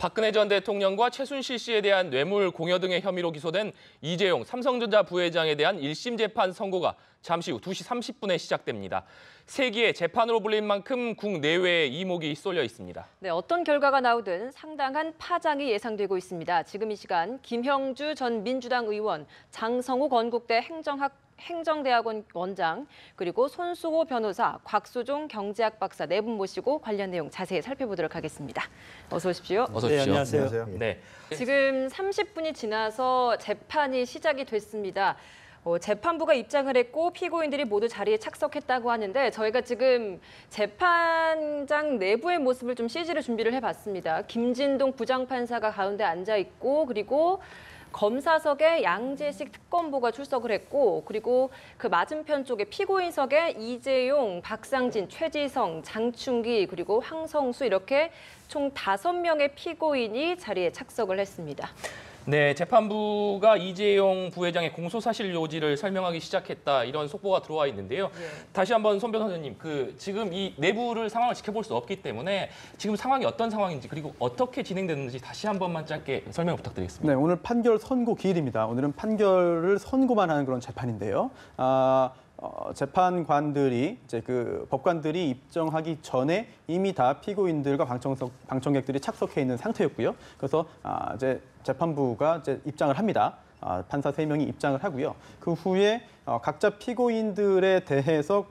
박근혜 전 대통령과 최순실 씨에 대한 뇌물 공여 등의 혐의로 기소된 이재용 삼성전자 부회장에 대한 1심 재판 선고가 잠시 후 2시 30분에 시작됩니다. 세기의 재판으로 불린 만큼 국내외에 이목이 쏠려 있습니다. 네, 어떤 결과가 나오든 상당한 파장이 예상되고 있습니다. 지금 이 시간 김형주 전 민주당 의원, 장성호 건국대 행정대학원 원장, 그리고 손수호 변호사, 곽수종 경제학 박사 네 분 모시고 관련 내용 자세히 살펴보도록 하겠습니다. 어서 오십시오. 어서 오십시오. 네, 안녕하세요. 네. 지금 30분이 지나서 재판이 시작이 됐습니다. 재판부가 입장을 했고 피고인들이 모두 자리에 착석했다고 하는데 저희가 지금 재판장 내부의 모습을 좀 CG로 준비를 해봤습니다. 김진동 부장판사가 가운데 앉아 있고 그리고 검사석에 양재식 특검보가 출석을 했고 그리고 그 맞은편 쪽에 피고인석에 이재용, 박상진, 최지성, 장충기 그리고 황성수 이렇게 총 5명의 피고인이 자리에 착석을 했습니다. 네, 재판부가 이재용 부회장의 공소사실 요지를 설명하기 시작했다 이런 속보가 들어와 있는데요. 다시 한번 손 변호사님, 지금 이 내부를 상황을 지켜볼 수 없기 때문에 지금 상황이 어떤 상황인지 그리고 어떻게 진행되는지 다시 한 번만 짧게 설명 부탁드리겠습니다. 네, 오늘 판결 선고 기일입니다. 오늘은 판결을 선고만 하는 그런 재판인데요. 재판관들이 법관들이 입정하기 전에 이미 다 피고인들과 방청객들이 착석해 있는 상태였고요. 그래서 이제 재판부가 이제 입장을 합니다. 판사 3명이 입장을 하고요. 그 후에 각자 피고인들에 대해서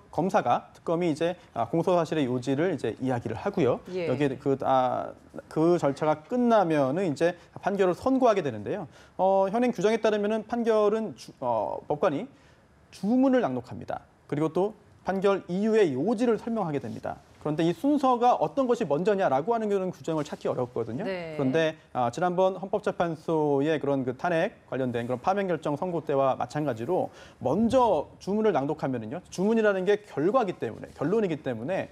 특검이 이제 공소사실의 요지를 이제 이야기를 하고요. 예. 여기에 그 절차가 끝나면은 이제 판결을 선고하게 되는데요. 현행 규정에 따르면은 판결은 법관이 주문을 낭독합니다. 그리고 또 판결 이유의 요지를 설명하게 됩니다. 그런데 이 순서가 어떤 것이 먼저냐라고 하는 그런 규정을 찾기 어렵거든요. 네. 그런데 지난번 헌법재판소의 그런 관련된 그런 파면 결정 선고 때와 마찬가지로 먼저 주문을 낭독하면은요. 주문이라는 게 결론이기 때문에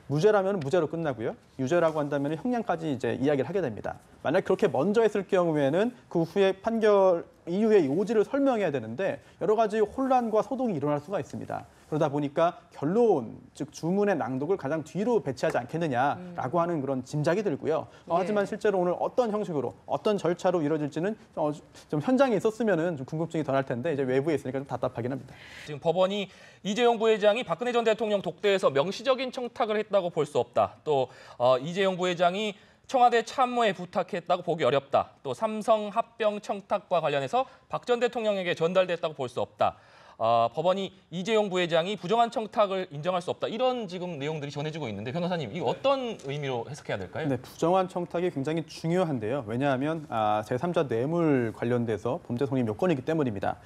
무죄라면 무죄로 끝나고요. 유죄라고 한다면 형량까지 이제 이야기를 하게 됩니다. 만약 그렇게 먼저 했을 경우에는 그 후에 판결 이유의 요지를 설명해야 되는데 여러 가지 혼란과 소동이 일어날 수가 있습니다. 그러다 보니까 결론, 즉 주문의 낭독을 가장 뒤로 배치하지 않겠느냐라고 하는 그런 짐작이 들고요. 하지만 실제로 오늘 어떤 형식으로, 어떤 절차로 이루어질지는 좀 현장에 있었으면은 좀 궁금증이 더 날 텐데 이제 외부에 있으니까 좀 답답하긴 합니다. 지금 법원이 이재용 부회장이 박근혜 전 대통령 독대에서 명시적인 청탁을 했다고 볼 수 없다. 또 이재용 부회장이 청와대 참모에 부탁했다고 보기 어렵다. 또 삼성 합병 청탁과 관련해서 박 전 대통령에게 전달됐다고 볼 수 없다. 법원이 이재용 부회장이 부정한 청탁을 인정할 수 없다. 이런 지금 내용들이 전해지고 있는데 변호사님, 이거 어떤 의미로 해석해야 될까요? 네, 부정한 청탁이 굉장히 중요한데요. 왜냐하면 제3자 뇌물 관련돼서 범죄 성립 요건이기 때문입니다.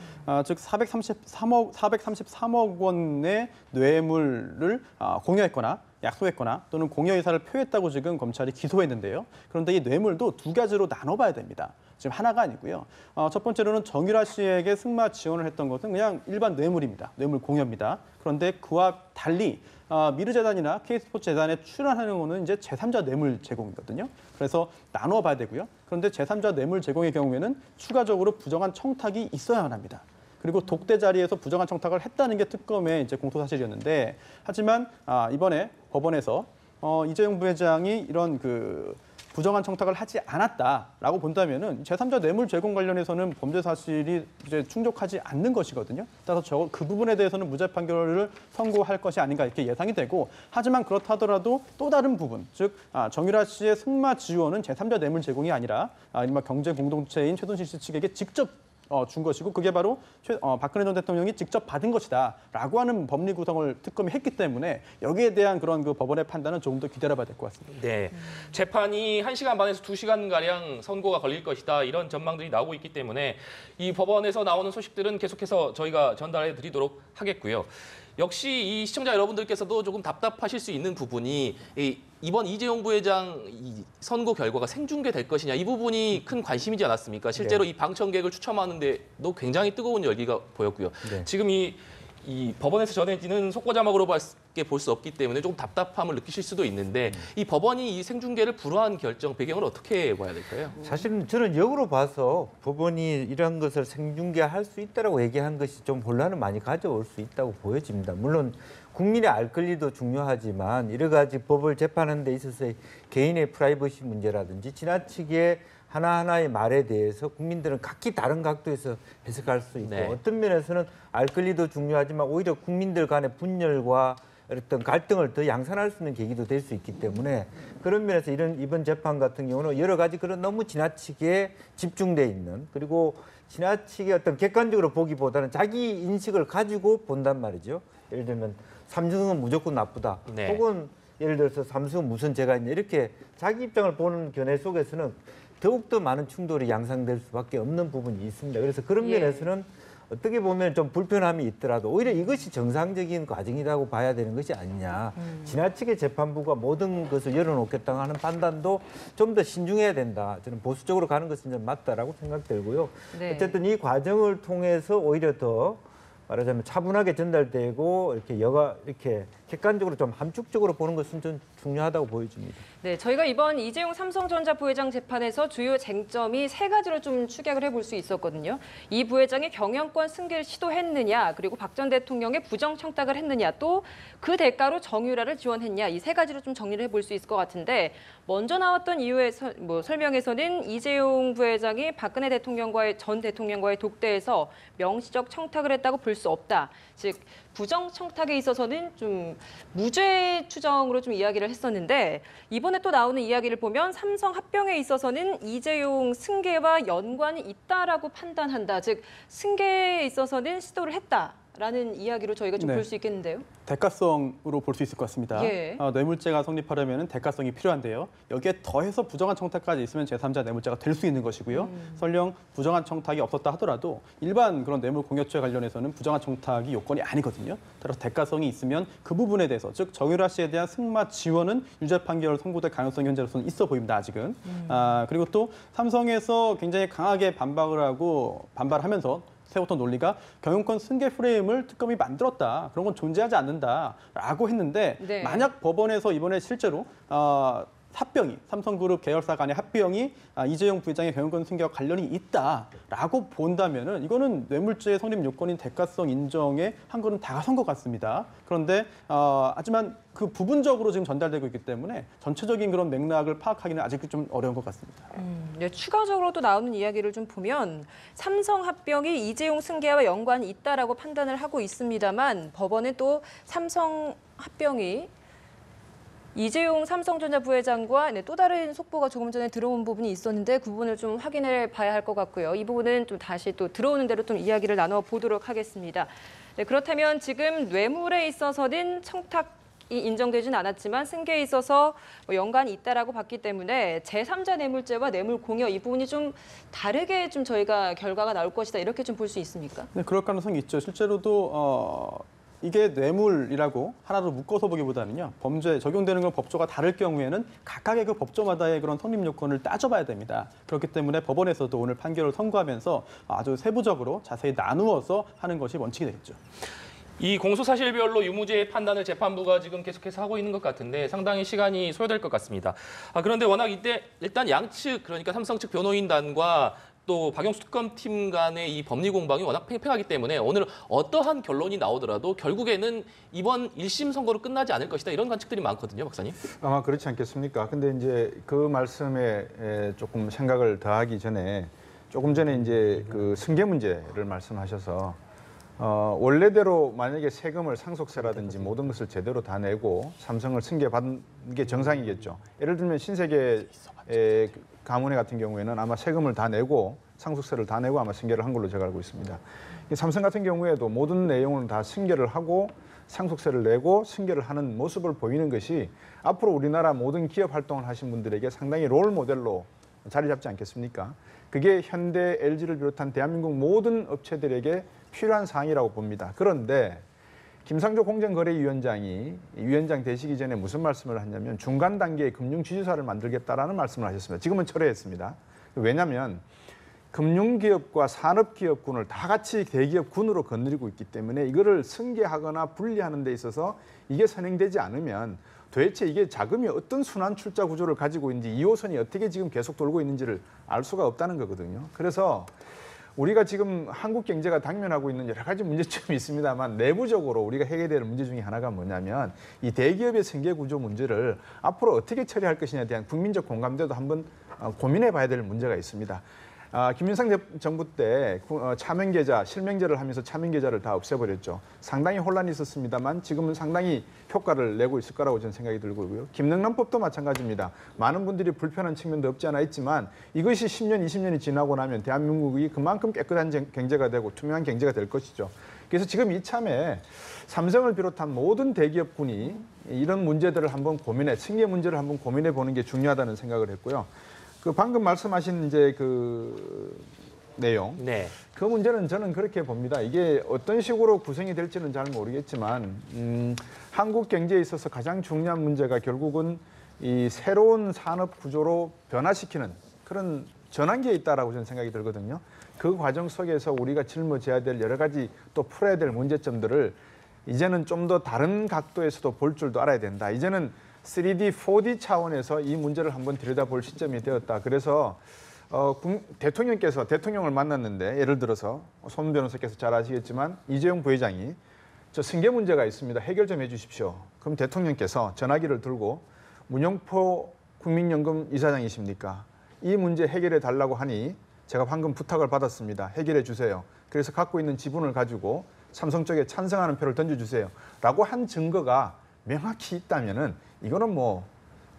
즉 433억 원의 뇌물을 공여했거나 약속했거나 또는 공여 의사를 표했다고 지금 검찰이 기소했는데요. 그런데 이 뇌물도 두 가지로 나눠봐야 됩니다. 지금 하나가 아니고요. 첫 번째로는 정유라 씨에게 승마 지원을 했던 것은 그냥 일반 뇌물입니다. 뇌물 공여입니다. 그런데 그와 달리 미르재단이나 K스포츠재단에 출연하는 것은 이제 제3자 뇌물 제공이거든요. 그래서 나눠봐야 되고요. 그런데 제3자 뇌물 제공의 경우에는 추가적으로 부정한 청탁이 있어야만 합니다. 그리고 독대 자리에서 부정한 청탁을 했다는 게 특검의 이제 공소사실이었는데, 하지만 이번에 법원에서 이재용 부회장이 이런 부정한 청탁을 하지 않았다라고 본다면은 제3자 뇌물 제공 관련해서는 범죄 사실이 이제 충족하지 않는 것이거든요. 따라서 그 부분에 대해서는 무죄 판결을 선고할 것이 아닌가 이렇게 예상이 되고, 하지만 그렇다 하더라도 또 다른 부분, 즉 정유라 씨의 승마 지원은 제3자 뇌물 제공이 아니라 이른바 경제 공동체인 최순실 씨 측에게 직접 준 것이고, 그게 바로 박근혜 전 대통령이 직접 받은 것이다라고 하는 법리 구성을 특검이 했기 때문에 여기에 대한 그런 법원의 판단은 조금 더 기다려봐야 될 것 같습니다. 네, 재판이 1시간 반에서 2시간가량 선고가 걸릴 것이다 이런 전망들이 나오고 있기 때문에 이 법원에서 나오는 소식들은 계속해서 저희가 전달해 드리도록 하겠고요. 역시 이 시청자 여러분들께서도 조금 답답하실 수 있는 부분이 이번 이재용 부회장 선고 결과가 생중계될 것이냐, 이 부분이 큰 관심이지 않았습니까? 실제로 이 방청객을 추첨하는 데도 굉장히 뜨거운 열기가 보였고요. 지금 이 법원에서 전해지는 속보 자막으로 볼 수 없기 때문에 조금 답답함을 느끼실 수도 있는데 이 법원이 이 생중계를 불허한 결정 배경을 어떻게 봐야 될까요? 사실은 저는 역으로 봐서 법원이 이러한 것을 생중계할 수 있다라고 얘기한 것이 좀 혼란을 많이 가져올 수 있다고 보여집니다. 물론 국민의 알 권리도 중요하지만 여러 가지 법을 재판하는 데 있어서의 개인의 프라이버시 문제라든지 지나치게 하나하나의 말에 대해서 국민들은 각기 다른 각도에서 해석할 수 있고 네. 어떤 면에서는 알 권리도 중요하지만 오히려 국민들 간의 분열과 어떤 갈등을 더 양산할 수 있는 계기도 될 수 있기 때문에 그런 면에서 이번 재판 같은 경우는 여러 가지 그런 너무 지나치게 집중돼 있는 그리고 지나치게 어떤 객관적으로 보기보다는 자기 인식을 가지고 본단 말이죠. 예를 들면 삼성은 무조건 나쁘다. 네. 혹은 예를 들어서 삼성은 무슨 죄가 있냐 이렇게 자기 입장을 보는 견해 속에서는 더욱더 많은 충돌이 양상될 수밖에 없는 부분이 있습니다. 그래서 그런 예. 면에서는 어떻게 보면 좀 불편함이 있더라도 오히려 이것이 정상적인 과정이라고 봐야 되는 것이 아니냐. 지나치게 재판부가 모든 것을 열어놓겠다고 하는 판단도 좀 더 신중해야 된다. 저는 보수적으로 가는 것은 좀 맞다라고 생각되고요. 네. 어쨌든 이 과정을 통해서 오히려 더 말하자면 차분하게 전달되고 이렇게 객관적으로 좀 함축적으로 보는 것은 좀 중요하다고 보여집니다. 네, 저희가 이번 이재용 삼성전자 부회장 재판에서 주요 쟁점이 3가지로 좀 축약을 해볼 수 있었거든요. 이 부회장이 경영권 승계를 시도했느냐, 그리고 박 전 대통령의 부정 청탁을 했느냐, 또 그 대가로 정유라를 지원했냐, 이 3가지로 좀 정리를 해볼 수 있을 것 같은데 먼저 나왔던 이유의 설명에서는 이재용 부회장이 박근혜 전 대통령과의 독대에서 명시적 청탁을 했다고 볼 수 없다. 즉 부정 청탁에 있어서는 좀 무죄 추정으로 좀 이야기를 했었는데 이번에 또 나오는 이야기를 보면 삼성 합병에 있어서는 이재용 승계와 연관이 있다라고 판단한다. 즉 승계에 있어서는 시도를 했다라는 이야기로 저희가 좀 네. 볼 수 있겠는데요. 대가성으로 볼 수 있을 것 같습니다. 예. 뇌물죄가 성립하려면 대가성이 필요한데요. 여기에 더해서 부정한 청탁까지 있으면 제3자 뇌물죄가 될 수 있는 것이고요. 설령 부정한 청탁이 없었다 하더라도 일반 그런 뇌물 공여죄 관련해서는 부정한 청탁이 요건이 아니거든요. 따라서 대가성이 있으면 그 부분에 대해서 즉 정유라 씨에 대한 승마 지원은 유죄 판결 선고될 가능성이 현재로서는 있어 보입니다. 아직은. 그리고 또 삼성에서 굉장히 강하게 반발하면서 세웠던 논리가 경영권 승계 프레임을 특검이 만들었다. 그런 건 존재하지 않는다라고 했는데 네. 만약 법원에서 이번에 실제로 합병이 삼성그룹 계열사 간의 합병이 이재용 부회장의 경영권 승계와 관련이 있다라고 본다면은 이거는 뇌물죄 성립 요건인 대가성 인정에 한 걸음 다가선 것 같습니다. 그런데 하지만 그 부분적으로 지금 전달되고 있기 때문에 전체적인 그런 맥락을 파악하기는 아직 좀 어려운 것 같습니다. 네, 추가적으로 또 나오는 이야기를 좀 보면 삼성 합병이 이재용 승계와 연관이 있다라고 판단을 하고 있습니다만 법원은 또 삼성 합병이 이재용 삼성전자 부회장과 또 다른 속보가 조금 전에 들어온 부분이 있었는데 그 부분을 좀 확인해 봐야 할 것 같고요. 이 부분은 좀 다시 또 들어오는 대로 좀 이야기를 나눠보도록 하겠습니다. 네, 그렇다면 지금 뇌물에 있어서는 청탁이 인정되진 않았지만 승계에 있어서 연관이 있다라고 봤기 때문에 제3자 뇌물죄와 뇌물 공여 이 부분이 좀 다르게 좀 저희가 결과가 나올 것이다 이렇게 좀 볼 수 있습니까? 네, 그럴 가능성이 있죠. 실제로도 이게 뇌물이라고 하나로 묶어서 보기보다는요. 범죄 적용되는 건 법조가 다를 경우에는 각각의 그 법조마다의 그런 성립 요건을 따져봐야 됩니다. 그렇기 때문에 법원에서도 오늘 판결을 선고하면서 아주 세부적으로 자세히 나누어서 하는 것이 원칙이 되겠죠. 이 공소사실별로 유무죄 판단을 재판부가 지금 계속해서 하고 있는 것 같은데 상당히 시간이 소요될 것 같습니다. 그런데 워낙 이때 일단 양측 그러니까 삼성 측 변호인단과 또 박영수 특검팀 간의 이 법리 공방이 워낙 팽팽하기 때문에 오늘 어떠한 결론이 나오더라도 결국에는 이번 1심 선고로 끝나지 않을 것이다 이런 관측들이 많거든요, 박사님. 아마 그렇지 않겠습니까? 근데 이제 그 말씀에 조금 생각을 더하기 전에 조금 전에 이제 그 승계 문제를 말씀하셔서 원래대로 만약에 세금을 상속세라든지 모든 것을 제대로 다 내고 삼성을 승계받는 게 정상이겠죠. 예를 들면 신세계 가문회 같은 경우에는 아마 세금을 다 내고 상속세를 다 내고 아마 승계를 한 걸로 제가 알고 있습니다. 삼성 같은 경우에도 모든 내용을 다 승계를 하고 상속세를 내고 승계를 하는 모습을 보이는 것이 앞으로 우리나라 모든 기업 활동을 하신 분들에게 상당히 롤 모델로 자리 잡지 않겠습니까? 그게 현대 LG를 비롯한 대한민국 모든 업체들에게 필요한 사항이라고 봅니다. 그런데 김상조 공정거래위원장이 위원장 되시기 전에 무슨 말씀을 하냐면 중간 단계의 금융지주사를 만들겠다라는 말씀을 하셨습니다. 지금은 철회했습니다. 왜냐하면 금융기업과 산업기업군을 다 같이 대기업군으로 건드리고 있기 때문에 이거를 승계하거나 분리하는 데 있어서 이게 선행되지 않으면 도대체 이게 자금이 어떤 순환 출자 구조를 가지고 있는지 2호선이 어떻게 지금 계속 돌고 있는지를 알 수가 없다는 거거든요. 그래서 우리가 지금 한국 경제가 당면하고 있는 여러 가지 문제점이 있습니다만 내부적으로 우리가 해결될 문제 중에 하나가 뭐냐면 이 대기업의 승계 구조 문제를 앞으로 어떻게 처리할 것이냐에 대한 국민적 공감대도 한번 고민해 봐야 될 문제가 있습니다. 김윤상 정부 때 차명계좌, 실명제를 하면서 차명계좌를 다 없애버렸죠. 상당히 혼란이 있었습니다만 지금은 상당히 효과를 내고 있을 거라고 저는 생각이 들고요. 김영란법도 마찬가지입니다. 많은 분들이 불편한 측면도 없지 않아 있지만 이것이 10년, 20년이 지나고 나면 대한민국이 그만큼 깨끗한 경제가 되고 투명한 경제가 될 것이죠. 그래서 지금 이참에 삼성을 비롯한 모든 대기업군이 이런 문제들을 한번 승계 문제를 한번 고민해 보는 게 중요하다는 생각을 했고요. 그 방금 말씀하신 이제 그 내용, 네. 그 문제는 저는 그렇게 봅니다. 이게 어떤 식으로 구성이 될지는 잘 모르겠지만 한국 경제에 있어서 가장 중요한 문제가 결국은 이 새로운 산업 구조로 변화시키는 그런 전환기에 있다라고 저는 생각이 들거든요. 그 과정 속에서 우리가 짊어져야 될 여러 가지 또 풀어야 될 문제점들을 이제는 좀 더 다른 각도에서도 볼 줄도 알아야 된다. 이제는 3D, 4D 차원에서 이 문제를 한번 들여다볼 시점이 되었다. 그래서 대통령께서 대통령을 만났는데 예를 들어서 손 변호사께서 잘 아시겠지만 이재용 부회장이 저 승계 문제가 있습니다. 해결 좀 해주십시오. 그럼 대통령께서 전화기를 들고 문영포 국민연금 이사장이십니까? 이 문제 해결해 달라고 하니 제가 방금 부탁을 받았습니다. 해결해 주세요. 그래서 갖고 있는 지분을 가지고 삼성 쪽에 찬성하는 표를 던져주세요. 라고 한 증거가 명확히 있다면은 이거는 뭐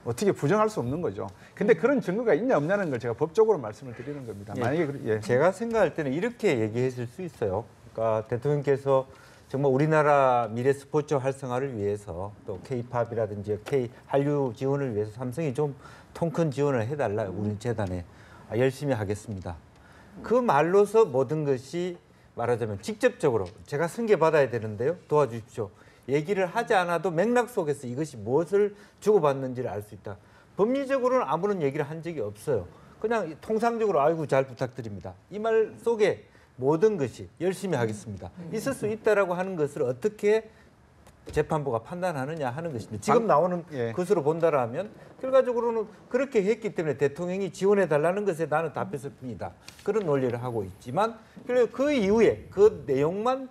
어떻게 부정할 수 없는 거죠. 근데 그런 증거가 있냐 없냐는 걸 제가 법적으로 말씀을 드리는 겁니다. 만약에 제가 생각할 때는 이렇게 얘기했을 수 있어요. 그러니까 대통령께서 정말 우리나라 미래 스포츠 활성화를 위해서 또 K-팝이라든지 한류 지원을 위해서 삼성이 좀 통큰 지원을 해달라 우리 재단에 열심히 하겠습니다. 그 말로서 모든 것이 말하자면 직접적으로 제가 승계 받아야 되는데요. 도와주십시오. 얘기를 하지 않아도 맥락 속에서 이것이 무엇을 주고받는지를 알 수 있다. 법리적으로는 아무런 얘기를 한 적이 없어요. 그냥 통상적으로 아이고 잘 부탁드립니다. 이 말 속에 모든 것이 열심히 하겠습니다. 있을 수 있다라고 하는 것을 어떻게 재판부가 판단하느냐 하는 것입니다. 지금 나오는 것으로 본다라면 결과적으로는 그렇게 했기 때문에 대통령이 지원해달라는 것에 나는 답했을 뿐이다. 그런 논리를 하고 있지만 그 이후에 그 내용만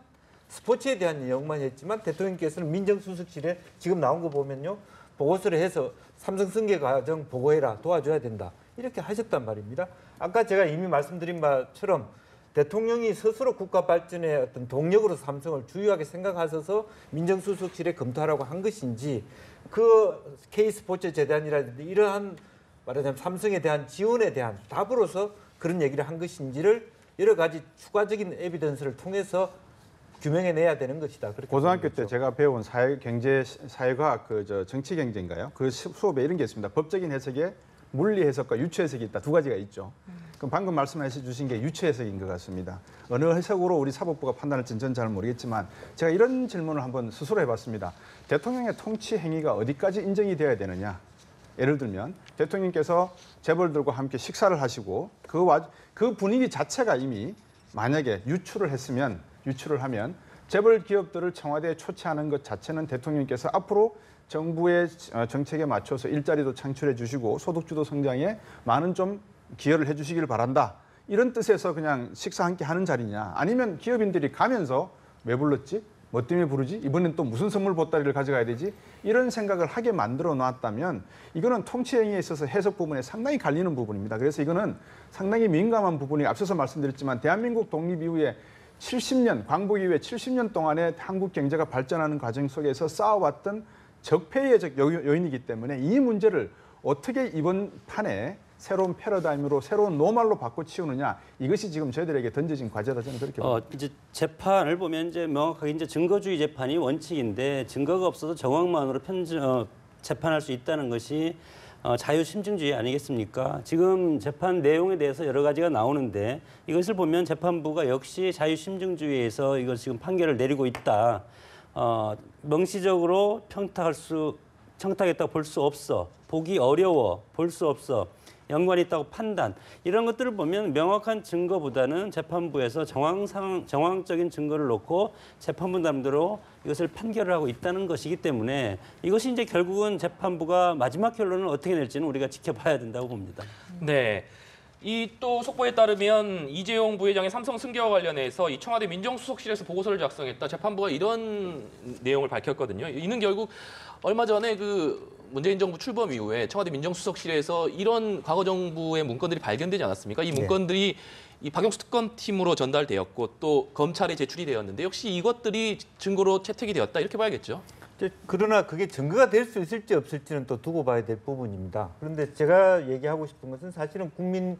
스포츠에 대한 내용만 했지만 대통령께서는 민정수석실에 지금 나온 거 보면요. 보고서를 해서 삼성 승계 과정 보고해라. 도와줘야 된다. 이렇게 하셨단 말입니다. 아까 제가 이미 말씀드린 바처럼 대통령이 스스로 국가 발전의 어떤 동력으로 삼성을 주요하게 생각하셔서 민정수석실에 검토하라고 한 것인지 그 K스포츠 재단이라든지 이러한 말하자면 삼성에 대한 지원에 대한 답으로서 그런 얘기를 한 것인지를 여러 가지 추가적인 에비던스를 통해서 규명해내야 되는 것이다. 그렇게 고등학교 때 제가 배운 사회과학 정치 경제인가요? 그 수업에 이런 게 있습니다. 법적인 해석에 물리 해석과 유추 해석이 있다. 두 가지가 있죠. 그럼 방금 말씀해 주신 게 유추 해석인 것 같습니다. 어느 해석으로 우리 사법부가 판단할지는 저는 잘 모르겠지만 제가 이런 질문을 한번 스스로 해봤습니다. 대통령의 통치 행위가 어디까지 인정이 되어야 되느냐? 예를 들면 대통령께서 재벌들과 함께 식사를 하시고 그 분위기 자체가 이미 만약에 유추를 하면 재벌 기업들을 청와대에 초치하는 것 자체는 대통령께서 앞으로 정부의 정책에 맞춰서 일자리도 창출해 주시고 소득주도 성장에 많은 좀 기여를 해 주시길 바란다. 이런 뜻에서 그냥 식사 함께 하는 자리냐. 아니면 기업인들이 가면서 왜 불렀지? 뭐 때문에 부르지? 이번엔 또 무슨 선물 보따리를 가져가야 되지? 이런 생각을 하게 만들어 놨다면 이거는 통치 행위에 있어서 해석 부분에 상당히 갈리는 부분입니다. 그래서 이거는 상당히 민감한 부분이 앞서서 말씀드렸지만 대한민국 독립 이후에 70년, 광복 이후에 70년 동안에 한국 경제가 발전하는 과정 속에서 쌓아왔던 적폐의 요인이기 때문에 이 문제를 어떻게 이번 판에 새로운 패러다임으로 새로운 노멀로 바꿔치우느냐 이것이 지금 저희들에게 던져진 과제다 저는 그렇게 봅니다. 이제 재판을 보면 이제 명확하게 이제 증거주의 재판이 원칙인데 증거가 없어도 정황만으로 재판할 수 있다는 것이 자유심증주의 아니겠습니까? 지금 재판 내용에 대해서 여러 가지가 나오는데 이것을 보면 재판부가 역시 자유심증주의에서 이걸 지금 판결을 내리고 있다. 명시적으로 청탁했다고 볼 수 없어. 보기 어려워. 볼 수 없어. 연관이 있다고 판단 이런 것들을 보면 명확한 증거보다는 재판부에서 정황적인 증거를 놓고 재판부 나름대로 이것을 판결을 하고 있다는 것이기 때문에 이것이 이제 결국은 재판부가 마지막 결론을 어떻게 낼지는 우리가 지켜봐야 된다고 봅니다. 네. 이 또 속보에 따르면 이재용 부회장의 삼성 승계와 관련해서 이 청와대 민정수석실에서 보고서를 작성했다. 재판부가 이런 내용을 밝혔거든요. 이는 결국 얼마 전에 그 문재인 정부 출범 이후에 청와대 민정수석실에서 이런 과거 정부의 문건들이 발견되지 않았습니까? 이 문건들이 이 박영수 특검팀으로 전달되었고 또 검찰에 제출이 되었는데 역시 이것들이 증거로 채택이 되었다 이렇게 봐야겠죠. 그러나 그게 증거가 될 수 있을지 없을지는 또 두고 봐야 될 부분입니다. 그런데 제가 얘기하고 싶은 것은 사실은 국민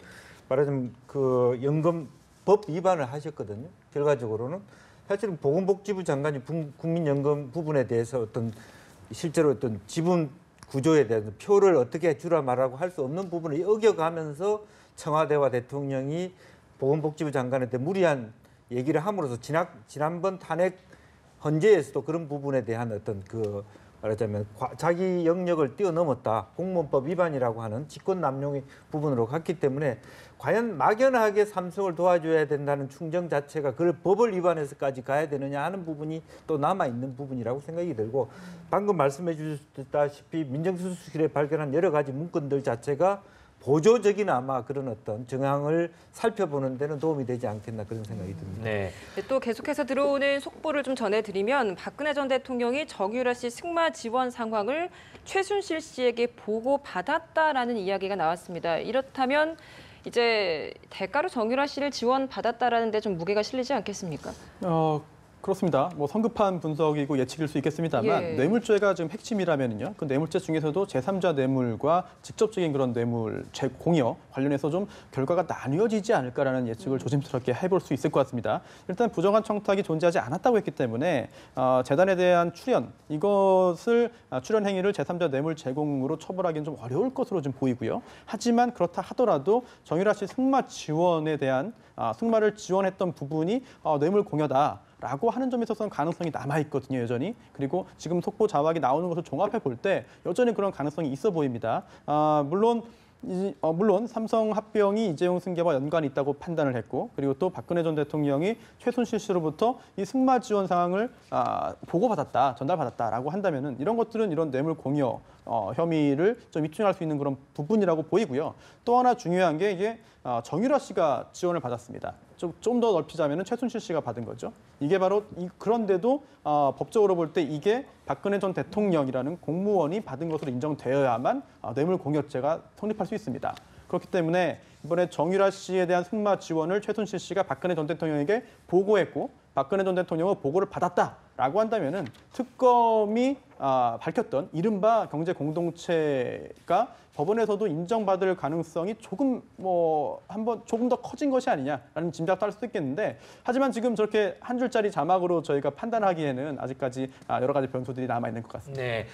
말하자면 그 연금법 위반을 하셨거든요. 결과적으로는 사실은 보건복지부 장관이 국민연금 부분에 대해서 어떤 실제로 어떤 지분 구조에 대해서 표를 어떻게 주라 말하고 할 수 없는 부분을 어겨가면서 청와대와 대통령이 보건복지부 장관한테 무리한 얘기를 함으로써 지난번 탄핵 헌재에서도 그런 부분에 대한 어떤 그 말하자면 자기 영역을 뛰어넘었다. 공무원법 위반이라고 하는 직권 남용의 부분으로 갔기 때문에 과연 막연하게 삼성을 도와줘야 된다는 충정 자체가 그걸 법을 위반해서까지 가야 되느냐 하는 부분이 또 남아있는 부분이라고 생각이 들고 방금 말씀해 주셨다시피 민정수석실에 발견한 여러 가지 문건들 자체가 보조적인 아마 그런 어떤 정황을 살펴보는 데는 도움이 되지 않겠나 그런 생각이 듭니다. 네. 또 계속해서 들어오는 속보를 좀 전해드리면 박근혜 전 대통령이 정유라 씨 승마 지원 상황을 최순실 씨에게 보고받았다라는 이야기가 나왔습니다. 이렇다면 이제 대가로 정유라 씨를 지원받았다라는 데 좀 무게가 실리지 않겠습니까? 그렇습니다. 뭐 성급한 분석이고 예측일 수 있겠습니다만 예. 뇌물죄가 지금 핵심이라면은요. 그 뇌물죄 중에서도 제3자 뇌물과 직접적인 그런 뇌물 공여 관련해서 좀 결과가 나뉘어지지 않을까라는 예측을 조심스럽게 해볼 수 있을 것 같습니다. 일단 부정한 청탁이 존재하지 않았다고 했기 때문에 재단에 대한 출연 이것을 출연 행위를 제3자 뇌물 제공으로 처벌하기는 좀 어려울 것으로 좀 보이고요. 하지만 그렇다 하더라도 정유라 씨 승마 지원에 대한 승마를 지원했던 부분이 뇌물 공여다. 라고 하는 점에 있어서는 가능성이 남아있거든요, 여전히. 그리고 지금 속보 자막이 나오는 것을 종합해 볼 때 여전히 그런 가능성이 있어 보입니다. 물론 삼성 합병이 이재용 승계와 연관이 있다고 판단을 했고 그리고 또 박근혜 전 대통령이 최순실 씨로부터 이 승마 지원 상황을 보고받았다, 전달받았다라고 한다면은 이런 것들은 이런 뇌물 공여 혐의를 좀 입증할 수 있는 그런 부분이라고 보이고요. 또 하나 중요한 게 이게 정유라 씨가 지원을 받았습니다. 좀 더 넓히자면은 최순실 씨가 받은 거죠. 이게 바로 그런데도 법적으로 볼 때 이게 박근혜 전 대통령이라는 공무원이 받은 것으로 인정되어야만 뇌물 공여죄가 성립할 수 있습니다. 그렇기 때문에 이번에 정유라 씨에 대한 승마 지원을 최순실 씨가 박근혜 전 대통령에게 보고했고 박근혜 전 대통령은 보고를 받았다라고 한다면은 특검이 밝혔던 이른바 경제 공동체가 법원에서도 인정받을 가능성이 조금 조금 더 커진 것이 아니냐라는 짐작도 할 수도 있겠는데 하지만 지금 저렇게 한 줄짜리 자막으로 저희가 판단하기에는 아직까지 여러 가지 변수들이 남아 있는 것 같습니다. 네,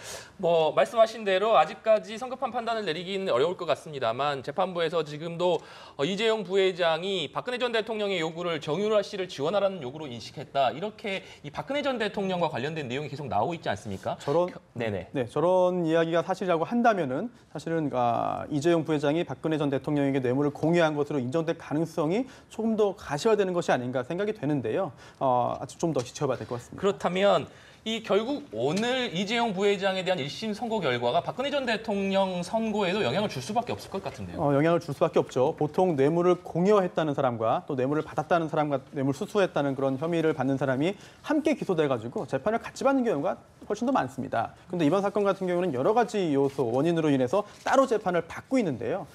말씀하신 대로 아직까지 성급한 판단을 내리기는 어려울 것 같습니다만 재판부에서 지금도 이재용 부회장이 박근혜 전 대통령의 요구를 정유라 씨를 지원하라는 요구로 인식했다. 이렇게 이 박근혜 전 대통령과 관련된 내용이 계속 나오고 있지 않습니까? 저런 이야기가 사실이라고 한다면은 사실은 이재용 부회장이 박근혜 전 대통령에게 뇌물을 공유한 것으로 인정될 가능성이 조금 더 가시화되는 것이 아닌가 생각이 되는데요. 아직 좀 더 지켜봐야 될 것 같습니다. 그렇다면 결국 오늘 이재용 부회장에 대한 1심 선고 결과가 박근혜 전 대통령 선고에도 영향을 줄 수밖에 없을 것 같은데요. 영향을 줄 수밖에 없죠. 보통 뇌물을 공여했다는 사람과 또 뇌물을 받았다는 사람과 뇌물 수수했다는 그런 혐의를 받는 사람이 함께 기소돼가지고 재판을 같이 받는 경우가 훨씬 더 많습니다. 그런데 이번 사건 같은 경우는 여러 가지 요소, 원인으로 인해서 따로 재판을 받고 있는데요.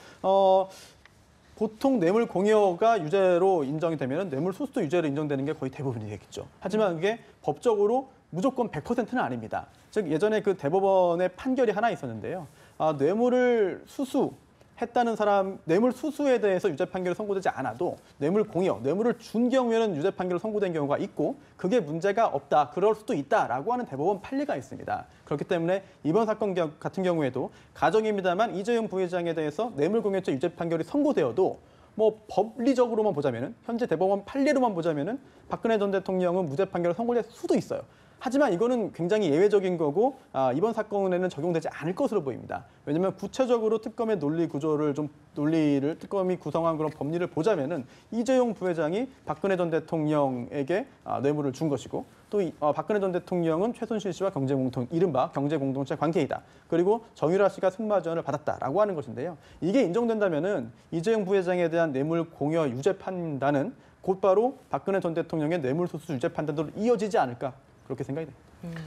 보통 뇌물 공여가 유죄로 인정이 되면 뇌물 수수도 유죄로 인정되는 게 거의 대부분이 되겠죠. 하지만 그게 법적으로 무조건 100%는 아닙니다. 즉 예전에 그 대법원의 판결이 하나 있었는데요. 뇌물을 수수했다는 사람, 뇌물 수수에 대해서 유죄 판결이 선고되지 않아도 뇌물 공여, 뇌물을 준 경우에는 유죄 판결이 선고된 경우가 있고 그게 문제가 없다, 그럴 수도 있다라고 하는 대법원 판례가 있습니다. 그렇기 때문에 이번 사건 같은 경우에도 가정입니다만 이재용 부회장에 대해서 뇌물 공여죄 유죄 판결이 선고되어도 법리적으로만 보자면은 현재 대법원 판례로만 보자면은 박근혜 전 대통령은 무죄 판결을 선고될 수도 있어요. 하지만 이거는 굉장히 예외적인 거고 이번 사건에는 적용되지 않을 것으로 보입니다. 왜냐하면 구체적으로 특검의 논리를 특검이 구성한 그런 법리를 보자면은 이재용 부회장이 박근혜 전 대통령에게 뇌물을 준 것이고 또 박근혜 전 대통령은 최순실 씨와 이른바 경제공동체 관계이다. 그리고 정유라 씨가 승마 지원을 받았다라고 하는 것인데요. 이게 인정된다면은 이재용 부회장에 대한 뇌물 공여 유죄 판단은 곧바로 박근혜 전 대통령의 뇌물수수 유죄 판단으로 이어지지 않을까 그렇게 생각이 됩니다.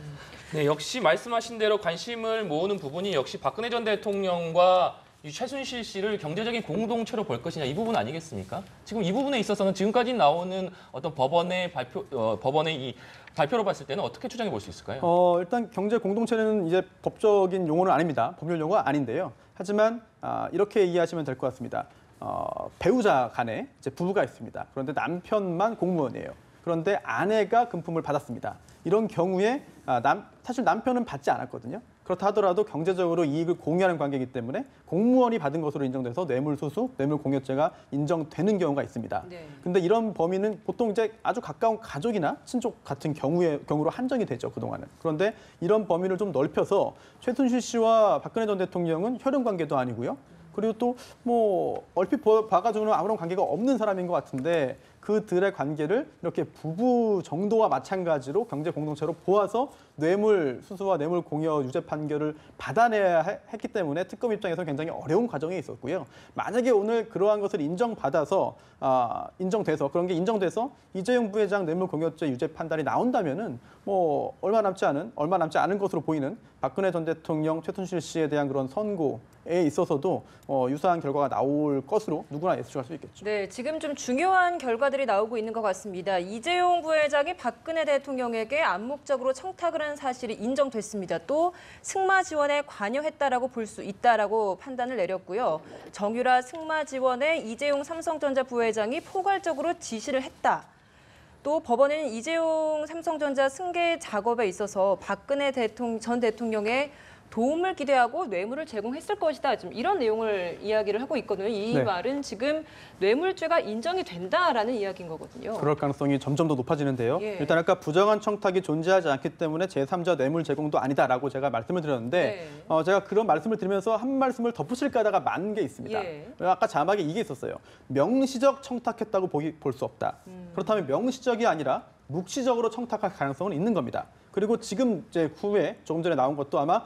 네, 역시 말씀하신 대로 관심을 모으는 부분이 역시 박근혜 전 대통령과 이 최순실 씨를 경제적인 공동체로 볼 것이냐 이 부분 아니겠습니까? 지금 이 부분에 있어서는 지금까지 나오는 어떤 법원의 이 발표로 봤을 때는 어떻게 추정해 볼 수 있을까요? 일단 경제 공동체는 이제 법적인 용어는 아닙니다. 법률 용어가 아닌데요. 하지만 이렇게 이해하시면 될 것 같습니다. 배우자 간에 이제 부부가 있습니다. 그런데 남편만 공무원이에요. 그런데 아내가 금품을 받았습니다. 이런 경우에 사실 남편은 받지 않았거든요. 그렇다 하더라도 경제적으로 이익을 공유하는 관계이기 때문에 공무원이 받은 것으로 인정돼서 뇌물수수, 뇌물공여죄가 인정되는 경우가 있습니다. 근데 이런 범위는 보통 이제 아주 가까운 가족이나 친족 같은 경우로 한정이 되죠, 그동안은. 그런데 이런 범위를 좀 넓혀서 최순실 씨와 박근혜 전 대통령은 혈연 관계도 아니고요. 그리고 또 뭐 얼핏 봐가지고는 아무런 관계가 없는 사람인 것 같은데 그들의 관계를 이렇게 부부 정도와 마찬가지로 경제 공동체로 보아서 뇌물 수수와 뇌물 공여 유죄 판결을 받아내야 했기 때문에 특검 입장에서 굉장히 어려운 과정에 있었고요. 만약에 오늘 그러한 것을 인정돼서 그런 게 인정돼서 이재용 부회장 뇌물 공여죄 유죄 판단이 나온다면은 뭐 얼마 남지 않은 것으로 보이는 박근혜 전 대통령, 최순실 씨에 대한 그런 선고에 있어서도 유사한 결과가 나올 것으로 누구나 예측할 수 있겠죠. 네, 지금 좀 중요한 결과들이 나오고 있는 것 같습니다. 이재용 부회장이 박근혜 대통령에게 암묵적으로 청탁을 한 사실이 인정됐습니다. 또 승마 지원에 관여했다라고 볼 수 있다라고 판단을 내렸고요. 정유라 승마 지원에 이재용 삼성전자 부회장이 포괄적으로 지시를 했다. 또 법원은 이재용 삼성전자 승계 작업에 있어서 박근혜 전 대통령의 도움을 기대하고 뇌물을 제공했을 것이다. 좀 이런 내용을 이야기를 하고 있거든요. 이 네. 말은 지금 뇌물죄가 인정이 된다라는 이야기인 거거든요. 그럴 가능성이 점점 더 높아지는데요. 예. 일단 아까 부정한 청탁이 존재하지 않기 때문에 제3자 뇌물 제공도 아니다라고 제가 말씀을 드렸는데 제가 그런 말씀을 드리면서 한 말씀을 덧붙일까 하다가 만 게 있습니다. 예. 아까 자막에 이게 있었어요. 명시적 청탁했다고 볼 수 없다. 그렇다면 명시적이 아니라 묵시적으로 청탁할 가능성은 있는 겁니다. 그리고 지금 이제 후에 조금 전에 나온 것도 아마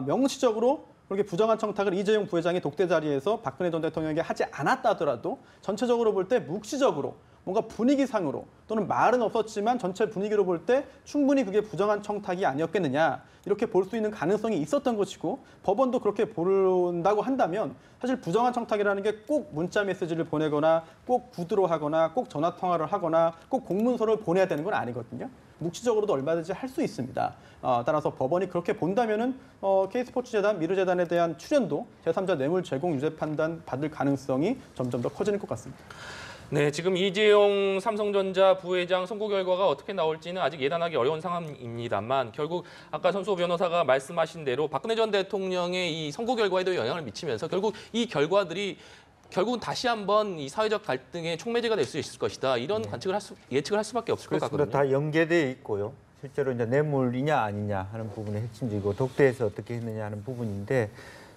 명시적으로 그렇게 부정한 청탁을 이재용 부회장이 독대 자리에서 박근혜 전 대통령에게 하지 않았다 하더라도 전체적으로 볼 때 묵시적으로 뭔가 분위기상으로 또는 말은 없었지만 전체 분위기로 볼 때 충분히 그게 부정한 청탁이 아니었겠느냐 이렇게 볼 수 있는 가능성이 있었던 것이고 법원도 그렇게 본다고 한다면 사실 부정한 청탁이라는 게 꼭 문자 메시지를 보내거나 꼭 구두로 하거나 꼭 전화 통화를 하거나 꼭 공문서를 보내야 되는 건 아니거든요. 묵시적으로도 얼마든지 할 수 있습니다. 따라서 법원이 그렇게 본다면은 K스포츠재단, 미르재단에 대한 출연도 제3자 뇌물 제공 유죄 판단 받을 가능성이 점점 더 커지는 것 같습니다. 네, 지금 이재용 삼성전자 부회장 선고 결과가 어떻게 나올지는 아직 예단하기 어려운 상황입니다만 결국 아까 선수호 변호사가 말씀하신 대로 박근혜 전 대통령의 이 선고 결과에도 영향을 미치면서 결국 이 결과들이 결국은 다시 한번 이 사회적 갈등의 촉매제가 될 수 있을 것이다. 이런 예측을 할 수밖에 없을 것 같거든요. 다 연계되어 있고요. 실제로 이제 뇌물이냐 아니냐 하는 부분이 핵심적이고 독대에서 어떻게 했느냐 하는 부분인데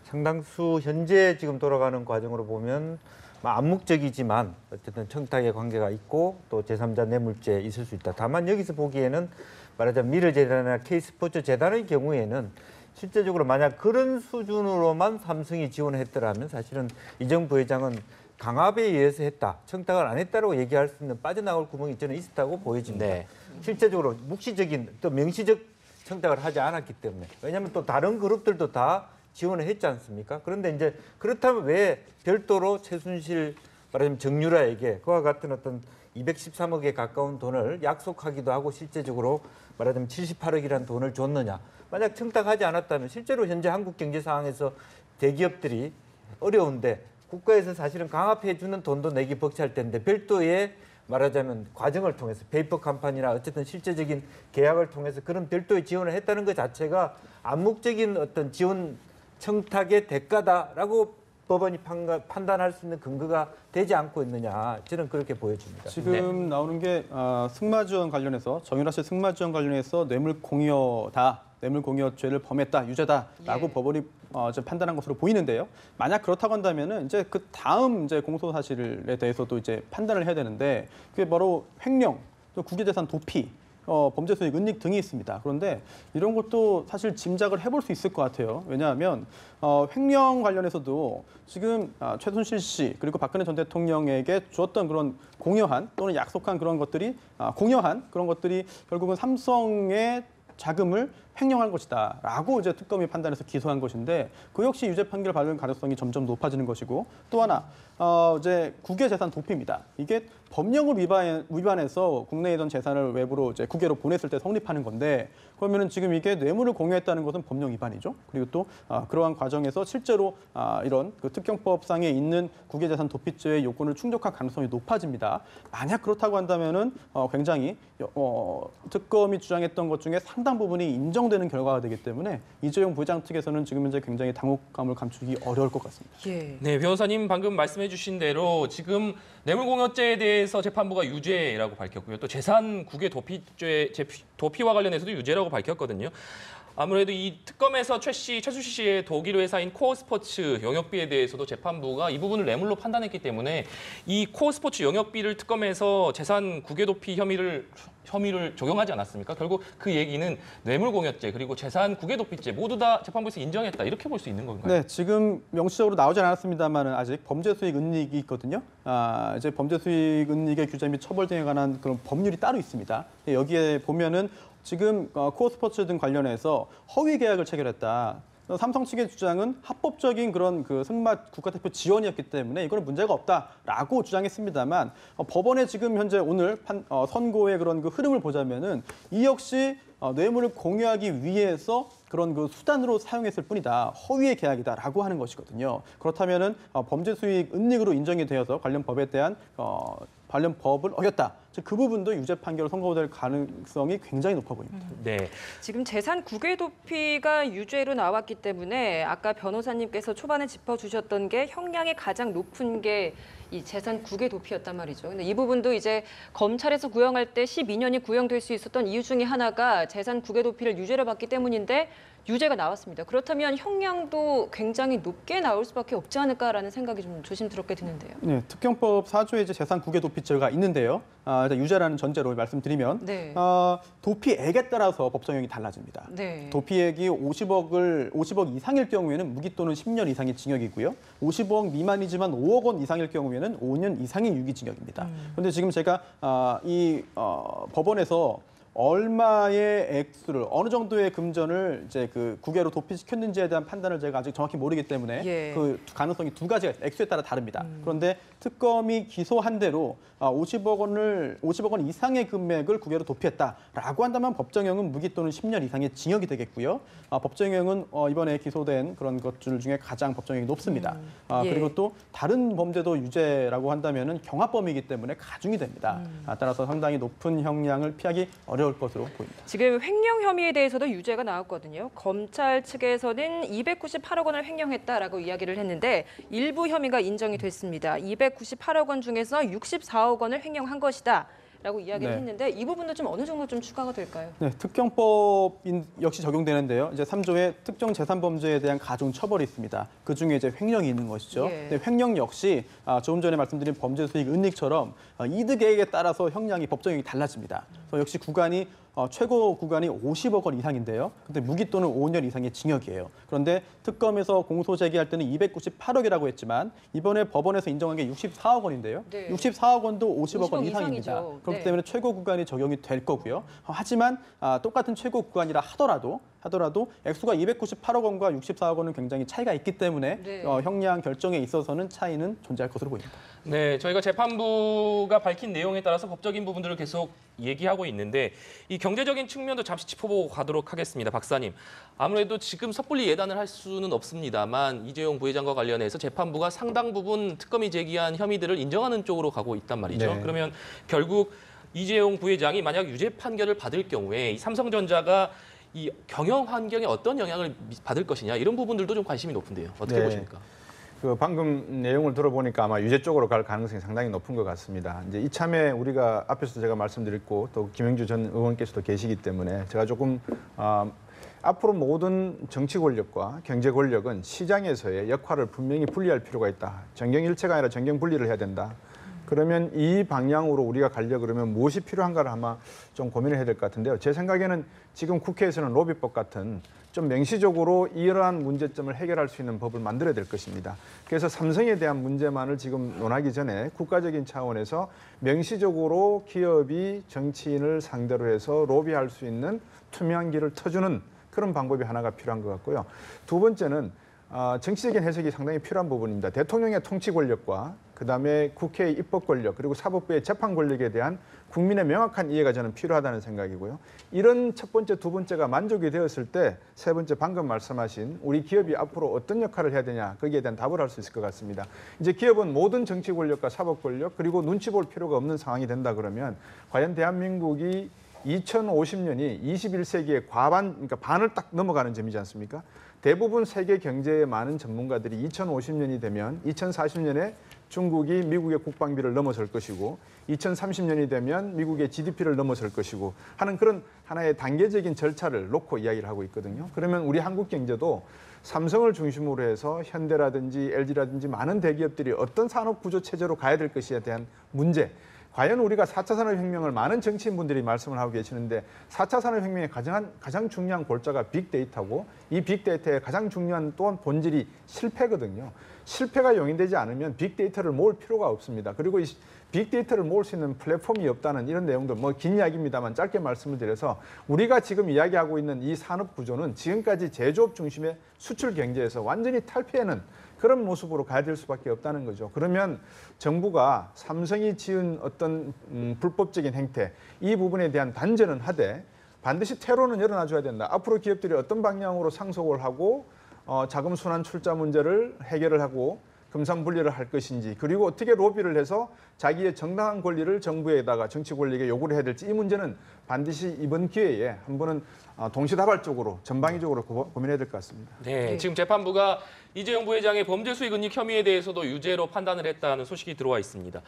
상당수 현재 지금 돌아가는 과정으로 보면 암묵적이지만 어쨌든 청탁의 관계가 있고 또 제3자 뇌물죄 있을 수 있다. 다만 여기서 보기에는 말하자면 미르재단이나 K스포츠재단의 경우에는 실제적으로 만약 그런 수준으로만 삼성이 지원했더라면 사실은 이재용 부회장은 강압에 의해서 했다, 청탁을 안 했다고 얘기할 수 있는 빠져나올 구멍이 저는 있었다고 보여집니다. 네. 실제적으로 묵시적인 또 명시적 청탁을 하지 않았기 때문에 왜냐하면 또 다른 그룹들도 다 지원을 했지 않습니까? 그런데 이제 그렇다면 왜 별도로 최순실 말하자면 정유라에게 그와 같은 어떤 213억에 가까운 돈을 약속하기도 하고 실제적으로 말하자면 78억이라는 돈을 줬느냐? 만약 청탁하지 않았다면 실제로 현재 한국 경제 상황에서 대기업들이 어려운데 국가에서 사실은 강압해 주는 돈도 내기 벅찰 텐데 별도의 말하자면 과정을 통해서 페이퍼 컴퍼니나 어쨌든 실제적인 계약을 통해서 그런 별도의 지원을 했다는 것 자체가 암묵적인 어떤 지원 청탁의 대가다라고 법원이 판단할 수 있는 근거가 되지 않고 있느냐, 저는 그렇게 보여집니다. 지금 나오는 게 승마지원 관련해서 정유라 씨 승마지원 관련해서 뇌물공여죄를 범했다, 유죄다라고 법원이 이제 판단한 것으로 보이는데요. 만약 그렇다고 한다면은 이제 그 다음 이제 공소 사실에 대해서도 이제 판단을 해야 되는데 그게 바로 횡령, 또 국유재산 도피, 범죄 수익, 은닉 등이 있습니다. 그런데 이런 것도 사실 짐작을 해볼 수 있을 것 같아요. 왜냐하면 횡령 관련해서도 지금 최순실 씨 그리고 박근혜 전 대통령에게 주었던 그런 공여한 또는 약속한 그런 것들이 공여한 그런 것들이 결국은 삼성의 자금을 횡령한 것이다라고 이제 특검이 판단해서 기소한 것인데 그 역시 유죄 판결 받을 가능성이 점점 높아지는 것이고 또 하나 이제 국외재산 도피입니다. 이게 법령을 위반해서 국내에 있던 재산을 외부로 이제 국외로 보냈을 때 성립하는 건데 그러면은 지금 이게 뇌물을 공유했다는 것은 법령 위반이죠. 그리고 또 그러한 과정에서 실제로 이런 그 특경법상에 있는 국외재산 도피죄의 요건을 충족할 가능성이 높아집니다. 만약 그렇다고 한다면은 굉장히 특검이 주장했던 것 중에 상당 부분이 인정되는 결과가 되기 때문에 이재용 부회장 측에서는 지금 현재 굉장히 당혹감을 감추기 어려울 것 같습니다. 예. 네, 변호사님 방금 말씀해주신 대로 지금 뇌물공여죄에 대해서 재판부가 유죄라고 밝혔고요. 또 재산 국외 도피와 관련해서도 유죄라고 밝혔거든요. 아무래도 이 특검에서 최순실 씨의 독일 회사인 코어스포츠 영역비에 대해서도 재판부가 이 부분을 뇌물로 판단했기 때문에 이 코어스포츠 영역비를 특검에서 재산 국외 도피 혐의를 적용하지 않았습니까? 결국 그 얘기는 뇌물공여죄 그리고 재산 국외 도피죄 모두 다 재판부에서 인정했다 이렇게 볼 수 있는 건가요? 네, 지금 명시적으로 나오진 않았습니다만 아직 범죄 수익 은닉이 있거든요. 이제 범죄 수익 은닉의 규제 및 처벌 등에 관한 그런 법률이 따로 있습니다. 여기에 보면은 지금 코어스포츠 등 관련해서 허위 계약을 체결했다. 삼성 측의 주장은 합법적인 그런 그 승마 국가대표 지원이었기 때문에 이거는 문제가 없다라고 주장했습니다만 법원의 지금 현재 오늘 선고의 그런 그 흐름을 보자면은 이 역시 뇌물을 공유하기 위해서 그런 그 수단으로 사용했을 뿐이다. 허위의 계약이다라고 하는 것이거든요. 그렇다면은 범죄 수익 은닉으로 인정이 되어서 관련 법에 대한 관련 법을 어겼다. 즉 그 부분도 유죄 판결을 선고될 가능성이 굉장히 높아 보입니다. 네. 지금 재산 국외 도피가 유죄로 나왔기 때문에 아까 변호사님께서 초반에 짚어주셨던 게 형량이 가장 높은 게 이 재산 국외 도피였단 말이죠. 근데 이 부분도 이제 검찰에서 구형할 때 12년이 구형될 수 있었던 이유 중에 하나가 재산 국외 도피를 유죄로 봤기 때문인데 유죄가 나왔습니다. 그렇다면 형량도 굉장히 높게 나올 수밖에 없지 않을까라는 생각이 좀 조심스럽게 드는데요. 네, 특경법 4조에 이제 재산 국외 도피죄가 있는데요. 일단 유죄라는 전제로 말씀드리면 네. 도피액에 따라서 법정형이 달라집니다. 네. 도피액이 50억 이상일 경우에는 무기 또는 10년 이상의 징역이고요. 50억 미만이지만 5억 원 이상일 경우에는 5년 이상의 유기징역입니다. 그런데 지금 제가 법원에서 얼마의 액수를 어느 정도의 금전을 이제 그 국외로 도피시켰는지에 대한 판단을 제가 아직 정확히 모르기 때문에 예. 그 가능성이 두 가지가 액수에 따라 다릅니다. 그런데 특검이 기소한 대로 50억 원 이상의 금액을 국외로 도피했다라고 한다면 법정형은 무기 또는 10년 이상의 징역이 되겠고요. 법정형은 이번에 기소된 그런 것들 중에 가장 법정형이 높습니다. 예. 그리고 또 다른 범죄도 유죄라고 한다면은 경합범이기 때문에 가중이 됩니다. 따라서 상당히 높은 형량을 피하기 어려울 것으로 보입니다. 지금 횡령 혐의에 대해서도 유죄가 나왔거든요. 검찰 측에서는 298억 원을 횡령했다라고 이야기를 했는데 일부 혐의가 인정이 됐습니다. 298억 원 중에서 64억 원을 횡령한 것이다. 라고 이야기를 네. 했는데 이 부분도 좀 어느 정도 좀 추가가 될까요? 네, 특경법 역시 적용되는데요. 이제 3조에 특정 재산 범죄에 대한 가중 처벌이 있습니다. 그 중에 이제 횡령이 있는 것이죠. 예. 네, 횡령 역시 조금 전에 말씀드린 범죄 수익 은닉처럼 이득액에 따라서 형량이 법정형이 달라집니다. 그래서 역시 구간이 최고 구간이 50억 원 이상인데요. 근데 무기 또는 5년 이상의 징역이에요. 그런데 특검에서 공소 제기할 때는 298억이라고 했지만 이번에 법원에서 인정한 게 64억 원인데요. 네. 64억 원도 50억 원 50억 이상입니다. 이상이죠. 그렇기 네. 때문에 최고 구간이 적용이 될 거고요. 하지만 똑같은 최고 구간이라 하더라도 액수가 298억 원과 64억 원은 굉장히 차이가 있기 때문에 네. 형량 결정에 있어서는 차이는 존재할 것으로 보입니다. 네, 저희가 재판부가 밝힌 내용에 따라서 법적인 부분들을 계속 얘기하고 있는데 이 경제적인 측면도 잠시 짚어보고 가도록 하겠습니다. 박사님, 아무래도 지금 섣불리 예단을 할 수는 없습니다만 이재용 부회장과 관련해서 재판부가 상당 부분 특검이 제기한 혐의들을 인정하는 쪽으로 가고 있단 말이죠. 네. 그러면 결국 이재용 부회장이 만약 유죄 판결을 받을 경우에 이 삼성전자가 이 경영 환경에 어떤 영향을 받을 것이냐 이런 부분들도 좀 관심이 높은데요. 어떻게 네. 보십니까? 그 방금 내용을 들어보니까 아마 유죄 쪽으로 갈 가능성이 상당히 높은 것 같습니다. 이제 이참에 우리가 앞에서 제가 말씀드렸고 또 김영주 전 의원께서도 계시기 때문에 제가 조금 앞으로 모든 정치 권력과 경제 권력은 시장에서의 역할을 분명히 분리할 필요가 있다. 정경일체가 아니라 정경분리를 해야 된다. 그러면 이 방향으로 우리가 가려 그러면 무엇이 필요한가를 아마 좀 고민을 해야 될 것 같은데요. 제 생각에는 지금 국회에서는 로비법 같은 좀 명시적으로 이러한 문제점을 해결할 수 있는 법을 만들어야 될 것입니다. 그래서 삼성에 대한 문제만을 지금 논하기 전에 국가적인 차원에서 명시적으로 기업이 정치인을 상대로 해서 로비할 수 있는 투명한 길을 터주는 그런 방법이 하나가 필요한 것 같고요. 두 번째는 정치적인 해석이 상당히 필요한 부분입니다. 대통령의 통치 권력과 그다음에 국회의 입법 권력 그리고 사법부의 재판 권력에 대한 국민의 명확한 이해가 저는 필요하다는 생각이고요. 이런 첫 번째, 두 번째가 만족이 되었을 때 세 번째 방금 말씀하신 우리 기업이 앞으로 어떤 역할을 해야 되냐 거기에 대한 답을 할 수 있을 것 같습니다. 이제 기업은 모든 정치 권력과 사법 권력 그리고 눈치 볼 필요가 없는 상황이 된다 그러면 과연 대한민국이 2050년이 21세기의 그러니까 반을 딱 넘어가는 점이지 않습니까? 대부분 세계 경제의 많은 전문가들이 2050년이 되면 2040년에 중국이 미국의 국방비를 넘어설 것이고 2030년이 되면 미국의 GDP를 넘어설 것이고 하는 그런 하나의 단계적인 절차를 놓고 이야기를 하고 있거든요. 그러면 우리 한국 경제도 삼성을 중심으로 해서 현대라든지 LG라든지 많은 대기업들이 어떤 산업 구조 체제로 가야 될 것에 대한 문제 과연 우리가 4차 산업혁명을 많은 정치인분들이 말씀을 하고 계시는데 4차 산업혁명의 가장 중요한 골자가 빅데이터고 이 빅데이터의 가장 중요한 또한 본질이 실패거든요. 실패가 용인되지 않으면 빅데이터를 모을 필요가 없습니다. 그리고 이 빅데이터를 모을 수 있는 플랫폼이 없다는 이런 내용도 뭐 긴 이야기입니다만 짧게 말씀을 드려서 우리가 지금 이야기하고 있는 이 산업 구조는 지금까지 제조업 중심의 수출 경제에서 완전히 탈피하는 그런 모습으로 가야 될 수밖에 없다는 거죠. 그러면 정부가 삼성이 지은 어떤 불법적인 행태 이 부분에 대한 단죄는 하되 반드시 퇴로는 열어놔줘야 된다. 앞으로 기업들이 어떤 방향으로 상속을 하고 자금 순환 출자 문제를 해결을 하고 금상분리를 할 것인지 그리고 어떻게 로비를 해서 자기의 정당한 권리를 정부에다가 정치 권력에 요구를 해야 될지 이 문제는 반드시 이번 기회에 한 번은 동시다발적으로 전방위적으로 고민해야 될 것 같습니다. 네, 지금 재판부가 이재용 부회장의 범죄 수익 은닉 혐의에 대해서도 유죄로 판단을 했다는 소식이 들어와 있습니다.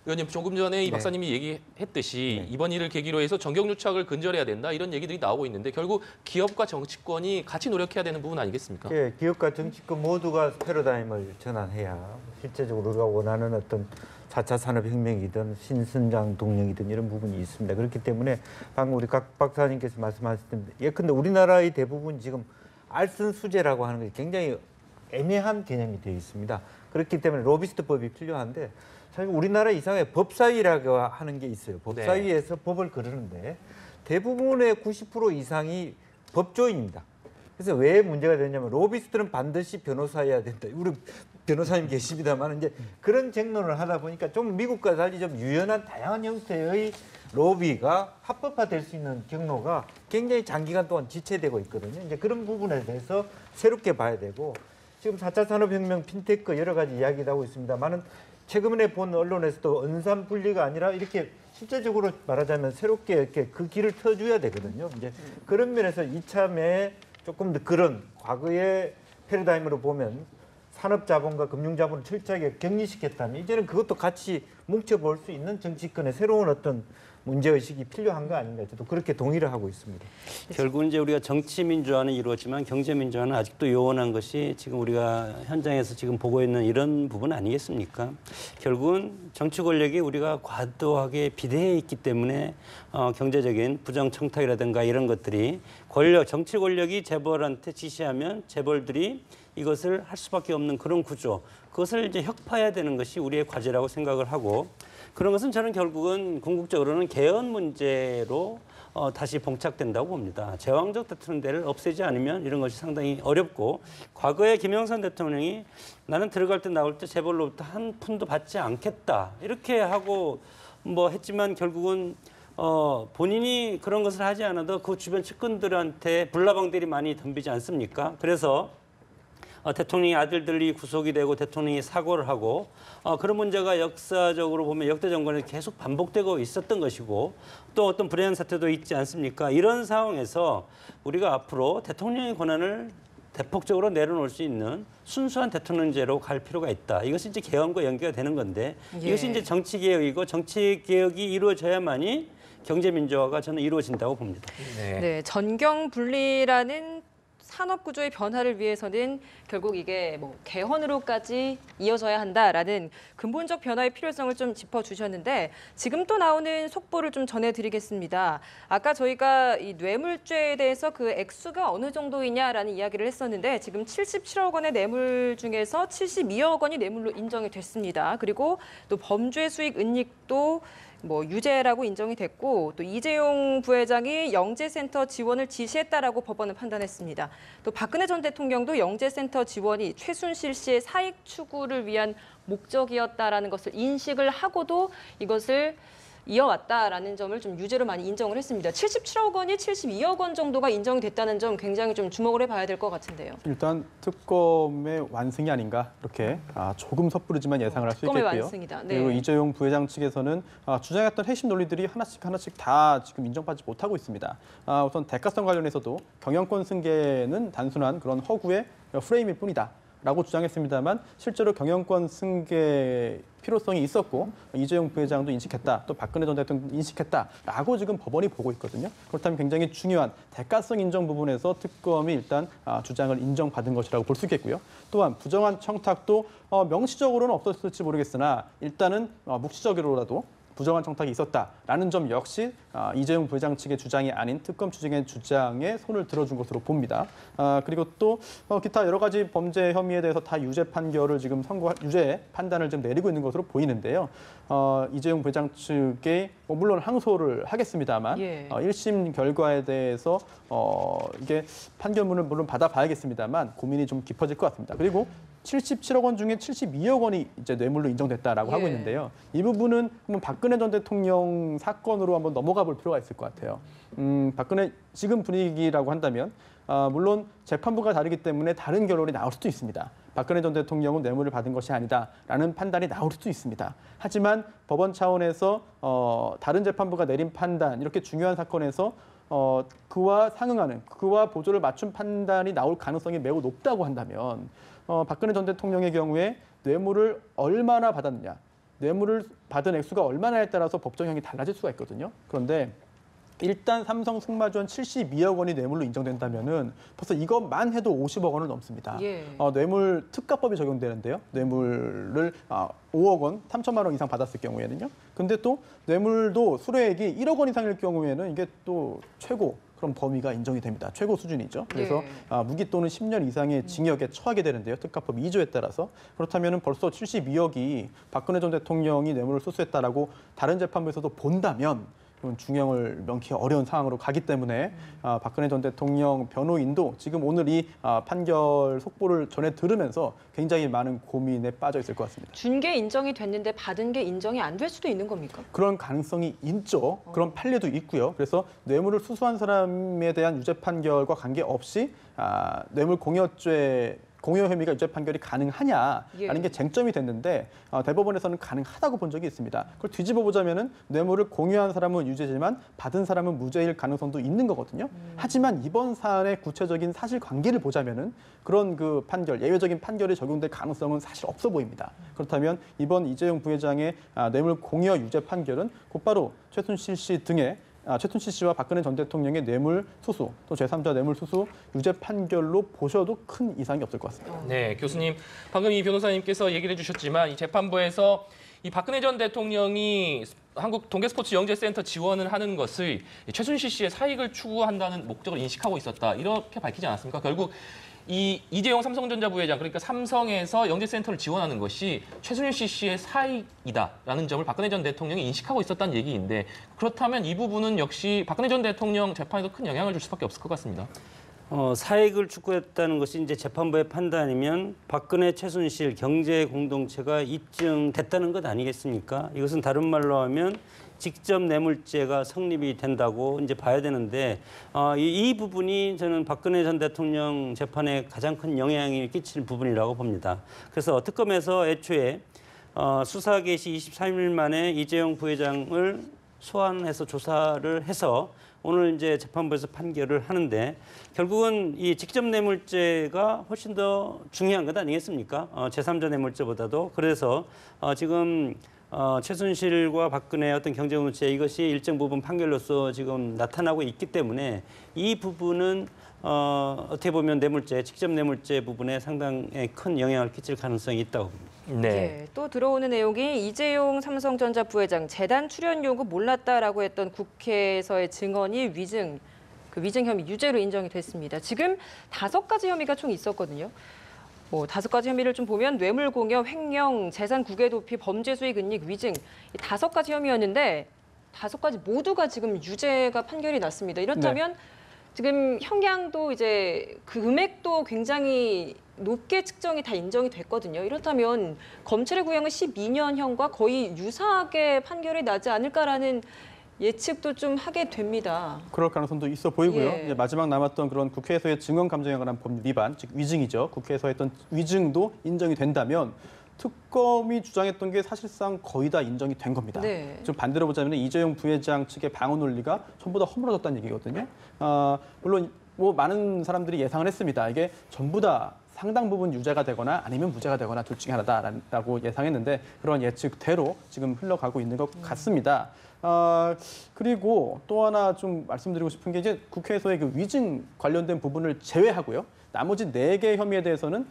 의원님, 조금 전에 이 박사님이 얘기했듯이 이번 일을 계기로 해서 정경유착을 근절해야 된다 이런 얘기들이 나오고 있는데 결국 기업과 정치권이 같이 노력해야 되는 부분 아니겠습니까? 예, 기업과 정치권 모두가 패러다임을 전환해야 실제적으로 우리가 원하는 어떤 4차 산업혁명이든 신선장 동력이든 이런 부분이 있습니다. 그렇기 때문에 방금 우리 각 박사님께서 말씀하셨는데 예컨대 우리나라의 대부분 지금 알선수재라고 하는 것이 굉장히 애매한 개념이 되어 있습니다. 그렇기 때문에 로비스트법이 필요한데 사실 우리나라 이상의 법사위라고 하는 게 있어요. 법사위에서 법을 거르는데 대부분의 90% 이상이 법조인입니다. 그래서 왜 문제가 되냐면 로비스트는 반드시 변호사여야 된다. 우리 변호사님 계십니다만 이제 그런 쟁론을 하다 보니까 좀 미국과 달리 좀 유연한 다양한 형태의 로비가 합법화될 수 있는 경로가 굉장히 장기간 동안 지체되고 있거든요. 이제 그런 부분에 대해서 새롭게 봐야 되고 지금 4차 산업혁명, 핀테크 여러 가지 이야기를 하고 있습니다만은 최근에 본 언론에서도 은산 분리가 아니라 이렇게 실제적으로 말하자면 새롭게 이렇게 그 길을 터줘야 되거든요. 이제 그런 면에서 이참에 조금 더 그런 과거의 패러다임으로 보면 산업자본과 금융자본을 철저하게 격리시켰다면 이제는 그것도 같이 뭉쳐볼 수 있는 정치권의 새로운 어떤 문제의식이 필요한 거 아닌가 저도 그렇게 동의를 하고 있습니다. 결국은 이제 우리가 정치 민주화는 이루어지만 경제 민주화는 아직도 요원한 것이 지금 우리가 현장에서 지금 보고 있는 이런 부분 아니겠습니까? 결국은 정치 권력이 우리가 과도하게 비대해 있기 때문에 경제적인 부정 청탁이라든가 이런 것들이 정치 권력이 재벌한테 지시하면 재벌들이 이것을 할 수밖에 없는 그런 구조, 그것을 이제 혁파해야 되는 것이 우리의 과제라고 생각을 하고 그런 것은 저는 결국은 궁극적으로는 개헌 문제로 다시 봉착된다고 봅니다. 제왕적 대통령제를 없애지 않으면 이런 것이 상당히 어렵고 과거에 김영삼 대통령이 나는 들어갈 때 나올 때 재벌로부터 한 푼도 받지 않겠다 이렇게 하고 뭐 했지만 결국은 본인이 그런 것을 하지 않아도 그 주변 측근들한테 불나방들이 많이 덤비지 않습니까? 그래서 대통령의 아들들이 구속이 되고 대통령이 사고를 하고 그런 문제가 역사적으로 보면 역대 정권에 계속 반복되고 있었던 것이고 또 어떤 불행한 사태도 있지 않습니까? 이런 상황에서 우리가 앞으로 대통령의 권한을 대폭적으로 내려놓을 수 있는 순수한 대통령제로 갈 필요가 있다. 이것이 이제 개헌과 연계가 되는 건데 예. 이것이 이제 정치 개혁이고 정치 개혁이 이루어져야만이 경제 민주화가 저는 이루어진다고 봅니다. 네, 전경 분리라는 산업 구조의 변화를 위해서는 결국 이게 뭐 개헌으로까지 이어져야 한다라는 근본적 변화의 필요성을 좀 짚어주셨는데 지금 또 나오는 속보를 좀 전해드리겠습니다. 아까 저희가 이 뇌물죄에 대해서 그 액수가 어느 정도이냐라는 이야기를 했었는데 지금 77억 원의 뇌물 중에서 72억 원이 뇌물로 인정이 됐습니다. 그리고 또 범죄 수익 은닉도 뭐 유죄라고 인정이 됐고 또 이재용 부회장이 영재센터 지원을 지시했다라고 법원은 판단했습니다. 또 박근혜 전 대통령도 영재센터 지원이 최순실 씨의 사익 추구를 위한 목적이었다라는 것을 인식을 하고도 이것을 이어왔다라는 점을 좀 유죄로 많이 인정을 했습니다. 77억 원이 72억 원 정도가 인정이 됐다는 점 굉장히 좀 주목을 해봐야 될 것 같은데요. 일단 특검의 완승이 아닌가 이렇게 조금 섣부르지만 예상을 할 수 특검의 있겠고요. 완승이다. 네. 그리고 이재용 부회장 측에서는 주장했던 핵심 논리들이 하나씩 다 지금 인정받지 못하고 있습니다. 우선 대가성 관련해서도 경영권 승계는 단순한 그런 허구의 프레임일 뿐이다. 라고 주장했습니다만 실제로 경영권 승계 필요성이 있었고 이재용 부회장도 인식했다. 또 박근혜 전 대통령도 인식했다라고 지금 법원이 보고 있거든요. 그렇다면 굉장히 중요한 대가성 인정 부분에서 특검이 일단 주장을 인정받은 것이라고 볼 수 있겠고요. 또한 부정한 청탁도 명시적으로는 없었을지 모르겠으나 일단은 묵시적으로라도 부정한 청탁이 있었다라는 점 역시 이재용 부회장 측의 주장이 아닌 특검 추진의 주장에 손을 들어준 것으로 봅니다. 그리고 또 기타 여러 가지 범죄 혐의에 대해서 다 유죄 판결을 지금 유죄 판단을 좀 내리고 있는 것으로 보이는데요. 이재용 부회장 측에 물론 항소를 하겠습니다만 예. 1심 결과에 대해서 이게 판결문을 물론 받아봐야겠습니다만 고민이 좀 깊어질 것 같습니다. 그리고 77억 원 중에 72억 원이 이제 뇌물로 인정됐다라고 하고 있는데요. 이 부분은 한번 박근혜 전 대통령 사건으로 한번 넘어가 볼 필요가 있을 것 같아요. 박근혜 지금 분위기라고 한다면 물론 재판부가 다르기 때문에 다른 결론이 나올 수도 있습니다. 박근혜 전 대통령은 뇌물을 받은 것이 아니다라는 판단이 나올 수도 있습니다. 하지만 법원 차원에서 다른 재판부가 내린 판단 이렇게 중요한 사건에서 그와 상응하는 그와 보조를 맞춘 판단이 나올 가능성이 매우 높다고 한다면 박근혜 전 대통령의 경우에 뇌물을 얼마나 받았느냐, 뇌물을 받은 액수가 얼마나에 따라서 법정형이 달라질 수가 있거든요. 그런데 일단 삼성 승마주원 72억 원이 뇌물로 인정된다면은 벌써 이것만 해도 50억 원을 넘습니다. 예. 뇌물 특가법이 적용되는데요. 뇌물을 5억 원, 3천만 원 이상 받았을 경우에는요. 근데 또 뇌물도 수뢰액이 1억 원 이상일 경우에는 이게 또 최고 그런 범위가 인정이 됩니다. 최고 수준이죠. 그래서 무기 또는 10년 이상의 징역에 처하게 되는데요. 특가법 2조에 따라서. 그렇다면 벌써 72억이 박근혜 전 대통령이 뇌물을 수수했다라고 다른 재판부에서도 본다면 그건 중형을 명키 어려운 상황으로 가기 때문에 박근혜 전 대통령 변호인도 지금 오늘 이 판결 속보를 전해 들으면서 굉장히 많은 고민에 빠져 있을 것 같습니다. 준 게 인정이 됐는데 받은 게 인정이 안 될 수도 있는 겁니까? 그런 가능성이 있죠. 그런 판례도 있고요. 그래서 뇌물을 수수한 사람에 대한 유죄 판결과 관계없이 뇌물 공여 혐의가 유죄 판결이 가능하냐라는 게 쟁점이 됐는데 대법원에서는 가능하다고 본 적이 있습니다. 그걸 뒤집어 보자면은 뇌물을 공유한 사람은 유죄지만 받은 사람은 무죄일 가능성도 있는 거거든요. 하지만 이번 사안의 구체적인 사실관계를 보자면은 그런 그 판결, 예외적인 판결이 적용될 가능성은 사실 없어 보입니다. 그렇다면 이번 이재용 부회장의 뇌물 공여 유죄 판결은 곧바로 최순실 씨 등의 최순실 씨와 박근혜 전 대통령의 뇌물 수수, 또 제3자 뇌물 수수 유죄 판결로 보셔도 큰 이상이 없을 것 같습니다. 네, 교수님, 방금 이 변호사님께서 얘기를 해주셨지만 이 재판부에서 이 박근혜 전 대통령이 한국 동계스포츠 영재센터 지원을 하는 것을 최순실 씨의 사익을 추구한다는 목적을 인식하고 있었다, 이렇게 밝히지 않았습니까? 결국 이 이재용 삼성전자 부회장, 그러니까 삼성에서 영재센터를 지원하는 것이 최순실 씨의 사익이다라는 점을 박근혜 전 대통령이 인식하고 있었다는 얘기인데, 그렇다면 이 부분은 역시 박근혜 전 대통령 재판에도 큰 영향을 줄 수밖에 없을 것 같습니다. 사익을 추구했다는 것이 이제 재판부의 판단이면 박근혜, 최순실 경제 공동체가 입증됐다는 것 아니겠습니까? 이것은 다른 말로 하면 직접 뇌물죄가 성립이 된다고 이제 봐야 되는데 이 부분이 저는 박근혜 전 대통령 재판에 가장 큰 영향을 끼칠 부분이라고 봅니다. 그래서 특검에서 애초에 수사 개시 23일 만에 이재용 부회장을 소환해서 조사를 해서 오늘 이제 재판부에서 판결을 하는데 결국은 이 직접 뇌물죄가 훨씬 더 중요한 것 아니겠습니까? 제3자 뇌물죄보다도. 그래서 지금 최순실과 박근혜의 어떤 경제공동체 이것이 일정 부분 판결로서 지금 나타나고 있기 때문에 이 부분은 어떻게 보면 뇌물죄, 직접 뇌물죄 부분에 상당히 큰 영향을 끼칠 가능성이 있다고 봅니다. 네. 또 들어오는 내용이 이재용 삼성전자 부회장 재단 출연 요구 몰랐다라고 했던 국회에서의 증언이 위증 혐의 유죄로 인정이 됐습니다. 지금 5가지 혐의가 총 있었거든요. 5가지 혐의를 좀 보면 뇌물 공여, 횡령, 재산 국외 도피, 범죄 수익 은닉, 위증 이 5가지 혐의였는데 5가지 모두가 지금 유죄가 판결이 났습니다. 이렇다면 지금 형량도 이제 그 금액도 굉장히 높게 측정이 다 인정이 됐거든요. 이렇다면 검찰의 구형은 12년형과 거의 유사하게 판결이 나지 않을까라는 예측도 좀 하게 됩니다. 그럴 가능성도 있어 보이고요. 예. 이제 마지막 남았던 그런 국회에서의 증언 감정에 관한 법률 위반, 즉 위증이죠. 국회에서 했던 위증도 인정이 된다면 특검이 주장했던 게 사실상 거의 다 인정이 된 겁니다. 네. 좀 반대로 보자면 이재용 부회장 측의 방어 논리가 전부 다 허물어졌다는 얘기거든요. 물론 뭐 많은 사람들이 예상을 했습니다. 이게 전부 다 상당 부분 유죄가 되거나 아니면 무죄가 되거나 둘 중에 하나다라고 예상했는데 그런 예측대로 지금 흘러가고 있는 것 같습니다. 그리고 또 하나 좀 말씀드리고 싶은 게 이제 국회에서의 그 위증 관련된 부분을 제외하고요. 나머지 4개 혐의에 대해서는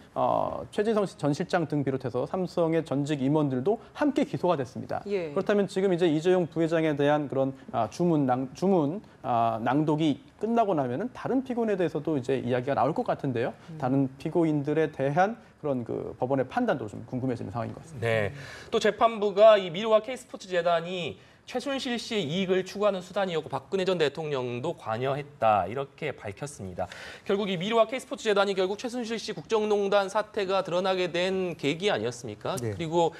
최재성 전 실장 등 비롯해서 삼성의 전직 임원들도 함께 기소가 됐습니다. 예. 그렇다면 지금 이제 이재용 부회장에 대한 그런 주문 낭독이 끝나고 나면은 다른 피고인에 대해서도 이제 이야기가 나올 것 같은데요. 다른 피고인들에 대한 그런 그 법원의 판단도 좀 궁금해지는 상황인 것 같습니다. 네. 또 재판부가 이 미르와 K스포츠 재단이 최순실 씨의 이익을 추구하는 수단이었고 박근혜 전 대통령도 관여했다 이렇게 밝혔습니다. 결국 이 미르와 K스포츠 재단이 결국 최순실 씨 국정농단 사태가 드러나게 된 계기 아니었습니까? 네. 그리고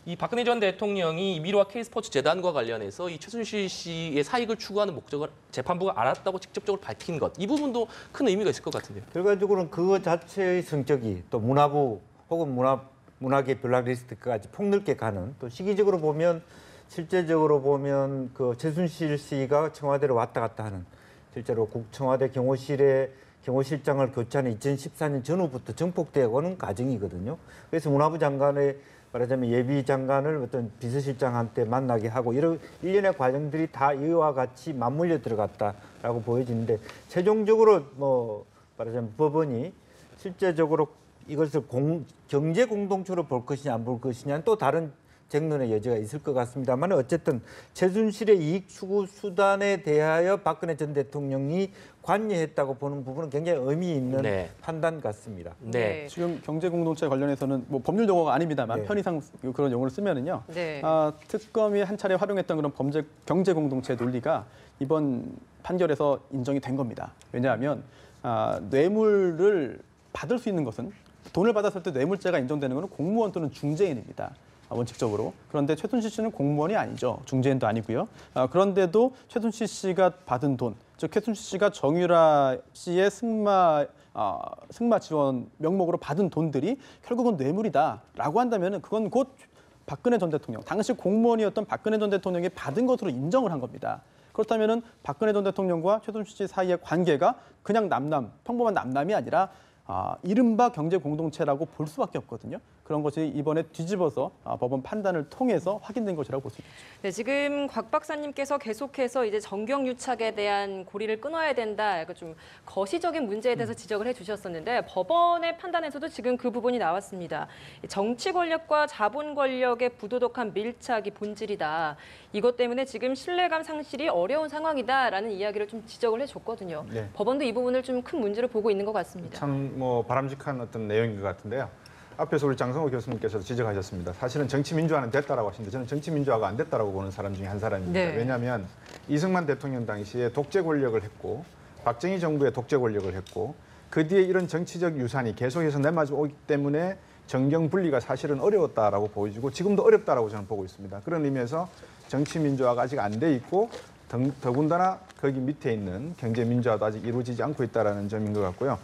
이 박근혜 전 대통령이 이 미르와 K스포츠 재단과 관련해서 이 최순실 씨의 사익을 추구하는 목적을 재판부가 알았다고 직접적으로 밝힌 것, 이 부분도 큰 의미가 있을 것 같은데요. 결과적으로는 그 자체의 성격이 또 문화부 혹은 문화계 블랙리스트까지 폭넓게 가는, 또 시기적으로 보면 실제적으로 보면 그 최순실 씨가 청와대로 왔다 갔다 하는, 실제로 청와대 경호실장을 교체하는 2014년 전후부터 정폭되어 오는 과정이거든요. 그래서 문화부 장관의 말하자면 예비 장관을 어떤 비서실장한테 만나게 하고 이런 일련의 과정들이 다 이와 같이 맞물려 들어갔다라고 보여지는데, 최종적으로 뭐 말하자면 법원이 실제적으로 이것을 경제 공동체로 볼 것이냐 안 볼 것이냐는 또 다른 쟁론의 여지가 있을 것 같습니다만, 어쨌든 최순실의 이익 추구 수단에 대하여 박근혜 전 대통령이 관여했다고 보는 부분은 굉장히 의미 있는 판단 같습니다. 네. 지금 경제 공동체 관련해서 뭐 법률 용어가 아닙니다만 네. 편의상 그런 용어를 쓰면은요. 네. 특검이 한 차례 활용했던 그런 경제 공동체 논리가 이번 판결에서 인정이 된 겁니다. 왜냐하면 뇌물을 받을 수 있는 것은, 돈을 받았을 때 뇌물죄가 인정되는 것은 공무원 또는 중재인입니다. 원칙적으로. 그런데 최순실 씨는 공무원이 아니죠. 중재인도 아니고요. 그런데도 최순실 씨가 받은 돈, 즉 최순실 씨가 정유라 씨의 승마 지원 명목으로 받은 돈들이 결국은 뇌물이다라고 한다면 그건 곧 박근혜 전 대통령, 당시 공무원이었던 박근혜 전 대통령이 받은 것으로 인정을 한 겁니다. 그렇다면은 박근혜 전 대통령과 최순실 씨 사이의 관계가 그냥 평범한 남남이 아니라 이른바 경제 공동체라고 볼 수밖에 없거든요. 그런 것이 이번에 뒤집어서 법원 판단을 통해서 확인된 것이라고 볼 수 있죠. 네, 지금 곽 박사님께서 계속해서 이제 정경유착에 대한 고리를 끊어야 된다, 좀 거시적인 문제에 대해서 지적을 해주셨었는데, 법원의 판단에서도 지금 그 부분이 나왔습니다. 정치 권력과 자본 권력의 부도덕한 밀착이 본질이다. 이것 때문에 지금 신뢰감 상실이 어려운 상황이다라는 이야기를 좀 지적을 해줬거든요. 네. 법원도 이 부분을 좀 큰 문제로 보고 있는 것 같습니다. 참 뭐 바람직한 어떤 내용인 것 같은데요. 앞에서 우리 장성호 교수님께서도 지적하셨습니다. 사실은 정치민주화는 됐다라고 하시는데 저는 정치민주화가 안 됐다라고 보는 사람 중에 한 사람입니다. 네. 왜냐하면 이승만 대통령 당시에 독재 권력을 했고 박정희 정부의 독재 권력을 했고 그 뒤에 이런 정치적 유산이 계속해서 내마주 오기 때문에 정경 분리가 사실은 어려웠다라고 보여지고 지금도 어렵다라고 저는 보고 있습니다. 그런 의미에서 정치민주화가 아직 안 돼 있고 더군다나 거기 밑에 있는 경제 민주화도 아직 이루어지지 않고 있다는 점인 것 같고요.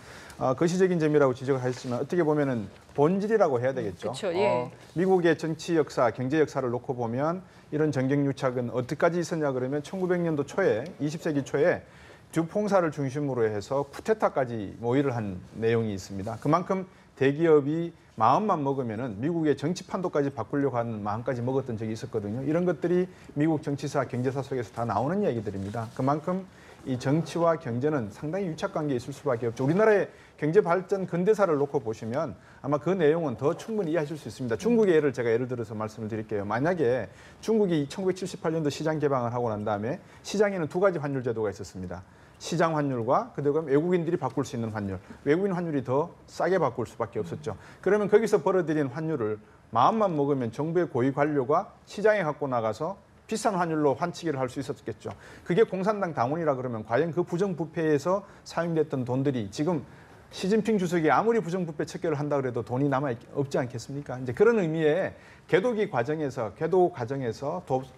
거시적인 점이라고 지적을 하셨지만 어떻게 보면은 본질이라고 해야 되겠죠. 그쵸, 예. 미국의 정치 역사, 경제 역사를 놓고 보면 이런 정경유착은 어디까지 있었냐 그러면 1900년도 초에 20세기 초에 듀퐁사를 중심으로 해서 쿠데타까지 모의를 한 내용이 있습니다. 그만큼 대기업이 마음만 먹으면은 미국의 정치판도까지 바꾸려고 하는 마음까지 먹었던 적이 있었거든요. 이런 것들이 미국 정치사, 경제사 속에서 다 나오는 얘기들입니다. 그만큼 이 정치와 경제는 상당히 유착관계에 있을 수밖에 없죠. 우리나라의 경제 발전 근대사를 놓고 보시면 아마 그 내용은 더 충분히 이해하실 수 있습니다. 중국의 예를 들어서 말씀을 드릴게요. 만약에 중국이 1978년도 시장 개방을 하고 난 다음에 시장에는 두 가지 환율 제도가 있었습니다. 시장 환율과 그다음 외국인들이 바꿀 수 있는 환율. 외국인 환율이 더 싸게 바꿀 수밖에 없었죠. 그러면 거기서 벌어들인 환율을 마음만 먹으면 정부의 고위 관료가 시장에 갖고 나가서 비싼 환율로 환치기를 할 수 있었겠죠. 그게 공산당 당원이라 그러면 과연 그 부정부패에서 사용됐던 돈들이 지금 시진핑 주석이 아무리 부정부패 척결을 한다 그래도 돈이 남아 없지 않겠습니까? 이제 그런 의미의 개도 과정에서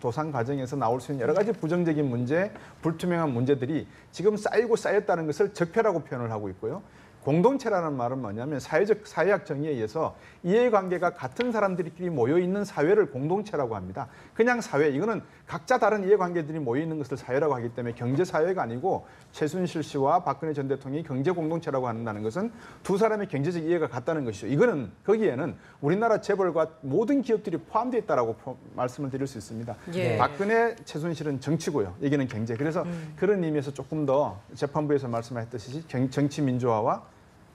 도산 과정에서 나올 수 있는 여러 가지 부정적인 문제, 불투명한 문제들이 지금 쌓이고 쌓였다는 것을 적폐라고 표현을 하고 있고요. 공동체라는 말은 뭐냐면 사회학 정의에 의해서 이해관계가 같은 사람들끼리 모여있는 사회를 공동체라고 합니다. 그냥 사회, 이거는 각자 다른 이해관계들이 모여있는 것을 사회라고 하기 때문에 경제사회가 아니고 최순실 씨와 박근혜 전 대통령이 경제공동체라고 한다는 것은 두 사람의 경제적 이해가 같다는 것이죠. 이거는 거기에는 우리나라 재벌과 모든 기업들이 포함되어 있다고 말씀을 드릴 수 있습니다. 예. 박근혜, 최순실은 정치고요. 여기는 경제. 그래서 그런 의미에서 조금 더 재판부에서 말씀하셨듯이 정치 민주화와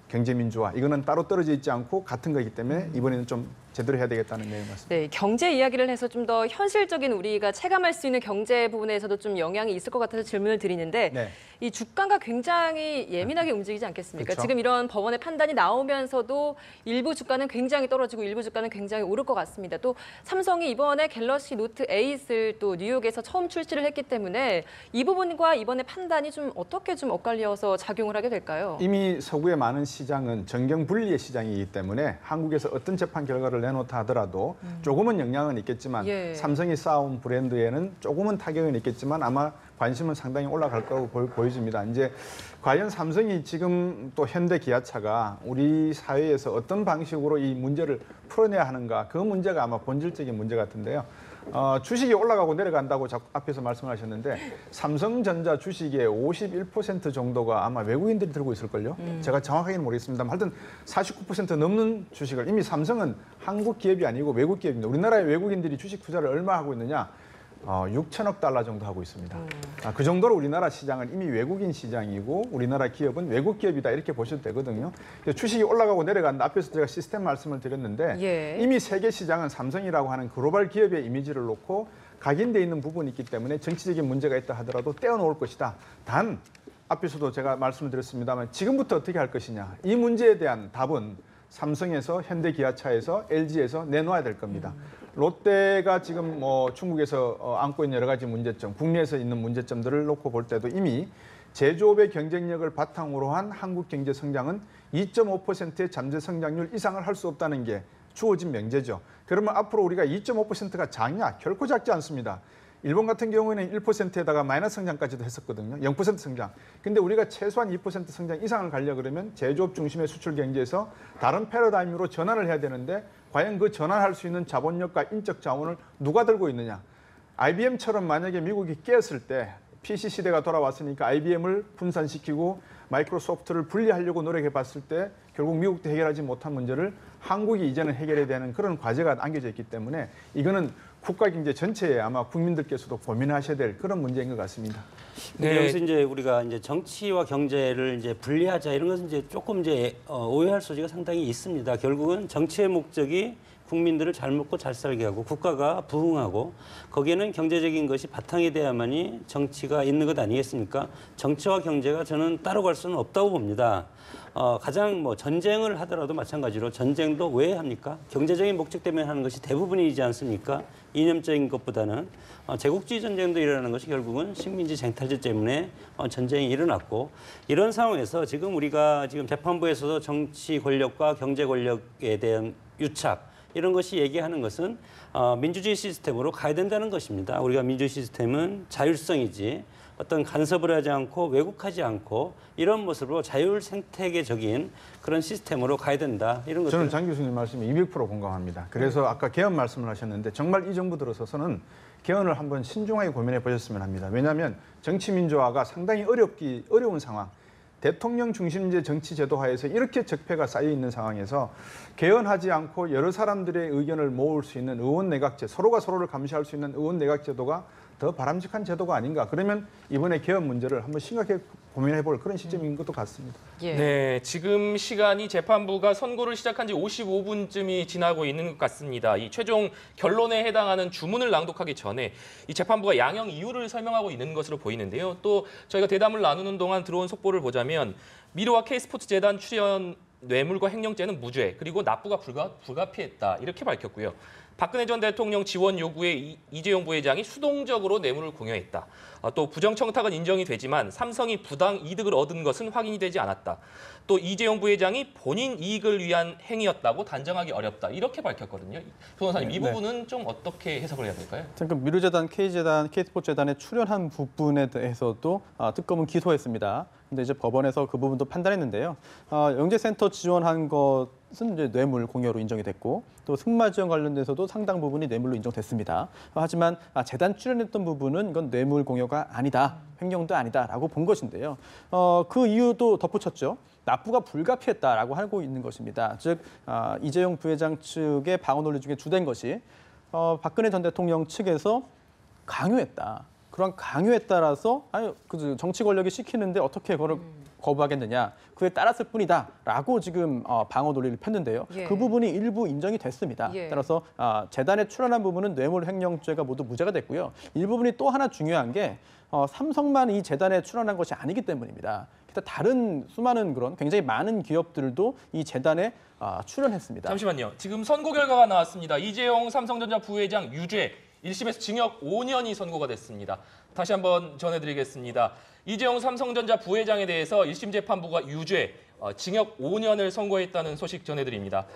경제 민주화 이거는 따로 떨어져 있지 않고 같은 거기 때문에 이번에는 좀 제대로 해야 되겠다는 내용 같습니다. 네, 경제 이야기를 해서 좀 더 현실적인 우리가 체감할 수 있는 경제 부분에서도 좀 영향이 있을 것 같아서 질문을 드리는데 네. 이 주가가 굉장히 예민하게 움직이지 않겠습니까? 그쵸. 지금 이런 법원의 판단이 나오면서도 일부 주가는 굉장히 떨어지고 일부 주가는 굉장히 오를 것 같습니다. 또 삼성이 이번에 갤럭시 노트 8을 또 뉴욕에서 처음 출시를 했기 때문에 이 부분과 이번에 판단이 좀 어떻게 좀 엇갈려서 작용을 하게 될까요? 이미 서구의 많은 시장은 정경 분리의 시장이기 때문에 한국에서 어떤 재판 결과를 내놓다 하더라도 조금은 영향은 있겠지만 예. 삼성이 쌓아온 브랜드에는 조금은 타격은 있겠지만 아마 관심은 상당히 올라갈 거라고 보여집니다. 이제 과연 삼성이 지금 또 현대 기아차가 우리 사회에서 어떤 방식으로 이 문제를 풀어내야 하는가 그 문제가 아마 본질적인 문제 같은데요. 주식이 올라가고 내려간다고 앞에서 말씀하셨는데 삼성전자 주식의 51% 정도가 아마 외국인들이 들고 있을걸요. 제가 정확하게는 모르겠습니다만 하여튼 49% 넘는 주식을 이미 삼성은 한국 기업이 아니고 외국 기업입니다. 우리나라의 외국인들이 주식 투자를 얼마 하고 있느냐. 6천억 달러 정도 하고 있습니다. 그 정도로 우리나라 시장은 이미 외국인 시장이고 우리나라 기업은 외국 기업이다 이렇게 보셔도 되거든요. 주식이 올라가고 내려간다. 앞에서 제가 시스템 말씀을 드렸는데 예. 이미 세계 시장은 삼성이라고 하는 글로벌 기업의 이미지를 놓고 각인되어 있는 부분이 있기 때문에 정치적인 문제가 있다 하더라도 떼어놓을 것이다. 단 앞에서도 제가 말씀을 드렸습니다만 지금부터 어떻게 할 것이냐. 이 문제에 대한 답은 삼성에서 현대기아차에서 LG에서 내놓아야 될 겁니다. 롯데가 지금 중국에서 안고 있는 여러 가지 문제점, 국내에서 있는 문제점들을 놓고 볼 때도 이미 제조업의 경쟁력을 바탕으로 한 한국 경제 성장은 2.5%의 잠재 성장률 이상을 할 수 없다는 게 주어진 명제죠. 그러면 앞으로 우리가 2.5%가 작냐? 결코 작지 않습니다. 일본 같은 경우에는 1%에다가 마이너스 성장까지도 했었거든요. 0% 성장. 근데 우리가 최소한 2% 성장 이상을 가려고 그러면 제조업 중심의 수출 경제에서 다른 패러다임으로 전환을 해야 되는데 과연 그 전환할 수 있는 자본력과 인적 자원을 누가 들고 있느냐. IBM처럼 만약에 미국이 깨었을 때 PC 시대가 돌아왔으니까 IBM을 분산시키고 마이크로소프트를 분리하려고 노력해 봤을 때 결국 미국도 해결하지 못한 문제를 한국이 이제는 해결해야 되는 그런 과제가 안겨져 있기 때문에 이거는 국가 경제 전체에 아마 국민들께서도 고민하셔야 될 그런 문제인 것 같습니다. 네. 여기서 이제 우리가 이제 정치와 경제를 이제 분리하자 이런 것은 이제 조금 이제 오해할 소지가 상당히 있습니다. 결국은 정치의 목적이 국민들을 잘 먹고 잘 살게 하고 국가가 부흥하고 거기에는 경제적인 것이 바탕이 돼야만이 정치가 있는 것 아니겠습니까? 정치와 경제가 저는 따로 갈 수는 없다고 봅니다. 가장 전쟁을 하더라도 마찬가지로 전쟁도 왜 합니까? 경제적인 목적 때문에 하는 것이 대부분이지 않습니까? 이념적인 것보다는 제국주의 전쟁도 일어나는 것이 결국은 식민지 쟁탈제 때문에 전쟁이 일어났고 이런 상황에서 지금 우리가 지금 재판부에서도 정치 권력과 경제 권력에 대한 유착 이런 것이 얘기하는 것은 민주주의 시스템으로 가야 된다는 것입니다. 우리가 민주주의 시스템은 자율성이지 어떤 간섭을 하지 않고 왜곡하지 않고 이런 모습으로 자율 생태계적인 그런 시스템으로 가야 된다. 이런 것들. 저는 장 교수님 말씀에 200% 공감합니다. 그래서 아까 개헌 말씀을 하셨는데 정말 이 정부 들어서서는 개헌을 한번 신중하게 고민해 보셨으면 합니다. 왜냐하면 정치 민주화가 상당히 어려운 상황. 대통령 중심제 정치 제도화에서 이렇게 적폐가 쌓여 있는 상황에서 개헌하지 않고 여러 사람들의 의견을 모을 수 있는 의원 내각제, 서로가 서로를 감시할 수 있는 의원 내각 제도가 더 바람직한 제도가 아닌가. 그러면 이번에 개헌 문제를 한번 심각하게 고민해 볼 그런 시점인 것도 같습니다. 예. 네, 지금 시간이 재판부가 선고를 시작한 지 55분쯤이 지나고 있는 것 같습니다. 이 최종 결론에 해당하는 주문을 낭독하기 전에 이 재판부가 양형 이유를 설명하고 있는 것으로 보이는데요. 또 저희가 대담을 나누는 동안 들어온 속보를 보자면 미르와 K스포츠재단 출연 뇌물과 횡령죄는 무죄, 그리고 납부가 불가피했다 이렇게 밝혔고요. 박근혜 전 대통령 지원 요구에 이재용 부회장이 수동적으로 뇌물을 공여했다. 또 부정청탁은 인정이 되지만 삼성이 부당 이득을 얻은 것은 확인이 되지 않았다. 또 이재용 부회장이 본인 이익을 위한 행위였다고 단정하기 어렵다. 이렇게 밝혔거든요. 변호사님, 이 부분은 좀 어떻게 해석을 해야 될까요? 그 미르재단, K재단, K스포츠재단에 출연한 부분에 대해서도 특검은 기소했습니다. 근데 이제 법원에서 그 부분도 판단했는데요. 영재센터 지원한 것은 이제 뇌물 공여로 인정이 됐고, 또 승마 지원 관련돼서도 상당 부분이 뇌물로 인정됐습니다. 하지만 재단 출연했던 부분은 이건 뇌물 공여가 아니다, 횡령도 아니다라고 본 것인데요. 그 이유도 덧붙였죠. 납부가 불가피했다라고 하고 있는 것입니다. 즉 이재용 부회장 측의 방어 논리 중에 주된 것이 박근혜 전 대통령 측에서 강요했다. 그런 강요에 따라서 그 정치 권력이 시키는데 어떻게 그걸 거부하겠느냐. 그에 따랐을 뿐이다라고 지금 방어 논리를 폈는데요. 예. 그 부분이 일부 인정이 됐습니다. 예. 따라서 재단에 출연한 부분은 뇌물 횡령죄가 모두 무죄가 됐고요. 일부분이 또 하나 중요한 게 삼성만 이 재단에 출연한 것이 아니기 때문입니다. 기타 다른 수많은 그런 굉장히 많은 기업들도 이 재단에 출연했습니다. 잠시만요. 지금 선고 결과가 나왔습니다. 이재용 삼성전자 부회장 유죄, 1심에서 징역 5년이 선고가 됐습니다. 다시 한번 전해드리겠습니다. 이재용 삼성전자 부회장에 대해서 1심 재판부가 유죄, 징역 5년을 선고했다는 소식 전해드립니다.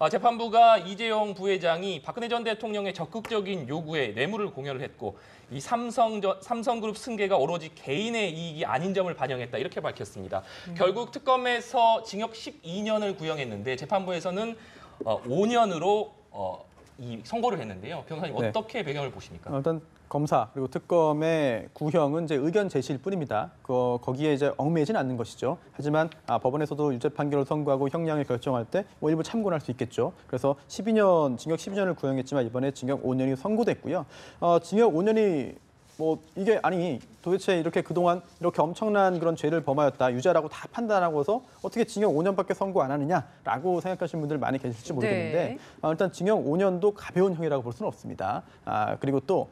재판부가 이재용 부회장이 박근혜 전 대통령의 적극적인 요구에 뇌물을 공여를 했고 이 삼성그룹 승계가 오로지 개인의 이익이 아닌 점을 반영했다 이렇게 밝혔습니다. 결국 특검에서 징역 12년을 구형했는데 재판부에서는 5년으로 이 선고를 했는데요. 변호사님 네. 어떻게 배경을 보십니까? 일단 검사 그리고 특검의 구형은 이제 의견 제시일 뿐입니다. 거기에 이제 얽매이진 않는 것이죠. 하지만 법원에서도 유죄 판결을 선고하고 형량을 결정할 때 일부 참고를 할 수 있겠죠. 그래서 징역 12년을 구형했지만 이번에 징역 5년이 선고됐고요. 징역 5년이 이게 도대체 이렇게 그동안 이렇게 엄청난 그런 죄를 범하였다, 유죄라고 다 판단하고서 어떻게 징역 5년밖에 선고 안 하느냐라고 생각하시는 분들 많이 계실지 모르겠는데 네. 일단 징역 5년도 가벼운 형이라고 볼 수는 없습니다. 그리고 또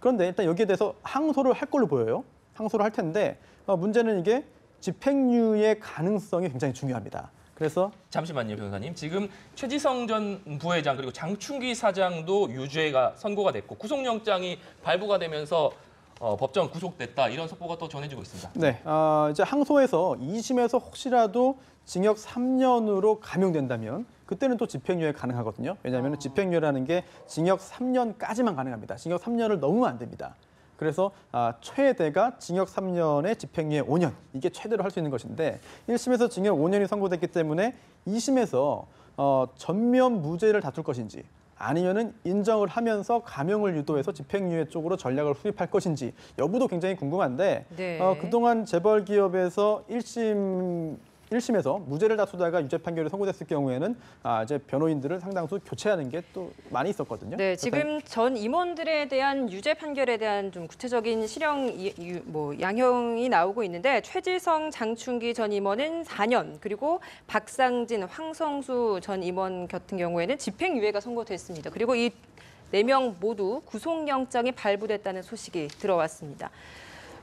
그런데 일단 여기에 대해서 항소를 할 걸로 보여요. 항소를 할 텐데 문제는 이게 집행유예 가능성이 굉장히 중요합니다. 그래서 잠시만요, 변호사님. 지금 최지성 전 부회장 그리고 장충기 사장도 유죄가 선고가 됐고 구속영장이 발부가 되면서 법정 구속됐다 이런 속보가 또 전해지고 있습니다. 네, 이제 항소해서 2심에서 혹시라도 징역 3년으로 감형된다면 그때는 또 집행유예 가능하거든요. 왜냐하면 집행유예라는 게 징역 3년까지만 가능합니다. 징역 3년을 넘으면 안 됩니다. 그래서 최대가 징역 3년에 집행유예 5년 이게 최대로 할 수 있는 것인데 1심에서 징역 5년이 선고됐기 때문에 2심에서 전면 무죄를 다툴 것인지 아니면은 인정을 하면서 감형을 유도해서 집행유예 쪽으로 전략을 수립할 것인지 여부도 굉장히 궁금한데 네. 그동안 재벌 기업에서 1심에서 무죄를 다투다가 유죄 판결이 선고됐을 경우에는 이제 변호인들을 상당수 교체하는 게 또 많이 있었거든요. 네, 지금 전 임원들에 대한 유죄 판결에 대한 좀 구체적인 실형 양형이 나오고 있는데 최지성, 장충기 전 임원은 4년, 그리고 박상진, 황성수 전 임원 같은 경우에는 집행유예가 선고됐습니다. 그리고 이 4명 모두 구속영장이 발부됐다는 소식이 들어왔습니다.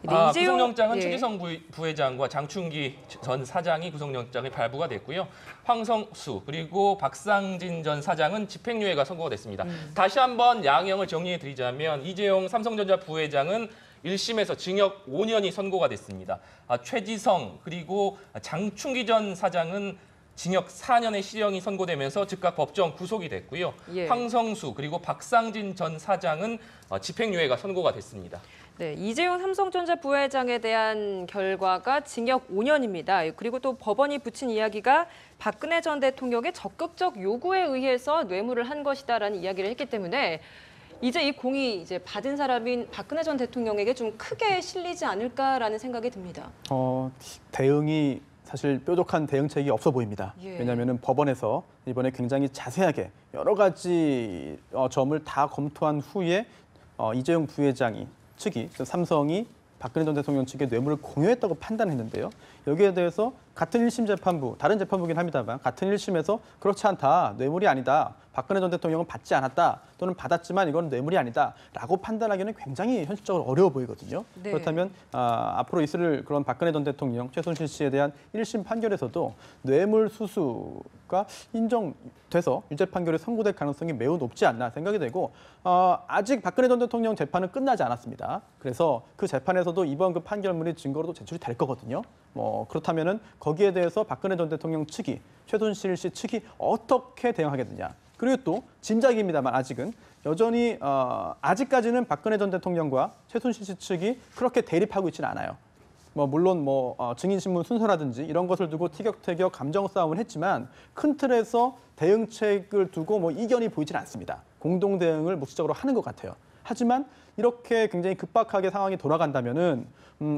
구속영장은 예. 최지성 부회장과 장충기 전 사장이 구속영장이 발부가 됐고요. 황성수 그리고 박상진 전 사장은 집행유예가 선고가 됐습니다. 다시 한번 양형을 정리해드리자면 이재용 삼성전자 부회장은 1심에서 징역 5년이 선고가 됐습니다. 최지성 그리고 장충기 전 사장은 징역 4년의 실형이 선고되면서 즉각 법정 구속이 됐고요. 예. 황성수 그리고 박상진 전 사장은 집행유예가 선고가 됐습니다. 네, 이재용 삼성전자 부회장에 대한 결과가 징역 5년입니다. 그리고 또 법원이 붙인 이야기가 박근혜 전 대통령의 적극적 요구에 의해서 뇌물을 한 것이다라는 이야기를 했기 때문에 이제 이 공이 이제 받은 사람인 박근혜 전 대통령에게 좀 크게 실리지 않을까라는 생각이 듭니다. 대응이 사실 뾰족한 대응책이 없어 보입니다. 예. 왜냐하면 법원에서 이번에 굉장히 자세하게 여러 가지 점을 다 검토한 후에 이재용 부회장이 측이 삼성이 박근혜 전 대통령 측에 뇌물을 공여했다고 판단했는데요. 여기에 대해서 같은 1심 재판부, 다른 재판부긴 합니다만 같은 1심에서 그렇지 않다, 뇌물이 아니다, 박근혜 전 대통령은 받지 않았다 또는 받았지만 이건 뇌물이 아니다라고 판단하기는 굉장히 현실적으로 어려워 보이거든요. 네. 그렇다면 앞으로 있을 그런 박근혜 전 대통령, 최순실 씨에 대한 1심 판결에서도 뇌물 수수가 인정돼서 유죄 판결이 선고될 가능성이 매우 높지 않나 생각이 되고 아직 박근혜 전 대통령 재판은 끝나지 않았습니다. 그래서 그 재판에서도 이번 그 판결문이 증거로도 제출이 될 거거든요. 그렇다면은 거기에 대해서 박근혜 전 대통령 측이 최순실 씨 측이 어떻게 대응하겠느냐. 그리고 또 짐작입니다만 아직은 여전히 아직까지는 박근혜 전 대통령과 최순실 씨 측이 그렇게 대립하고 있지는 않아요. 물론 증인신문 순서라든지 이런 것을 두고 티격태격 감정 싸움을 했지만 큰 틀에서 대응책을 두고 이견이 보이지는 않습니다. 공동 대응을 묵시적으로 하는 것 같아요. 하지만 이렇게 굉장히 급박하게 상황이 돌아간다면은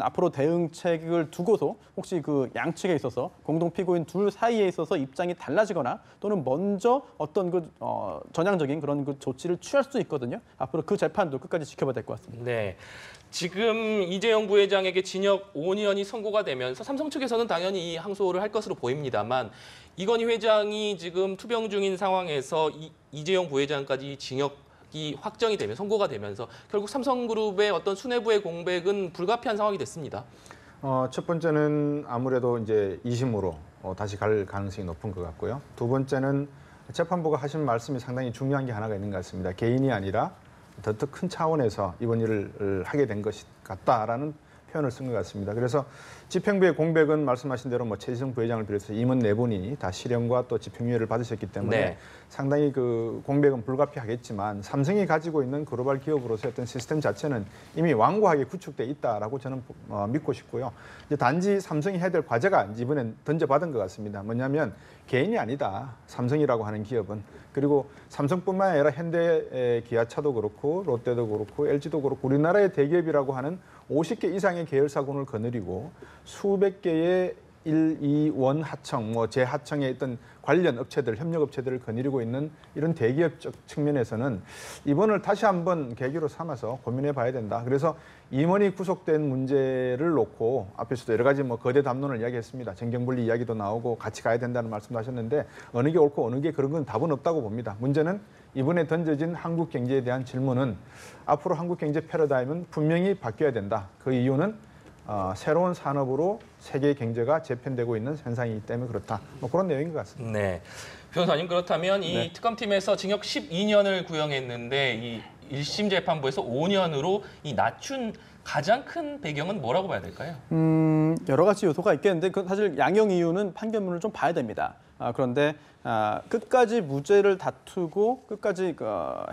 앞으로 대응책을 두고서 혹시 그 양측에 있어서 공동 피고인 둘 사이에 있어서 입장이 달라지거나 또는 먼저 어떤 전향적인 그런 그 조치를 취할 수 있거든요. 앞으로 그 재판도 끝까지 지켜봐야 될 것 같습니다. 네. 지금 이재용 부회장에게 징역 5년이 선고가 되면서 삼성 측에서는 당연히 이 항소를 할 것으로 보입니다만 이건희 회장이 지금 투병 중인 상황에서 이재용 부회장까지 징역이 확정이 되면 선고가 되면서 결국 삼성그룹의 어떤 수뇌부의 공백은 불가피한 상황이 됐습니다. 첫 번째는 아무래도 이제 2심으로 다시 갈 가능성이 높은 것 같고요. 두 번째는 재판부가 하신 말씀이 상당히 중요한 게 하나가 있는 것 같습니다. 개인이 아니라 더 큰 차원에서 이번 일을 하게 된 것 같다라는 표현을 쓴 것 같습니다. 그래서 집행부의 공백은 말씀하신 대로 최지성 부회장을 비롯해서 임원 네 분이 다 실형과 또 집행유예를 받으셨기 때문에 네. 상당히 그 공백은 불가피하겠지만 삼성이 가지고 있는 글로벌 기업으로서의 어떤 시스템 자체는 이미 완고하게 구축돼 있다라고 저는 믿고 싶고요. 이제 단지 삼성이 해야 될 과제가 이번엔 던져받은 것 같습니다. 뭐냐면 개인이 아니다. 삼성이라고 하는 기업은. 그리고 삼성뿐만 아니라 현대 기아차도 그렇고 롯데도 그렇고 LG도 그렇고 우리나라의 대기업이라고 하는 50개 이상의 계열사군을 거느리고 수백 개의 1, 2, 원 하청, 재하청의 어떤 관련 업체들, 협력 업체들을 거느리고 있는 이런 대기업적 측면에서는 이번을 다시 한번 계기로 삼아서 고민해 봐야 된다. 그래서 임원이 구속된 문제를 놓고 앞에서도 여러 가지 거대 담론을 이야기했습니다. 정경분리 이야기도 나오고 같이 가야 된다는 말씀도 하셨는데 어느 게 옳고 어느 게 그런 건 답은 없다고 봅니다. 문제는 이번에 던져진 한국 경제에 대한 질문은 앞으로 한국 경제 패러다임은 분명히 바뀌어야 된다. 그 이유는 새로운 산업으로 세계 경제가 재편되고 있는 현상이기 때문에 그렇다. 그런 내용인 것 같습니다. 네. 변호사님 그렇다면 이 네. 특검팀에서 징역 12년을 구형했는데 이 1심 재판부에서 5년으로 이 낮춘 가장 큰 배경은 뭐라고 봐야 될까요? 여러 가지 요소가 있겠는데 사실 양형 이유는 판결문을 좀 봐야 됩니다. 그런데 끝까지 무죄를 다투고 끝까지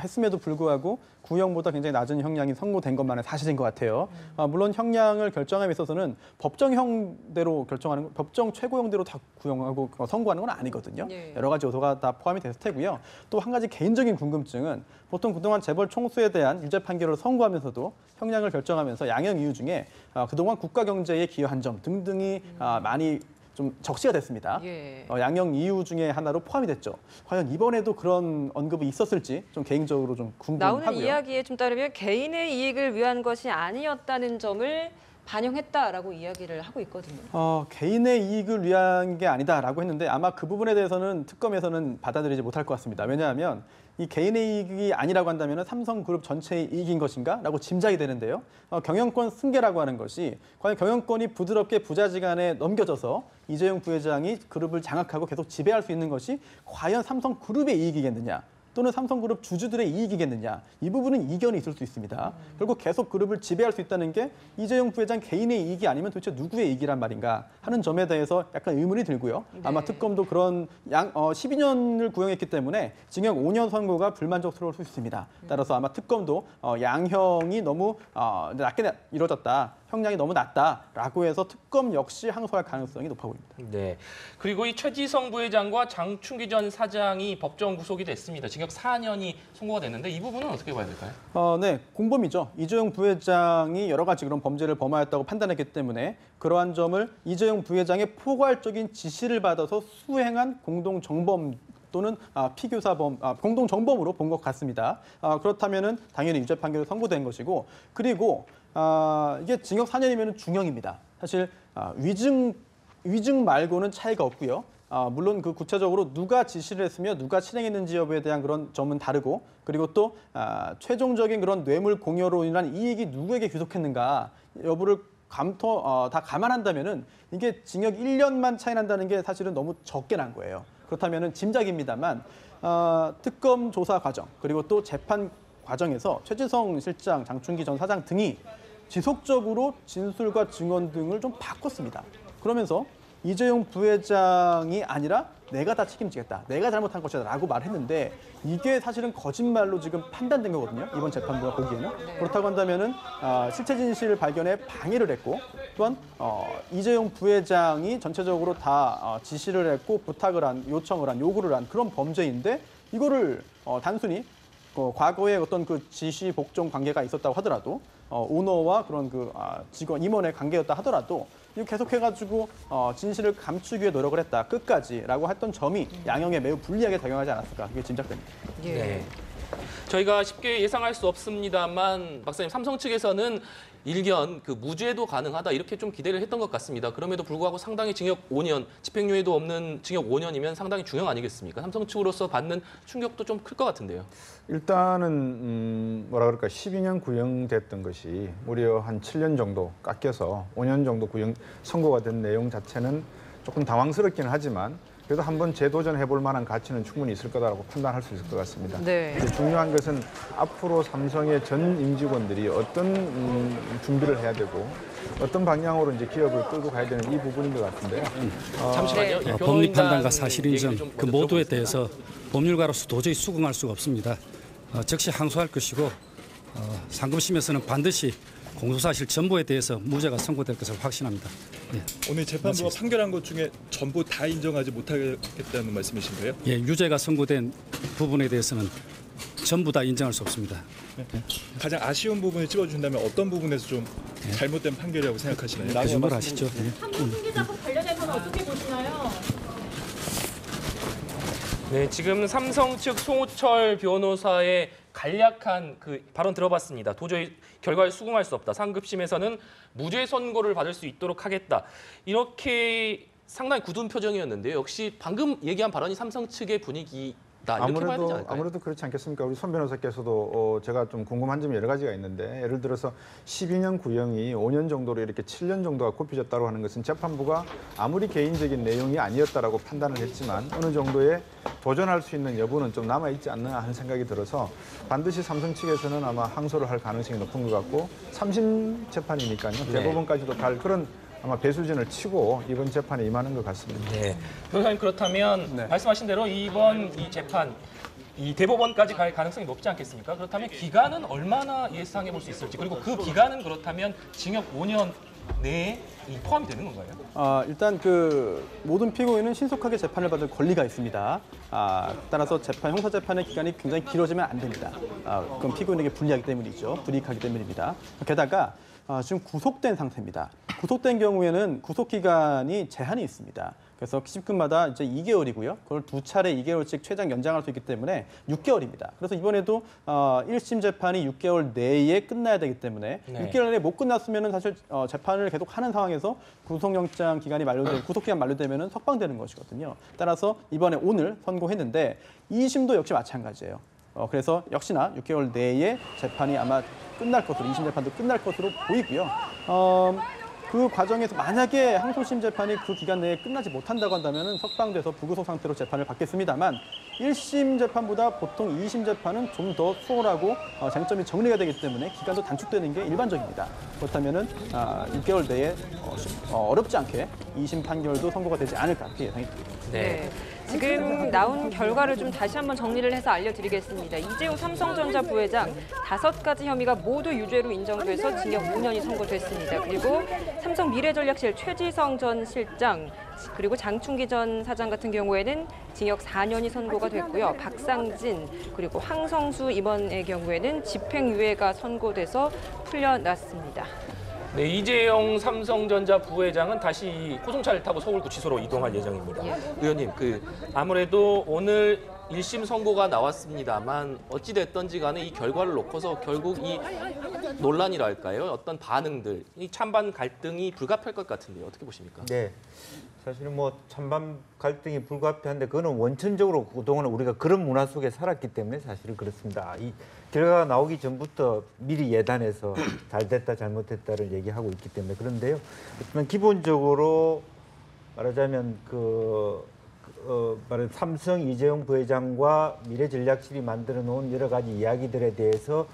했음에도 불구하고 구형보다 굉장히 낮은 형량이 선고된 것만은 사실인 것 같아요. 물론 형량을 결정함에 있어서는 법정형대로 결정하는 법정 최고형대로 다 구형하고 선고하는 건 아니거든요. 예. 여러 가지 요소가 다 포함이 됐을 테고요. 또 한 가지 개인적인 궁금증은 보통 그동안 재벌 총수에 대한 유죄 판결을 선고하면서도 형량을 결정하면서 양형 이유 중에 그동안 국가 경제에 기여한 점 등등이 많이 좀 적시가 됐습니다. 예. 양형 이유 중에 하나로 포함이 됐죠. 과연 이번에도 그런 언급이 있었을지 좀 개인적으로 좀 궁금하고요. 나오는 이야기에 좀 따르면 개인의 이익을 위한 것이 아니었다는 점을 반영했다라고 이야기를 하고 있거든요. 개인의 이익을 위한 게 아니다라고 했는데 아마 그 부분에 대해서는 특검에서는 받아들이지 못할 것 같습니다. 왜냐하면 이 개인의 이익이 아니라고 한다면 삼성그룹 전체의 이익인 것인가? 라고 짐작이 되는데요. 경영권 승계라고 하는 것이 과연 경영권이 부드럽게 부자지간에 넘겨져서 이재용 부회장이 그룹을 장악하고 계속 지배할 수 있는 것이 과연 삼성그룹의 이익이겠느냐? 또는 삼성그룹 주주들의 이익이겠느냐. 이 부분은 이견이 있을 수 있습니다. 결국 계속 그룹을 지배할 수 있다는 게 이재용 부회장 개인의 이익이 아니면 도대체 누구의 이익이란 말인가 하는 점에 대해서 약간 의문이 들고요. 아마 특검도 그런 12년을 구형했기 때문에 징역 5년 선고가 불만족스러울 수 있습니다. 따라서 아마 특검도 양형이 너무 낮게 이루어졌다. 형량이 너무 낮다라고 해서 특검 역시 항소할 가능성이 높아 보입니다. 네. 그리고 이 최지성 부회장과 장충기 전 사장이 법정 구속이 됐습니다. 징역 4년이 선고가 됐는데 이 부분은 어떻게 봐야 될까요? 네, 공범이죠. 이재용 부회장이 여러 가지 그런 범죄를 범하였다고 판단했기 때문에 그러한 점을 이재용 부회장의 포괄적인 지시를 받아서 수행한 공동정범 또는 피교사범, 공동정범으로 본 것 같습니다. 그렇다면은 당연히 유죄 판결이 선고된 것이고, 그리고 이게 징역 4년이면 중형입니다. 사실 위증 말고는 차이가 없고요. 물론 그 구체적으로 누가 지시를 했으며 누가 실행했는지 여부에 대한 그런 점은 다르고, 그리고 또 최종적인 그런 뇌물 공여로 인한 이익이 누구에게 귀속했는가 여부를 다 감안한다면은 이게 징역 1년만 차이 난다는 게 사실은 너무 적게 난 거예요. 그렇다면은 짐작입니다만 특검 조사 과정 그리고 또 재판 과정에서 최지성 실장, 장충기 전 사장 등이 지속적으로 진술과 증언 등을 좀 바꿨습니다. 그러면서 이재용 부회장이 아니라 내가 다 책임지겠다, 내가 잘못한 것이다 라고 말했는데 이게 사실은 거짓말로 지금 판단된 거거든요. 이번 재판부가 보기에는. 그렇다고 한다면은 실체 진실 발견에 방해를 했고, 또한 이재용 부회장이 전체적으로 다 지시를 했고 부탁을 한, 요청을 한, 요구를 한 그런 범죄인데 이거를 단순히 과거에 어떤 그 지시 복종 관계가 있었다고 하더라도 오너와 그런 그 직원 임원의 관계였다 하더라도 이거 계속해가지고 진실을 감추기 위해 노력을 했다 끝까지라고 했던 점이 양형에 매우 불리하게 작용하지 않았을까 그게 짐작됩니다. 네. 저희가 쉽게 예상할 수 없습니다만 박사님 삼성 측에서는 일견 그 무죄도 가능하다 이렇게 좀 기대를 했던 것 같습니다. 그럼에도 불구하고 상당히 징역 5년, 집행유예도 없는 징역 5년이면 상당히 중형 아니겠습니까? 삼성 측으로서 받는 충격도 좀 클 것 같은데요. 일단은 뭐라 그럴까 12년 구형됐던 것이 무려 한 7년 정도 깎여서 5년 정도 구형 선고가 된 내용 자체는 조금 당황스럽기는 하지만 그래도 한번 재도전해볼 만한 가치는 충분히 있을 거다라고 판단할 수 있을 것 같습니다. 네. 중요한 것은 앞으로 삼성의 전 임직원들이 어떤 준비를 해야 되고 어떤 방향으로 이제 기업을 끌고 가야 되는 이 부분인 것 같은데요. 잠시만요. 이 법리 판단과 변호인단 사실 인정 얘기를 좀 그 먼저 모두에 들어보겠습니다. 대해서 법률가로서 도저히 수긍할 수가 없습니다. 즉시 항소할 것이고 상급심에서는 반드시 공소사실 전부에 대해서 무죄가 선고될 것을 확신합니다. 예. 오늘 재판부가 판결한 것 중에 전부 다 인정하지 못하겠다는 말씀이신가요? 예, 유죄가 선고된 부분에 대해서는 전부 다 인정할 수 없습니다. 가장 아쉬운 부분을 찝어준다면 어떤 부분에서 좀 잘못된 판결이라고 생각하시나요? 그 정도로 하시죠. 예. 삼성중개 사건 관련해서는 어떻게 보시나요? 네, 지금 삼성 측 송우철 변호사의 간략한 그 발언 들어봤습니다. 도저히 결과에 수긍할 수 없다. 상급심에서는 무죄 선고를 받을 수 있도록 하겠다. 이렇게 상당히 굳은 표정이었는데요. 역시 방금 얘기한 발언이 삼성 측의 분위기다. 이렇게 봐야 되지 않을까요? 아무래도 그렇지 않겠습니까? 우리 손 변호사께서도 제가 좀 궁금한 점이 여러 가지가 있는데 예를 들어서 12년 구형이 5년 정도로 이렇게 7년 정도가 굽혀졌다고 하는 것은 재판부가 아무리 개인적인 내용이 아니었다라고 판단을 했지만 어느 정도의 도전할 수 있는 여부는 좀 남아있지 않나 하는 생각이 들어서 반드시 삼성 측에서는 아마 항소를 할 가능성이 높은 것 같고 3심 재판이니까요. 대법원까지도 갈 그런 아마 배수진을 치고 이번 재판에 임하는 것 같습니다. 네. 변호사님 그렇다면 말씀하신 대로 이번 이 재판 이 대법원까지 갈 가능성이 높지 않겠습니까? 그렇다면 기간은 얼마나 예상해 볼 수 있을지 그리고 그 기간은 그렇다면 징역 5년 내에 포함이 되는 건가요? 일단 그 모든 피고인은 신속하게 재판을 받을 권리가 있습니다. 따라서 형사 재판의 기간이 굉장히 길어지면 안 됩니다. 그건 피고인에게 불리하기 때문이죠. 불이익하기 때문입니다. 게다가 지금 구속된 상태입니다. 구속된 경우에는 구속 기간이 제한이 있습니다. 그래서 시급마다 이제 2개월이고요. 그걸 2차례 2개월씩 최장 연장할 수 있기 때문에 6개월입니다. 그래서 이번에도 1심 재판이 6개월 내에 끝나야 되기 때문에 6개월 내에 못 끝났으면 사실 재판을 계속 하는 상황에서 구속영장 기간이 만료되고 구속 기간 만료되면 석방되는 것이거든요. 따라서 이번에 오늘 선고했는데 2심도 역시 마찬가지예요. 그래서 역시나 6개월 내에 재판이 아마 끝날 것으로 2심 재판도 끝날 것으로 보이고요. 그 과정에서 만약에 항소심 재판이 그 기간 내에 끝나지 못한다고 한다면 석방돼서 불구속 상태로 재판을 받겠습니다만 1심 재판보다 보통 2심 재판은 좀 더 수월하고 쟁점이 정리가 되기 때문에 기간도 단축되는 게 일반적입니다. 그렇다면 6개월 내에 어렵지 않게 2심 판결도 선고가 되지 않을까 그렇게 예상이 됩니다. 네. 지금 나온 결과를 좀 다시 한번 정리를 해서 알려드리겠습니다. 이재용 삼성전자 부회장 5가지 혐의가 모두 유죄로 인정돼서 징역 5년이 선고됐습니다. 그리고 삼성 미래전략실 최지성 전 실장 그리고 장충기 전 사장 같은 경우에는 징역 4년이 선고가 됐고요. 박상진 그리고 황성수 임원의 경우에는 집행유예가 선고돼서 풀려났습니다. 네, 이재용 삼성전자 부회장은 다시 고송차를 타고 서울구치소로 이동할 예정입니다. 의원님, 아무래도 오늘 1심 선고가 나왔습니다만 어찌됐든지 간에 이 결과를 놓고서 결국 이 논란이랄까요? 어떤 반응들, 이 찬반 갈등이 불가피할 것 같은데요. 어떻게 보십니까? 네. 사실은 뭐 찬반 갈등이 불가피한데 그거는 원천적으로 그동안 우리가 그런 문화 속에 살았기 때문에 사실은 그렇습니다. 이 결과가 나오기 전부터 미리 예단해서 잘 됐다 잘못됐다를 얘기하고 있기 때문에 그런데요. 일단 기본적으로 말하자면 삼성 이재용 부회장과 미래전략실이 만들어 놓은 여러 가지 이야기들에 대해서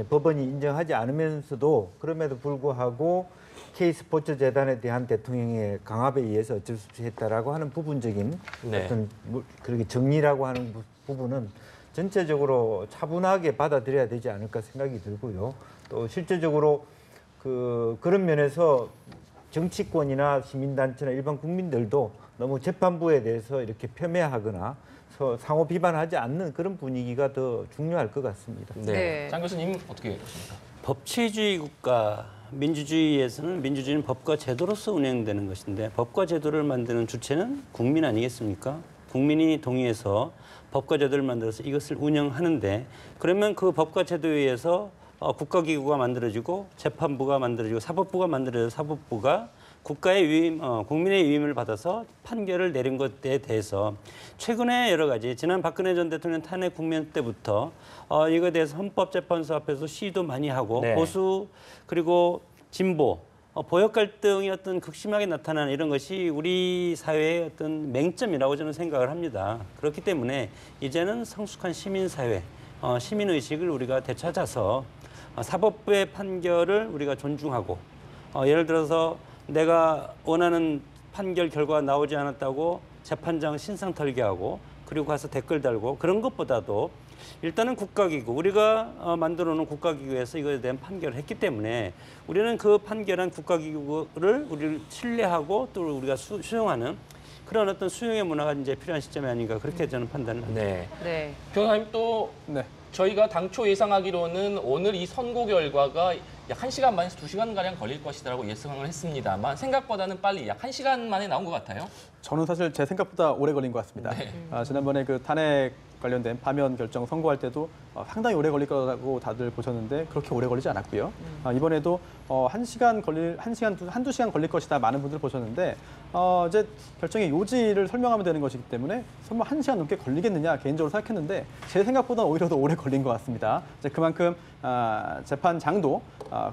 법원이 인정하지 않으면서도 그럼에도 불구하고 K스포츠재단에 대한 대통령의 강압에 의해서 어쩔 수 없이 했다라고 하는 부분적인 어떤 그렇게 정리라고 하는 부분은 전체적으로 차분하게 받아들여야 되지 않을까 생각이 들고요. 또 실제적으로 그런 면에서 정치권이나 시민단체나 일반 국민들도 너무 재판부에 대해서 이렇게 폄훼하거나 상호 비판하지 않는 그런 분위기가 더 중요할 것 같습니다. 네. 장 교수님 어떻게 보십니까? 법치주의 국가, 민주주의에서는 민주주의는 법과 제도로서 운영되는 것인데 법과 제도를 만드는 주체는 국민 아니겠습니까? 국민이 동의해서 법과 제도를 만들어서 이것을 운영하는데 그러면 그 법과 제도에 의해서 국가기구가 만들어지고 재판부가 만들어지고 사법부가 만들어져서 사법부가 국가의 위임, 국민의 위임을 받아서 판결을 내린 것에 대해서 최근에 여러 가지 지난 박근혜 전 대통령 탄핵 국면 때부터 이거에 대해서 헌법재판소 앞에서 시위도 많이 하고 보수 그리고 진보 보역 갈등이 어떤 극심하게 나타나는 이런 것이 우리 사회의 어떤 맹점이라고 저는 생각을 합니다. 그렇기 때문에 이제는 성숙한 시민사회, 시민의식을 우리가 되찾아서 사법부의 판결을 우리가 존중하고 예를 들어서 내가 원하는 판결 결과가 나오지 않았다고 재판장 신상 털기하고 그리고 가서 댓글 달고 그런 것보다도 일단은 국가기구, 우리가 만들어 놓은 국가기구에서 이거에 대한 판결을 했기 때문에 우리는 그 판결한 국가기구를 우리를 신뢰하고 또 우리가 수용하는 그런 어떤 수용의 문화가 이제 필요한 시점이 아닌가 그렇게 저는 판단을 합니다. 네. 변호사님 또 저희가 당초 예상하기로는 오늘 이 선고 결과가 약 1시간 만에서 2시간가량 걸릴 것이라고 예상을 했습니다만 생각보다는 빨리 약 1시간 만에 나온 것 같아요. 저는 사실 제 생각보다 오래 걸린 것 같습니다. 지난번에 그 탄핵 관련된 파면 결정 선고할 때도 상당히 오래 걸릴 거라고 다들 보셨는데 그렇게 오래 걸리지 않았고요. 이번에도 한두 시간 걸릴 것이다 많은 분들 보셨는데 이제 결정의 요지를 설명하면 되는 것이기 때문에 설마 1시간 넘게 걸리겠느냐 개인적으로 생각했는데 제 생각보다는 오히려 더 오래 걸린 것 같습니다. 이제 그만큼 재판장도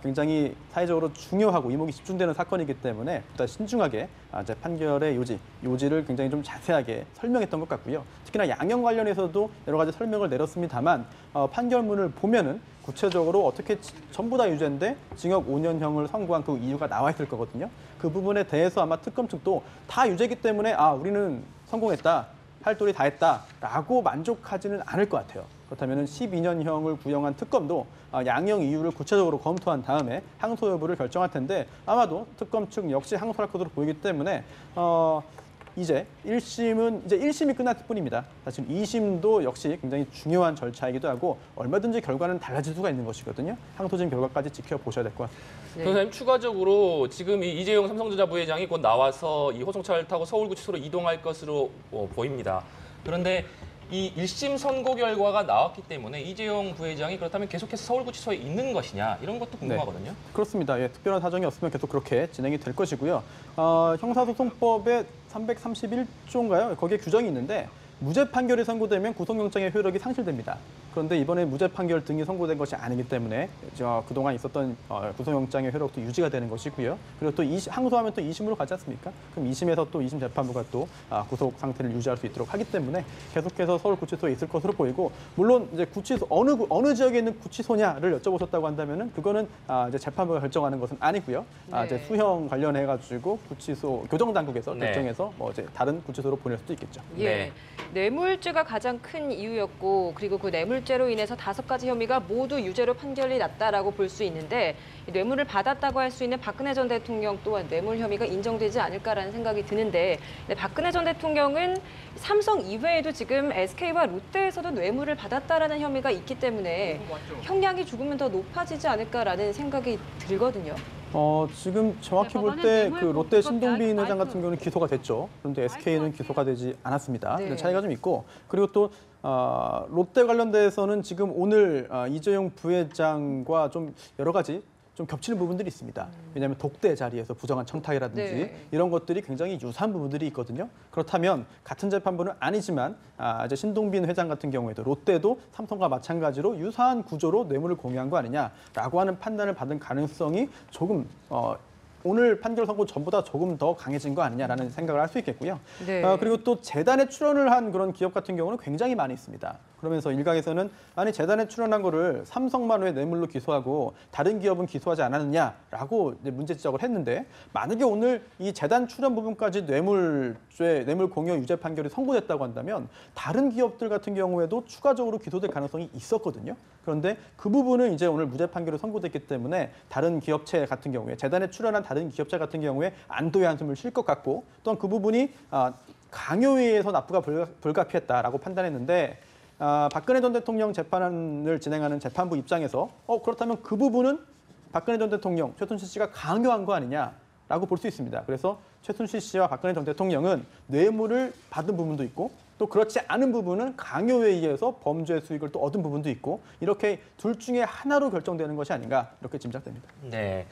굉장히 사회적으로 중요하고 이목이 집중되는 사건이기 때문에 보다 신중하게 이제 판결의 요지를 굉장히 좀 자세하게 설명했던 것 같고요. 특히나 양형 관련해서도 여러 가지 설명을 내렸습니다만 판결문을 보면은 구체적으로 어떻게 전부 다 유죄인데 징역 5년형을 선고한 그 이유가 나와 있을 거거든요. 그 부분에 대해서 아마 특검 측도 다 유죄이기 때문에 우리는 성공했다, 할 도리 다 했다라고 만족하지는 않을 것 같아요. 그렇다면 12년형을 구형한 특검도 양형 이유를 구체적으로 검토한 다음에 항소 여부를 결정할 텐데 아마도 특검 측 역시 항소할 것으로 보이기 때문에 이제 1심이 끝났을 뿐입니다. 사실 2심도 역시 굉장히 중요한 절차이기도 하고 얼마든지 결과는 달라질 수가 있는 것이거든요. 항소심 결과까지 지켜보셔야 될 것 같습니다. 변호사님 추가적으로 지금 이 이재용 삼성전자 부회장이 곧 나와서 이 호송차를 타고 서울구치소로 이동할 것으로 보입니다. 그런데 이 1심 선고 결과가 나왔기 때문에 이재용 부회장이 그렇다면 계속해서 서울구치소에 있는 것이냐 이런 것도 궁금하거든요. 그렇습니다. 특별한 사정이 없으면 계속 그렇게 진행이 될 것이고요. 형사소송법의 331조인가요? 거기에 규정이 있는데 무죄 판결이 선고되면 구속영장의 효력이 상실됩니다. 그런데 이번에 무죄 판결 등이 선고된 것이 아니기 때문에 그동안 있었던 구속영장의 효력도 유지가 되는 것이고요. 그리고 또 항소하면 또 2심으로 가지 않습니까? 그럼 2심에서 또 2심 재판부가 또 구속 상태를 유지할 수 있도록 하기 때문에 계속해서 서울구치소에 있을 것으로 보이고, 물론 이제 구치소 어느 지역에 있는 구치소냐를 여쭤보셨다고 한다면은 그거는 이제 재판부가 결정하는 것은 아니고요. 네. 이제 수형 관련해 가지고 구치소 교정당국에서 네. 결정해서 뭐 이제 다른 구치소로 보낼 수도 있겠죠. 예. 네. 뇌물죄가 가장 큰 이유였고, 그리고 그 뇌물죄로 인해서 5가지 혐의가 모두 유죄로 판결이 났다라고 볼 수 있는데, 뇌물을 받았다고 할 수 있는 박근혜 전 대통령 또한 뇌물 혐의가 인정되지 않을까라는 생각이 드는데, 박근혜 전 대통령은 삼성 이외에도 지금 SK와 롯데에서도 뇌물을 받았다라는 혐의가 있기 때문에 형량이 조금은 더 높아지지 않을까라는 생각이 들거든요. 지금 정확히 볼 때 그 롯데 신동빈 회장 같은 경우는 기소가 됐죠. 그런데 SK는 기소가 되지 않았습니다. 네. 차이가 좀 있고, 그리고 또 롯데 관련돼서는 지금 오늘 이재용 부회장과 좀 여러 가지 좀 겹치는 부분들이 있습니다. 왜냐하면 독대 자리에서 부정한 청탁이라든지 네. 이런 것들이 굉장히 유사한 부분들이 있거든요. 그렇다면 같은 재판부는 아니지만 이제 신동빈 회장 같은 경우에도 롯데도 삼성과 마찬가지로 유사한 구조로 뇌물을 공유한 거 아니냐라고 하는 판단을 받은 가능성이 조금 오늘 판결 선고 전보다 조금 더 강해진 거 아니냐라는 생각을 할 수 있겠고요. 네. 그리고 또 재단에 출연을 한 그런 기업 같은 경우는 굉장히 많이 있습니다. 그러면서 일각에서는 아니 재단에 출연한 거를 삼성만 왜 뇌물로 기소하고 다른 기업은 기소하지 않았느냐라고 이제 문제 지적을 했는데, 만약에 오늘 이 재단 출연 부분까지 뇌물 공여 유죄 판결이 선고됐다고 한다면 다른 기업들 같은 경우에도 추가적으로 기소될 가능성이 있었거든요. 그런데 그 부분은 이제 오늘 무죄 판결이 선고됐기 때문에 다른 기업체 같은 경우에 재단에 출연한 다른 기업체 같은 경우에 안도의 한숨을 쉴 것 같고, 또한 그 부분이 강요에 의해서 납부가 불가피했다라고 판단했는데, 박근혜 전 대통령 재판을 진행하는 재판부 입장에서 그렇다면 그 부분은 박근혜 전 대통령, 최순실 씨가 강요한 거 아니냐라고 볼 수 있습니다. 그래서 최순실 씨와 박근혜 전 대통령은 뇌물을 받은 부분도 있고, 또 그렇지 않은 부분은 강요에 의해서 범죄 수익을 또 얻은 부분도 있고, 이렇게 둘 중에 하나로 결정되는 것이 아닌가 이렇게 짐작됩니다. 네.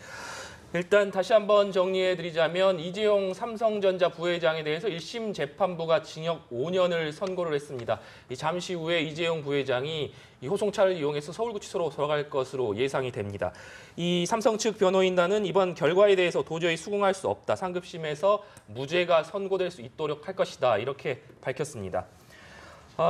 일단 다시 한번 정리해드리자면 이재용 삼성전자 부회장에 대해서 1심 재판부가 징역 5년을 선고를 했습니다. 잠시 후에 이재용 부회장이 이 호송차를 이용해서 서울구치소로 돌아갈 것으로 예상이 됩니다. 이 삼성 측 변호인단은 이번 결과에 대해서 도저히 수긍할 수 없다. 상급심에서 무죄가 선고될 수 있도록 할 것이다. 이렇게 밝혔습니다.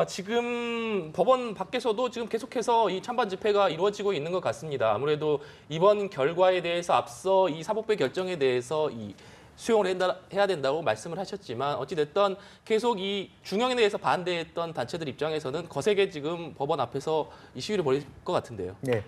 지금 법원 밖에서도 지금 계속해서 이 찬반 집회가 이루어지고 있는 것 같습니다. 아무래도 이번 결과에 대해서 앞서 이 사법부의 결정에 대해서 수용을 해야 된다고 말씀을 하셨지만, 어찌됐든 계속 이 중형에 대해서 반대했던 단체들 입장에서는 거세게 지금 법원 앞에서 이 시위를 벌일 것 같은데요. 네.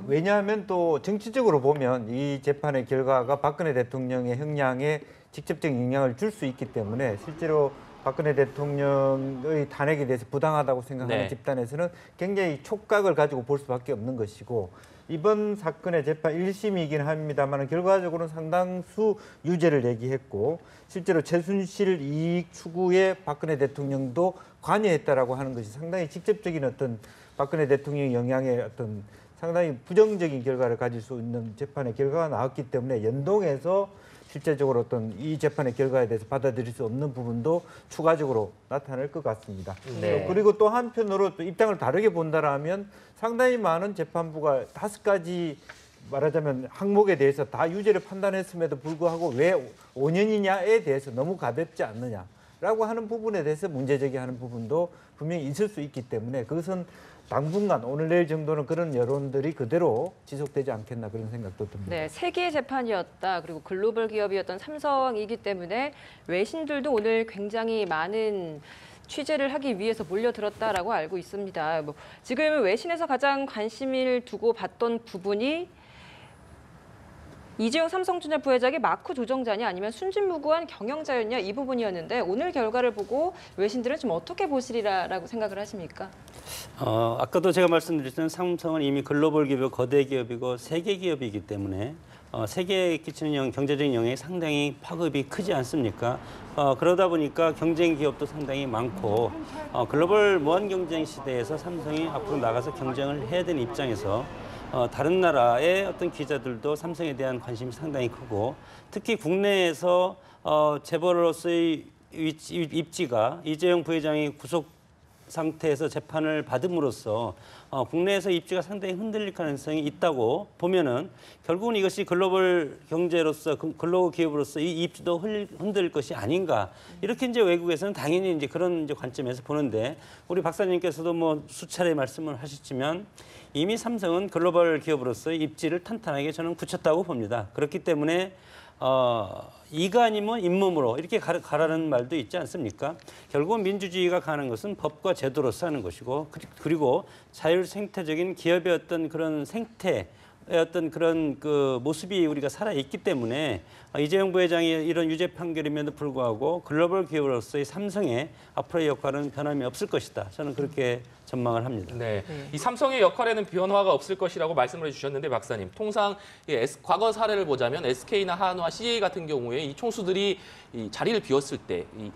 왜냐하면 또 정치적으로 보면 이 재판의 결과가 박근혜 대통령의 형량에 직접적인 영향을 줄 수 있기 때문에 실제로 박근혜 대통령의 탄핵에 대해서 부당하다고 생각하는 네. 집단에서는 굉장히 촉각을 가지고 볼 수밖에 없는 것이고, 이번 사건의 재판 1심이긴 합니다만 결과적으로는 상당수 유죄를 얘기했고, 실제로 최순실 이익 추구에 박근혜 대통령도 관여했다라고 하는 것이 상당히 직접적인 어떤 박근혜 대통령 영향의 어떤 상당히 부정적인 결과를 가질 수 있는 재판의 결과가 나왔기 때문에 연동해서 실제적으로 어떤 이 재판의 결과에 대해서 받아들일 수 없는 부분도 추가적으로 나타날 것 같습니다. 네. 그리고 또 한편으로 또 입장을 다르게 본다라면 상당히 많은 재판부가 5가지 말하자면 항목에 대해서 다 유죄를 판단했음에도 불구하고 왜 5년이냐에 대해서 너무 가볍지 않느냐라고 하는 부분에 대해서 문제제기하는 부분도 분명히 있을 수 있기 때문에 그것은 당분간 오늘 내일 정도는 그런 여론들이 그대로 지속되지 않겠나 그런 생각도 듭니다. 네, 세계의 재판이었다. 그리고 글로벌 기업이었던 삼성이기 때문에 외신들도 오늘 굉장히 많은 취재를 하기 위해서 몰려들었다라고 알고 있습니다. 지금 외신에서 가장 관심을 두고 봤던 부분이 이재용 삼성전자 부회장이 마크 조정자냐 아니면 순진무구한 경영자였냐 이 부분이었는데, 오늘 결과를 보고 외신들은 좀 어떻게 보시리라고 생각을 하십니까? 아까도 제가 말씀드렸지만 삼성은 이미 글로벌 기업, 거대 기업이고 세계 기업이기 때문에 세계에 끼치는 경제적인 영향이 상당히 파급이 크지 않습니까? 그러다 보니까 경쟁 기업도 상당히 많고 글로벌 무한 경쟁 시대에서 삼성이 앞으로 나가서 경쟁을 해야 되는 입장에서 다른 나라의 어떤 기자들도 삼성에 대한 관심이 상당히 크고, 특히 국내에서 재벌로서의 입지가 이재용 부회장이 상태에서 재판을 받음으로써 국내에서 입지가 상당히 흔들릴 가능성이 있다고 보면은 결국은 이것이 글로벌 경제로서 글로벌 기업으로서 이 입지도 흔들릴 것이 아닌가 이렇게 이제 외국에서는 당연히 이제 그런 이제 관점에서 보는데 우리 박사님께서도 뭐 수차례 말씀을 하셨지만 이미 삼성은 글로벌 기업으로서의 입지를 탄탄하게 저는 굳혔다고 봅니다. 그렇기 때문에 이가 아니면 잇몸으로 이렇게 가라는 말도 있지 않습니까? 결국은 민주주의가 가는 것은 법과 제도로서 하는 것이고 그리고 자율 생태적인 기업의 어떤 그런 생태의 어떤 그런 그 모습이 우리가 살아있기 때문에 이재용 부회장의 이런 유죄 판결임에도 불구하고 글로벌 기업으로서의 삼성의 앞으로의 역할은 변함이 없을 것이다. 저는 그렇게 전망을 합니다. 네, 이 삼성의 역할에는 변화가 없을 것이라고 말씀을 해주셨는데 박사님, 통상 과거 사례를 보자면 SK나 한화, CJ 같은 경우에 이 총수들이 이 자리를 비웠을 때 이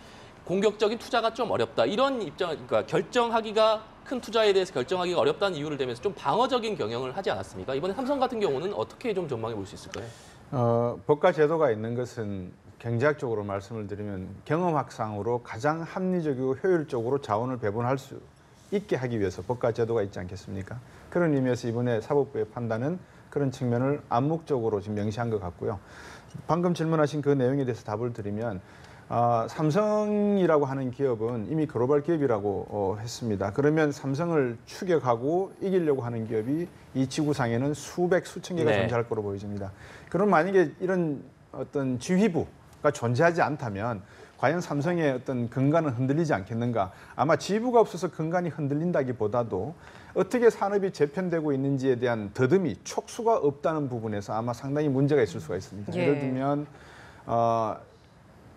공격적인 투자가 좀 어렵다 이런 입장, 그러니까 결정하기가 큰 투자에 대해서 결정하기가 어렵다는 이유를 대면서 좀 방어적인 경영을 하지 않았습니까? 이번에 삼성 같은 경우는 어떻게 좀 전망해 볼 수 있을까요? 법과 제도가 있는 것은 경제학적으로 말씀을 드리면 경험학상으로 가장 합리적이고 효율적으로 자원을 배분할 수 있게 하기 위해서 법과 제도가 있지 않겠습니까? 그런 의미에서 이번에 사법부의 판단은 그런 측면을 암묵적으로 지금 명시한 것 같고요. 방금 질문하신 그 내용에 대해서 답을 드리면 삼성이라고 하는 기업은 이미 글로벌 기업이라고 했습니다. 그러면 삼성을 추격하고 이기려고 하는 기업이 이 지구상에는 수백, 수천 개가 존재할 거로 보여집니다. 그럼 만약에 이런 어떤 지휘부가 존재하지 않다면 과연 삼성의 어떤 근간은 흔들리지 않겠는가? 아마 지휘부가 없어서 근간이 흔들린다기보다도 어떻게 산업이 재편되고 있는지에 대한 더듬이, 촉수가 없다는 부분에서 아마 상당히 문제가 있을 수가 있습니다. 예를 들면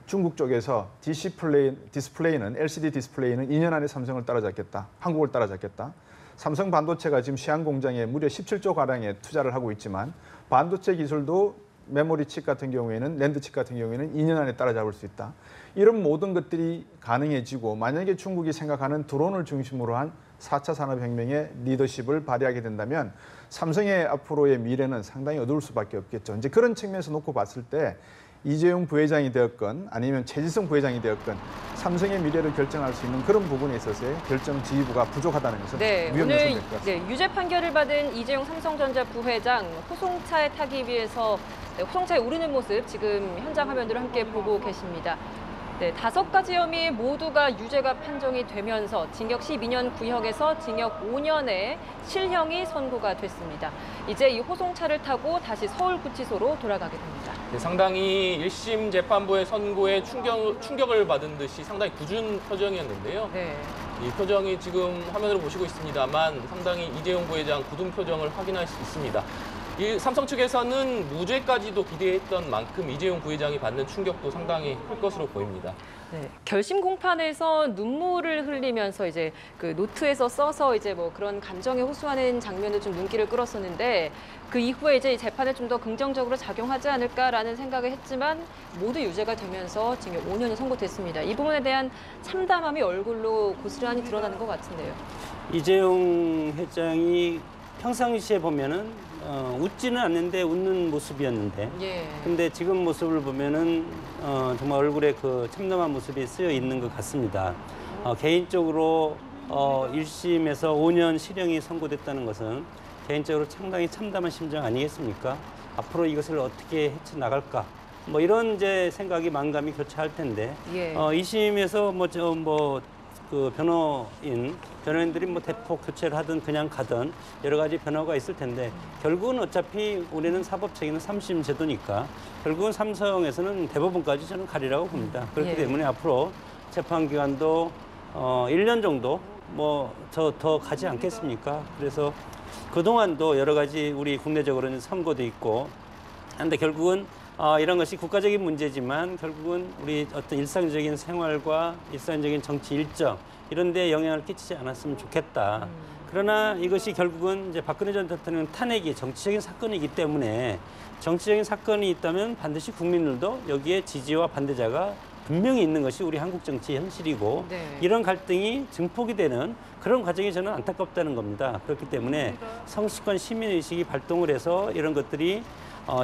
중국 쪽에서 디스플레이는 LCD 디스플레이는 2년 안에 삼성을 따라잡겠다. 한국을 따라잡겠다. 삼성 반도체가 지금 시안 공장에 무려 17조 가량의 투자를 하고 있지만 반도체 기술도 메모리 칩 같은 경우에는 랜드 칩 같은 경우에는 2년 안에 따라잡을 수 있다. 이런 모든 것들이 가능해지고 만약에 중국이 생각하는 드론을 중심으로 한 4차 산업혁명의 리더십을 발휘하게 된다면 삼성의 앞으로의 미래는 상당히 어두울 수밖에 없겠죠. 이제 그런 측면에서 놓고 봤을 때 이재용 부회장이 되었건 아니면 최지성 부회장이 되었건 삼성의 미래를 결정할 수 있는 그런 부분에 있어서의 결정 지휘부가 부족하다는 것은 위험 요소인 것 같습니다. 유죄 판결을 받은 이재용 삼성전자 부회장 호송차에 타기 위해서 호송차에 오르는 모습 지금 현장 화면으로 함께 보고 계십니다. 5가지 혐의 모두가 유죄가 판정이 되면서 징역 12년 구형에서 징역 5년의 실형이 선고가 됐습니다. 이제 이 호송차를 타고 다시 서울구치소로 돌아가게 됩니다. 네, 상당히 1심 재판부의 선고에 충격을 받은 듯이 상당히 굳은 표정이었는데요. 이 표정이 지금 화면으로 보시고 있습니다만 상당히 이재용 부회장 굳은 표정을 확인할 수 있습니다. 이 삼성 측에서는 무죄까지도 기대했던 만큼 이재용 부회장이 받는 충격도 상당히 클 것으로 보입니다. 결심 공판에서 눈물을 흘리면서 이제 그 노트에서 써서 이제 뭐 그런 감정에 호소하는 장면도 좀 눈길을 끌었었는데 그 이후에 이제 이 재판에 좀 더 긍정적으로 작용하지 않을까라는 생각을 했지만 모두 유죄가 되면서 징역 5년이 선고됐습니다. 이 부분에 대한 참담함이 얼굴로 고스란히 드러나는 것 같은데요. 이재용 회장이 평상시에 보면은 웃지는 않는데 웃는 모습이었는데, 근데 지금 모습을 보면은 정말 얼굴에 그 참담한 모습이 쓰여 있는 것 같습니다. 개인적으로 1심에서 5년 실형이 선고됐다는 것은 개인적으로 상당히 참담한 심정 아니겠습니까? 앞으로 이것을 어떻게 헤쳐나갈까? 뭐 이런 이제 생각이 만감이 교차할 텐데, 2심에서 그 변호인들이 뭐 대폭 교체를 하든 그냥 가든 여러 가지 변화가 있을 텐데 결국은 어차피 우리는 사법체계는 3심 제도니까 결국은 삼성에서는 대법원까지 저는 가리라고 봅니다. 그렇기 때문에 앞으로 재판 기간도 1년 정도 더 가지 않겠습니까? 그래서 그동안도 여러 가지 우리 국내적으로는 선거도 있고 한데 결국은 이런 것이 국가적인 문제지만 결국은 우리 어떤 일상적인 생활과 일상적인 정치 일정 이런 데 영향을 끼치지 않았으면 좋겠다. 그러나 이것이 결국은 이제 박근혜 전 대통령 탄핵이 정치적인 사건이기 때문에 정치적인 사건이 있다면 반드시 국민들도 여기에 지지와 반대자가 분명히 있는 것이 우리 한국 정치의 현실이고 이런 갈등이 증폭이 되는 그런 과정이 저는 안타깝다는 겁니다. 그렇기 때문에 성숙한 시민의식이 발동을 해서 이런 것들이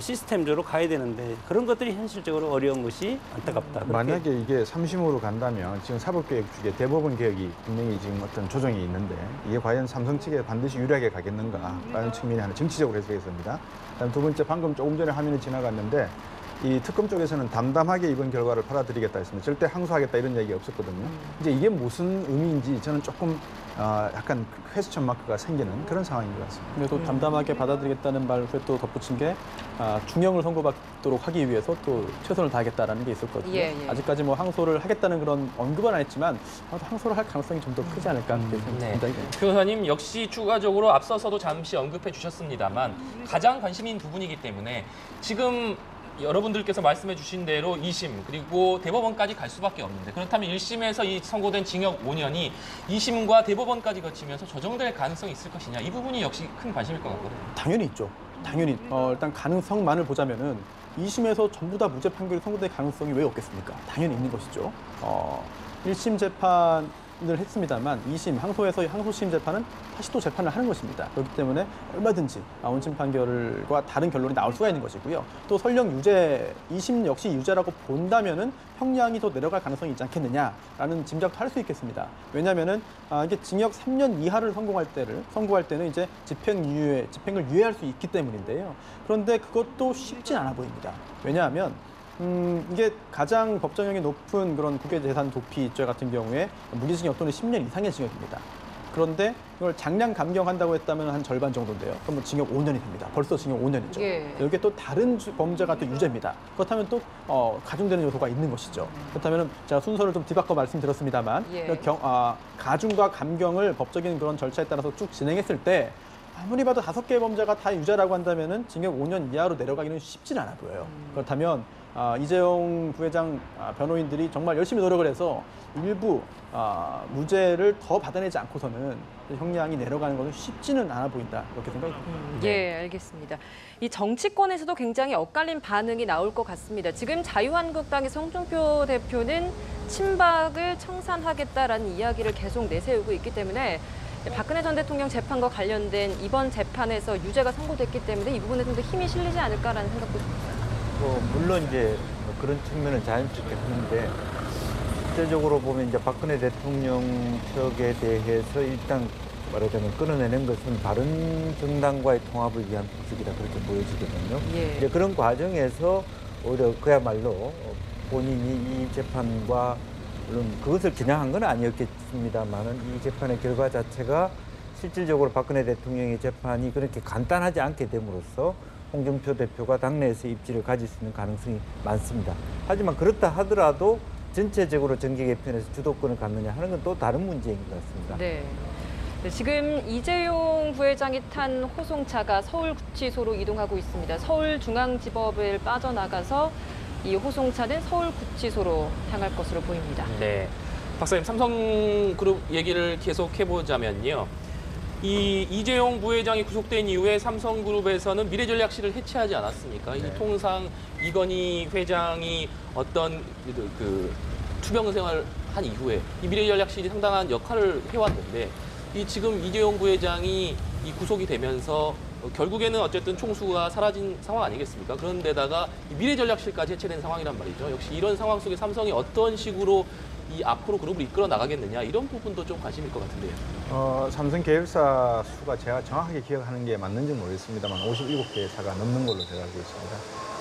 시스템적으로 가야 되는데 그런 것들이 현실적으로 어려운 것이 안타깝다. 그렇게 만약에 이게 3심으로 간다면 지금 사법개혁 중에 대법원 개혁이 분명히 지금 어떤 조정이 있는데 이게 과연 삼성 측에 반드시 유리하게 가겠는가라는 측면이 하나 정치적으로 해석했습니다. 그다음 두 번째 방금 조금 전에 화면에 지나갔는데 이 특검 쪽에서는 담담하게 이번 결과를 받아들이겠다 했습니다. 절대 항소하겠다 이런 얘기 없었거든요. 이제 이게 무슨 의미인지 저는 조금 약간 퀘스천 마크가 생기는 그런 상황인 것 같습니다. 근데 또 담담하게 받아들이겠다는 말 후에 또 덧붙인 게 중형을 선고받도록 하기 위해서 또 최선을 다하겠다라는 게 있었거든요. 예. 아직까지 뭐 항소를 하겠다는 그런 언급은 안 했지만 항소를 할 가능성이 좀 더 크지 않을까 그렇게 생각합니다. 변호사님 역시 추가적으로 앞서서도 잠시 언급해 주셨습니다만 가장 관심인 부분이기 때문에 지금 여러분들께서 말씀해 주신 대로 2심 그리고 대법원까지 갈 수밖에 없는데 그렇다면 1심에서 이 선고된 징역 5년이 2심과 대법원까지 거치면서 조정될 가능성이 있을 것이냐 이 부분이 역시 큰 관심일 것 같거든요. 당연히 있죠. 당연히 일단 가능성만을 보자면은 2심에서 전부 다 무죄 판결이 선고될 가능성이 왜 없겠습니까? 당연히 있는 것이죠. 1심 재판을 했습니다만 2심 항소에서 항소심 재판은 다시 또 재판을 하는 것입니다. 그렇기 때문에 얼마든지 원심 판결과 다른 결론이 나올 수가 있는 것이고요. 또 설령 유죄, 2심 역시 유죄라고 본다면은 형량이 더 내려갈 가능성이 있지 않겠느냐라는 짐작도 할 수 있겠습니다. 왜냐하면은 이게 징역 3년 이하를 선고할 때는 이제 집행을 유예할 수 있기 때문인데요. 그런데 그것도 쉽진 않아 보입니다. 왜냐하면 이게 가장 법정형이 높은 그런 국외재산 도피죄 같은 경우에 무기징역 또는 10년 이상의 징역입니다. 그런데 이걸 장량 감경한다고 했다면 한 절반 정도인데요. 그럼 뭐 징역 5년이 됩니다. 벌써 징역 5년이죠. 예. 여기에 또 다른 범죄가 또 유죄입니다. 그렇다면 또 가중되는 요소가 있는 것이죠. 그렇다면 제가 순서를 좀 뒤바꿔 말씀드렸습니다만 예. 가중과 감경을 법적인 그런 절차에 따라서 쭉 진행했을 때 아무리 봐도 5개의 범죄가 다 유죄라고 한다면은 징역 5년 이하로 내려가기는 쉽진 않아 보여요. 그렇다면 이재용 부회장 변호인들이 정말 열심히 노력을 해서 일부 무죄를 더 받아내지 않고서는 형량이 내려가는 것은 쉽지는 않아 보인다 이렇게 생각이 듭니다. 예, 알겠습니다. 이 정치권에서도 굉장히 엇갈린 반응이 나올 것 같습니다. 지금 자유한국당의 홍준표 대표는 친박을 청산하겠다라는 이야기를 계속 내세우고 있기 때문에 박근혜 전 대통령 재판과 관련된 이번 재판에서 유죄가 선고됐기 때문에 이 부분에 좀 더 힘이 실리지 않을까라는 생각도 듭니다. 물론 이제 그런 측면은 자연스럽게 하는데 실제적으로 보면 이제 박근혜 대통령 측에 대해서 일단 말하자면 끊어내는 것은 다른 정당과의 통합을 위한 부족이다 그렇게 보여지거든요. 예. 이제 그런 과정에서 오히려 그야말로 본인이 이 재판과 물론 그것을 그냥 한 건 아니었겠습니다만은 이 재판의 결과 자체가 실질적으로 박근혜 대통령의 재판이 그렇게 간단하지 않게 됨으로써 홍준표 대표가 당내에서 입지를 가질 수 있는 가능성이 많습니다. 하지만 그렇다 하더라도 전체적으로 정계 개편에서 주도권을 갖느냐 하는 건 또 다른 문제인 것 같습니다. 네. 지금 이재용 부회장이 탄 호송차가 서울구치소로 이동하고 있습니다. 서울중앙지법을 빠져나가서 이 호송차는 서울구치소로 향할 것으로 보입니다. 네, 박사님 삼성그룹 얘기를 계속 해보자면요. 이 이재용 부회장이 구속된 이후에 삼성그룹에서는 미래전략실을 해체하지 않았습니까? 이 통상 이건희 회장이 어떤 그 투병 생활을 한 이후에 이 미래전략실이 상당한 역할을 해왔는데 이 지금 이재용 부회장이 이 구속이 되면서 결국에는 어쨌든 총수가 사라진 상황 아니겠습니까? 그런데다가 미래전략실까지 해체된 상황이란 말이죠. 역시 이런 상황 속에 삼성이 어떤 식으로 이 앞으로 그룹을 이끌어 나가겠느냐 이런 부분도 좀 관심일 것 같은데요. 삼성 계열사 수가 제가 정확하게 기억하는 게 맞는지 모르겠습니다만 57개사가 넘는 걸로 제가 알고 있습니다.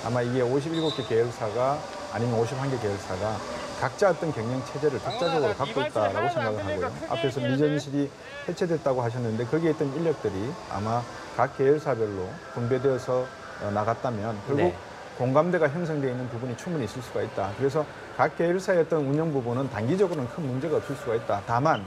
아마 이게 57개 계열사가 아니면 51개 계열사가 각자 어떤 경영 체제를 독자적으로 갖고 있다라고 생각을 하고요. 앞에서 미전실이 해체됐다고 하셨는데 거기에 있던 인력들이 아마 각 계열사별로 분배되어서 나갔다면 결국 공감대가 형성되어 있는 부분이 충분히 있을 수가 있다. 그래서 각 계열사의 어떤 운영 부분은 단기적으로는 큰 문제가 없을 수가 있다. 다만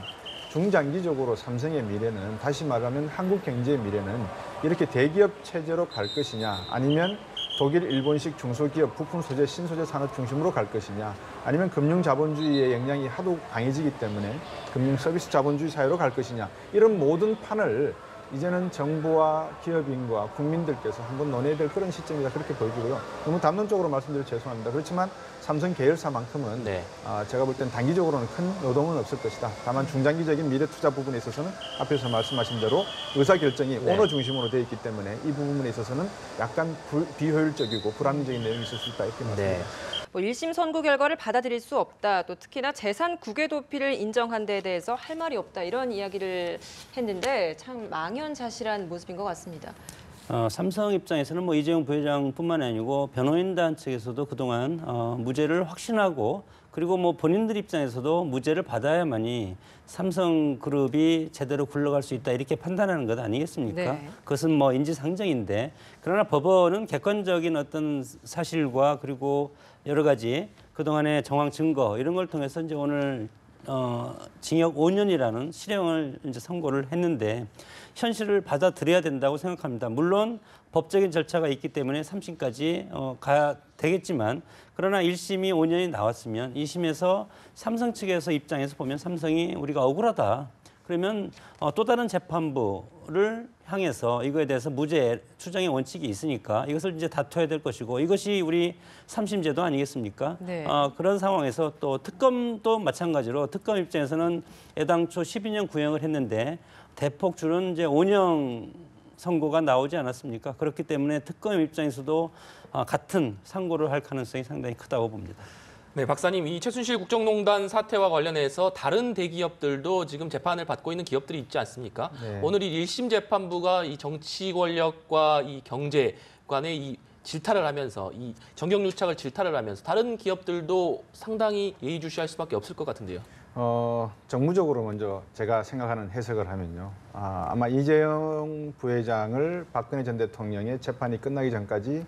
중장기적으로 삼성의 미래는 다시 말하면 한국 경제의 미래는 이렇게 대기업 체제로 갈 것이냐 아니면 독일, 일본식 중소기업, 부품 소재, 신소재 산업 중심으로 갈 것이냐 아니면 금융 자본주의의 영향이 하도 강해지기 때문에 금융 서비스 자본주의 사회로 갈 것이냐 이런 모든 판을 이제는 정부와 기업인과 국민들께서 한번 논해야 될 그런 시점이다 그렇게 보여지고요. 너무 담론적으로 말씀드려 죄송합니다. 그렇지만 삼성 계열사만큼은 네. 제가 볼 땐 단기적으로는 큰 노동은 없을 것이다. 다만 중장기적인 미래 투자 부분에 있어서는 앞에서 말씀하신 대로 의사결정이 네. 오너 중심으로 되어 있기 때문에 이 부분에 있어서는 약간 비효율적이고 불합리적인 내용이 있을 수 있다 이렇게 말씀드립니다. 뭐 1심 선고 결과를 받아들일 수 없다. 또 특히나 재산 국외 도피를 인정한 데에 대해서 할 말이 없다. 이런 이야기를 했는데 참 망연자실한 모습인 것 같습니다. 삼성 입장에서는 뭐 이재용 부회장뿐만 아니고 변호인단 측에서도 그동안 무죄를 확신하고 그리고 뭐 본인들 입장에서도 무죄를 받아야만이 삼성그룹이 제대로 굴러갈 수 있다 이렇게 판단하는 것 아니겠습니까? 네. 그것은 뭐 인지상정인데 그러나 법원은 객관적인 어떤 사실과 그리고 여러 가지 그동안의 정황 증거 이런 걸 통해서 이제 오늘 징역 5년이라는 실형을 이제 선고를 했는데 현실을 받아들여야 된다고 생각합니다. 물론 법적인 절차가 있기 때문에 3심까지 가야 되겠지만 그러나 1심이 5년이 나왔으면 2심에서 삼성 측에서 입장에서 보면 삼성이 우리가 억울하다. 그러면 또 다른 재판부를 향해서 이거에 대해서 무죄 추정의 원칙이 있으니까 이것을 이제 다퉈야 될 것이고 이것이 우리 3심 제도 아니겠습니까? 네. 그런 상황에서 또 특검도 마찬가지로 특검 입장에서는 애당초 12년 구형을 했는데 대폭 줄은 이제 5년 선고가 나오지 않았습니까? 그렇기 때문에 특검 입장에서도 같은 상고를 할 가능성이 상당히 크다고 봅니다. 네, 박사님, 이 최순실 국정농단 사태와 관련해서 다른 대기업들도 지금 재판을 받고 있는 기업들이 있지 않습니까? 네. 오늘 이 1심 재판부가 이 정치 권력과 이 경제 간의 이 질타를 하면서 이 정경유착을 질타를 하면서 다른 기업들도 상당히 예의주시할 수밖에 없을 것 같은데요. 정무적으로 먼저 제가 생각하는 해석을 하면요. 아마 이재용 부회장을 박근혜 전 대통령의 재판이 끝나기 전까지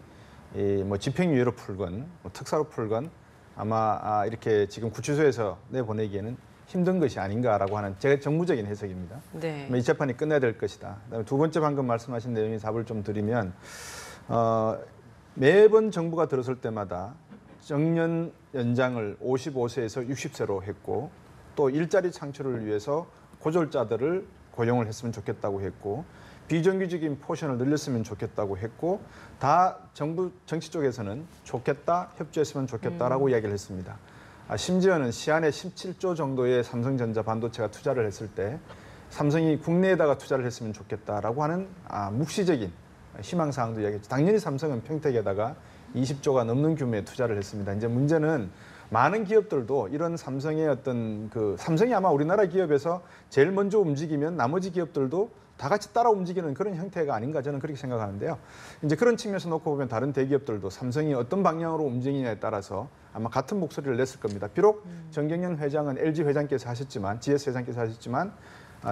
뭐 집행유예로 풀건, 뭐 특사로 풀건 아마 이렇게 지금 구치소에서 내보내기에는 힘든 것이 아닌가라고 하는 제 정무적인 해석입니다. 네. 이 재판이 끝나야 될 것이다. 그다음에 두 번째 방금 말씀하신 내용에 답을 좀 드리면 매번 정부가 들어설 때마다 정년 연장을 55세에서 60세로 했고 또 일자리 창출을 위해서 고졸자들을 고용을 했으면 좋겠다고 했고 비정규직인 포션을 늘렸으면 좋겠다고 했고 다 정부 정치 쪽에서는 좋겠다, 협조했으면 좋겠다라고 이야기를 했습니다. 심지어는 시안에 17조 정도의 삼성전자 반도체가 투자를 했을 때 삼성이 국내에다가 투자를 했으면 좋겠다라고 하는 묵시적인 희망사항도 이야기했죠. 당연히 삼성은 평택에다가 20조가 넘는 규모의 투자를 했습니다. 이제 문제는 많은 기업들도 이런 삼성의 어떤 삼성이 아마 우리나라 기업에서 제일 먼저 움직이면 나머지 기업들도 다 같이 따라 움직이는 그런 형태가 아닌가 저는 그렇게 생각하는데요. 이제 그런 측면에서 놓고 보면 다른 대기업들도 삼성이 어떤 방향으로 움직이냐에 따라서 아마 같은 목소리를 냈을 겁니다. 비록 정경련 회장은 LG 회장께서 하셨지만, GS 회장께서 하셨지만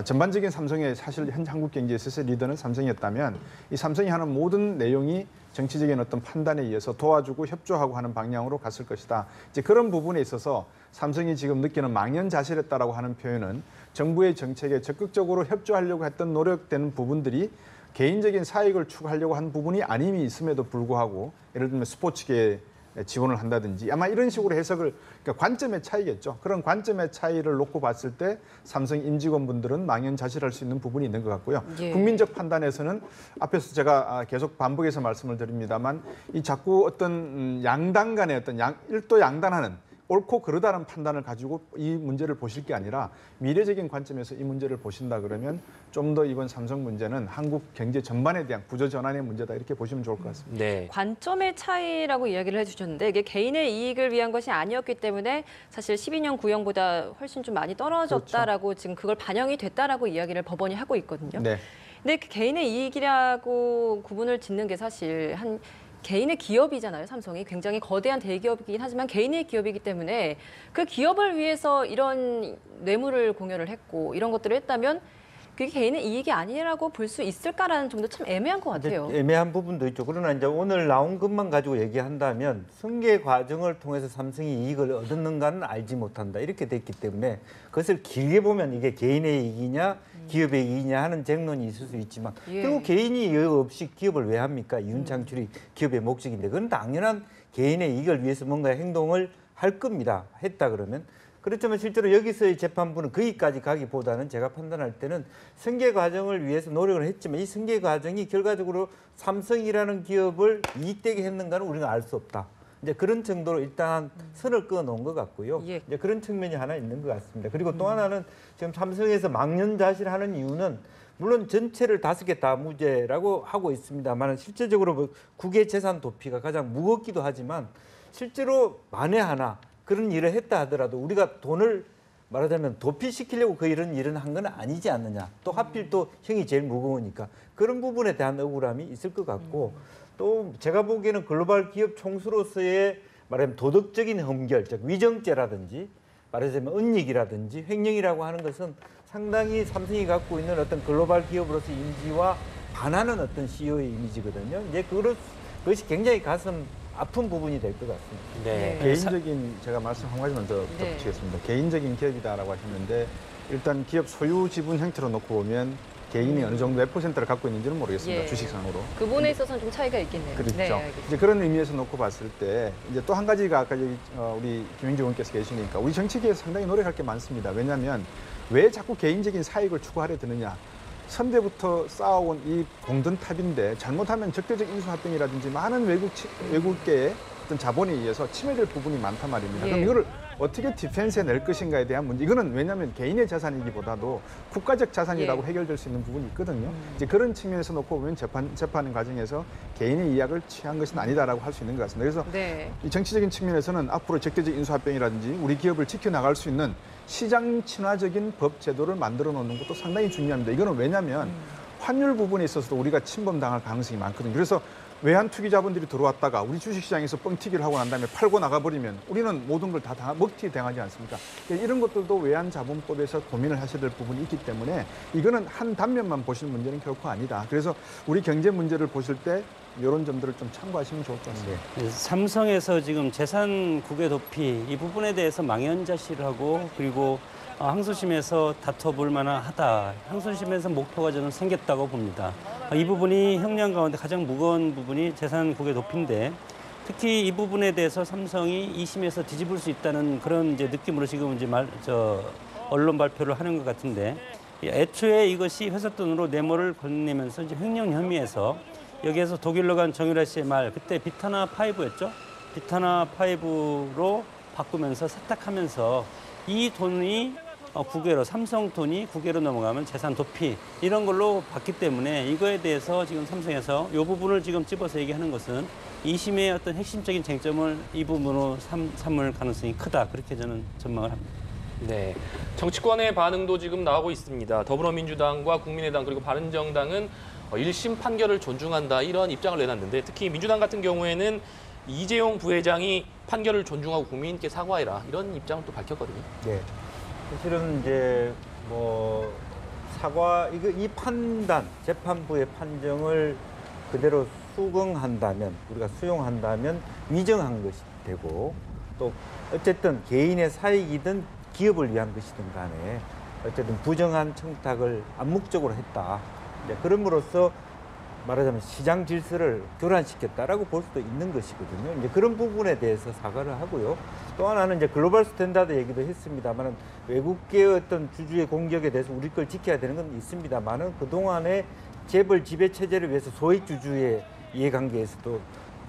전반적인 삼성의 사실 현 한국 경제에 있어서 리더는 삼성이었다면 이 삼성이 하는 모든 내용이 정치적인 어떤 판단에 의해서 도와주고 협조하고 하는 방향으로 갔을 것이다. 이제 그런 부분에 있어서 삼성이 지금 느끼는 망연자실했다라고 하는 표현은 정부의 정책에 적극적으로 협조하려고 했던 노력된 부분들이 개인적인 사익을 추구하려고 한 부분이 아님이 있음에도 불구하고 예를 들면 스포츠계에 지원을 한다든지 아마 이런 식으로 해석을 그러니까 관점의 차이겠죠. 그런 관점의 차이를 놓고 봤을 때 삼성 임직원분들은 망연자실할 수 있는 부분이 있는 것 같고요. 예. 국민적 판단에서는 앞에서 제가 계속 반복해서 말씀을 드립니다만 이 자꾸 어떤 양당 간의 어떤 일도 양단하는 옳고 그르다는 판단을 가지고 이 문제를 보실 게 아니라 미래적인 관점에서 이 문제를 보신다 그러면 좀 더 이번 삼성 문제는 한국 경제 전반에 대한 구조 전환의 문제다 이렇게 보시면 좋을 것 같습니다. 네. 관점의 차이라고 이야기를 해주셨는데 이게 개인의 이익을 위한 것이 아니었기 때문에 사실 12년 구형보다 훨씬 좀 많이 떨어졌다라고 그렇죠. 지금 그걸 반영이 됐다라고 이야기를 법원이 하고 있거든요. 네. 근데 그 개인의 이익이라고 구분을 짓는 게 사실 한 개인의 기업이잖아요. 삼성이 굉장히 거대한 대기업이긴 하지만 개인의 기업이기 때문에 그 기업을 위해서 이런 뇌물을 공여를 했고 이런 것들을 했다면 그게 개인의 이익이 아니라고 볼 수 있을까라는 점도 참 애매한 것 같아요. 애매한 부분도 있죠. 그러나 이제 오늘 나온 것만 가지고 얘기한다면 승계 과정을 통해서 삼성이 이익을 얻었는가는 알지 못한다. 이렇게 됐기 때문에 그것을 길게 보면 이게 개인의 이익이냐 기업의 이익이냐 하는 쟁론이 있을 수 있지만 결국 개인이 이익 없이 기업을 왜 합니까? 이윤 창출이 기업의 목적인데 그건 당연한 개인의 이익을 위해서 뭔가 행동을 할 겁니다. 했다 그러면 그렇지만 실제로 여기서의 재판부는 거기까지 가기보다는 제가 판단할 때는 승계 과정을 위해서 노력을 했지만 이 승계 과정이 결과적으로 삼성이라는 기업을 이익되게 했는가는 우리가 알 수 없다. 이제 그런 정도로 일단 선을 그어 놓은 것 같고요. 예. 이제 그런 측면이 하나 있는 것 같습니다. 그리고 또 하나는 지금 삼성에서 망연자실하는 이유는 물론 전체를 5개 다 무죄라고 하고 있습니다만 실질적으로 뭐 국외 재산 도피가 가장 무겁기도 하지만 실제로 만에 하나 그런 일을 했다 하더라도 우리가 돈을 말하자면 도피시키려고 그 이런 일은 한 건 아니지 않느냐. 또 하필 또 형이 제일 무거우니까 그런 부분에 대한 억울함이 있을 것 같고 또 제가 보기에는 글로벌 기업 총수로서의 말하자면 도덕적인 흠결, 즉 위정죄라든지 말하자면 은닉이라든지 횡령이라고 하는 것은 상당히 삼성이 갖고 있는 어떤 글로벌 기업으로서 인지와 반하는 어떤 CEO의 이미지거든요. 이제 그것이 굉장히 가슴 아픈 부분이 될 것 같습니다. 네. 개인적인 제가 말씀 한 가지만 더 네. 덧붙이겠습니다. 개인적인 기업이다라고 하셨는데 일단 기업 소유 지분 형태로 놓고 보면 개인이 어느 정도 몇 %를 갖고 있는지는 모르겠습니다. 예. 주식상으로. 그 부분에 있어서는 좀 차이가 있겠네요. 그렇죠. 네, 알겠습니다. 이제 그런 의미에서 놓고 봤을 때 이제 또 한 가지가 아까 여기 우리 김영주 의원께서 계시니까 우리 정치계에서 상당히 노력할 게 많습니다. 왜냐하면 왜 자꾸 개인적인 사익을 추구하려 드느냐. 선대부터 쌓아온 이 공든탑인데 잘못하면 적대적 인수합병이라든지 많은 외국계의 어떤 자본에 의해서 침해될 부분이 많단 말입니다. 예. 그럼 이거를 어떻게 디펜스에 낼 것인가에 대한 문제. 이거는 왜냐하면 개인의 자산이기보다도 국가적 자산이라고 예. 해결될 수 있는 부분이 있거든요. 이제 그런 측면에서 놓고 보면 재판 과정에서 개인의 이익을 취한 것은 아니다라고 할 수 있는 것 같습니다. 그래서 네. 이 정치적인 측면에서는 앞으로 적대적 인수합병이라든지 우리 기업을 지켜나갈 수 있는 시장 친화적인 법 제도를 만들어 놓는 것도 상당히 중요합니다. 이거는 왜냐하면 환율 부분에 있어서도 우리가 침범당할 가능성이 많거든요. 그래서 외환 투기 자본들이 들어왔다가 우리 주식시장에서 뻥튀기를 하고 난 다음에 팔고 나가버리면 우리는 모든 걸 다 먹튀 당하지 않습니까? 이런 것들도 외환 자본법에서 고민을 하셔야 될 부분이 있기 때문에 이거는 한 단면만 보실 문제는 결코 아니다. 그래서 우리 경제 문제를 보실 때 이런 점들을 좀 참고하시면 좋을 것 같습니다. 삼성에서 지금 재산 국외 도피 이 부분에 대해서 망연자실하고 그리고 항소심에서 다퉈볼 만하다. 항소심에서 목표가 저는 생겼다고 봅니다. 이 부분이 형량 가운데 가장 무거운 부분이 재산 국외 도피인데 특히 이 부분에 대해서 삼성이 2심에서 뒤집을 수 있다는 그런 이제 느낌으로 지금 이제 언론 발표를 하는 것 같은데 애초에 이것이 회사 돈으로 뇌물을 건네면서 이제 횡령 혐의에서 여기에서 독일로 간 정유라 씨의 말 그때 비타나 5였죠? 비타나 5로 바꾸면서 세탁하면서 이 돈이 국외로 삼성 돈이 국외로 넘어가면 재산 도피 이런 걸로 봤기 때문에 이거에 대해서 지금 삼성에서 이 부분을 지금 집어서 얘기하는 것은 2심의 어떤 핵심적인 쟁점을 이 부분으로 삼을 가능성이 크다 그렇게 저는 전망을 합니다. 네, 정치권의 반응도 지금 나오고 있습니다. 더불어민주당과 국민의당 그리고 바른정당은 1심 판결을 존중한다 이런 입장을 내놨는데 특히 민주당 같은 경우에는 이재용 부회장이 판결을 존중하고 국민께 사과해라 이런 입장을 또 밝혔거든요. 네. 사실은 이제 뭐 이 판단 재판부의 판정을 그대로 수긍한다면 우리가 수용한다면 위정한 것이 되고 또 어쨌든 개인의 사익이든 기업을 위한 것이든 간에 어쨌든 부정한 청탁을 암묵적으로 했다. 이제 그럼으로써 말하자면 시장 질서를 교란시켰다라고 볼 수도 있는 것이거든요. 이제 그런 부분에 대해서 사과를 하고요. 또 하나는 이제 글로벌 스탠다드 얘기도 했습니다만은 외국계의 어떤 주주의 공격에 대해서 우리 걸 지켜야 되는 건 있습니다만은 그동안에 재벌 지배 체제를 위해서 소액 주주의 이해관계에서도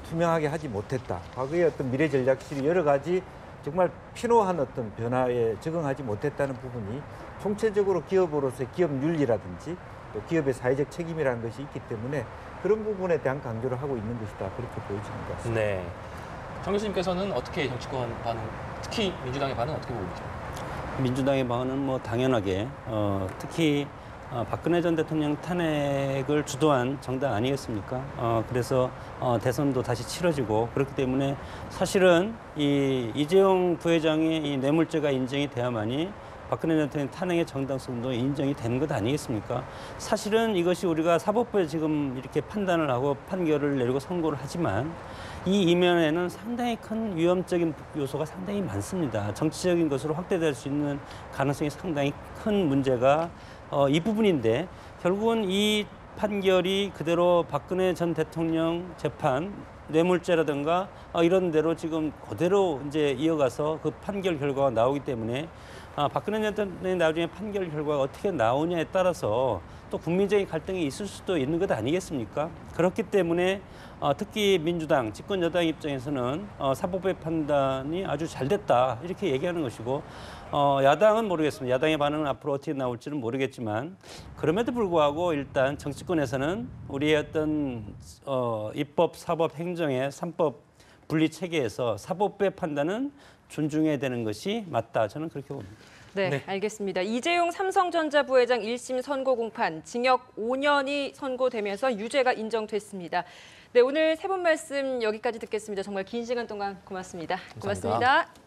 투명하게 하지 못했다. 과거의 어떤 미래 전략실이 여러 가지 정말 필요한 어떤 변화에 적응하지 못했다는 부분이 총체적으로 기업으로서의 기업 윤리라든지 또 기업의 사회적 책임이라는 것이 있기 때문에 그런 부분에 대한 강조를 하고 있는 것이다. 그렇게 보여지는 것 같습니다. 네. 정 교수님께서는 어떻게 정치권 반응, 특히 민주당의 반응 어떻게 보고 계십니까? 민주당의 반응은 뭐 당연하게 특히 박근혜 전 대통령 탄핵을 주도한 정당 아니겠습니까? 그래서 대선도 다시 치러지고 그렇기 때문에 사실은 이재용 부회장의 이 뇌물죄가 인정이 돼야만이 박근혜 전 대통령 탄핵의 정당성도 인정이 되는 것 아니겠습니까? 사실은 이것이 우리가 사법부에 지금 이렇게 판단을 하고 판결을 내리고 선고를 하지만 이 이면에는 상당히 큰 위험적인 요소가 상당히 많습니다. 정치적인 것으로 확대될 수 있는 가능성이 상당히 큰 문제가 이 부분인데 결국은 이 판결이 그대로 박근혜 전 대통령 재판 뇌물죄라든가 이런 대로 지금 그대로 이제 이어가서 그 판결 결과가 나오기 때문에 박근혜 전 대통령의 나중에 판결 결과가 어떻게 나오냐에 따라서 또 국민적인 갈등이 있을 수도 있는 것 아니겠습니까? 그렇기 때문에 특히 민주당 집권 여당 입장에서는 사법부의 판단이 아주 잘 됐다 이렇게 얘기하는 것이고 야당은 모르겠습니다. 야당의 반응은 앞으로 어떻게 나올지는 모르겠지만 그럼에도 불구하고 일단 정치권에서는 우리의 어떤 입법, 사법, 행정의 삼법 분리 체계에서 사법부의 판단은 존중해야 되는 것이 맞다. 저는 그렇게 봅니다. 네, 알겠습니다. 이재용 삼성전자 부회장 1심 선고 공판 징역 5년이 선고되면서 유죄가 인정됐습니다. 네, 오늘 세 분 말씀 여기까지 듣겠습니다. 정말 긴 시간 동안 고맙습니다. 감사합니다. 고맙습니다.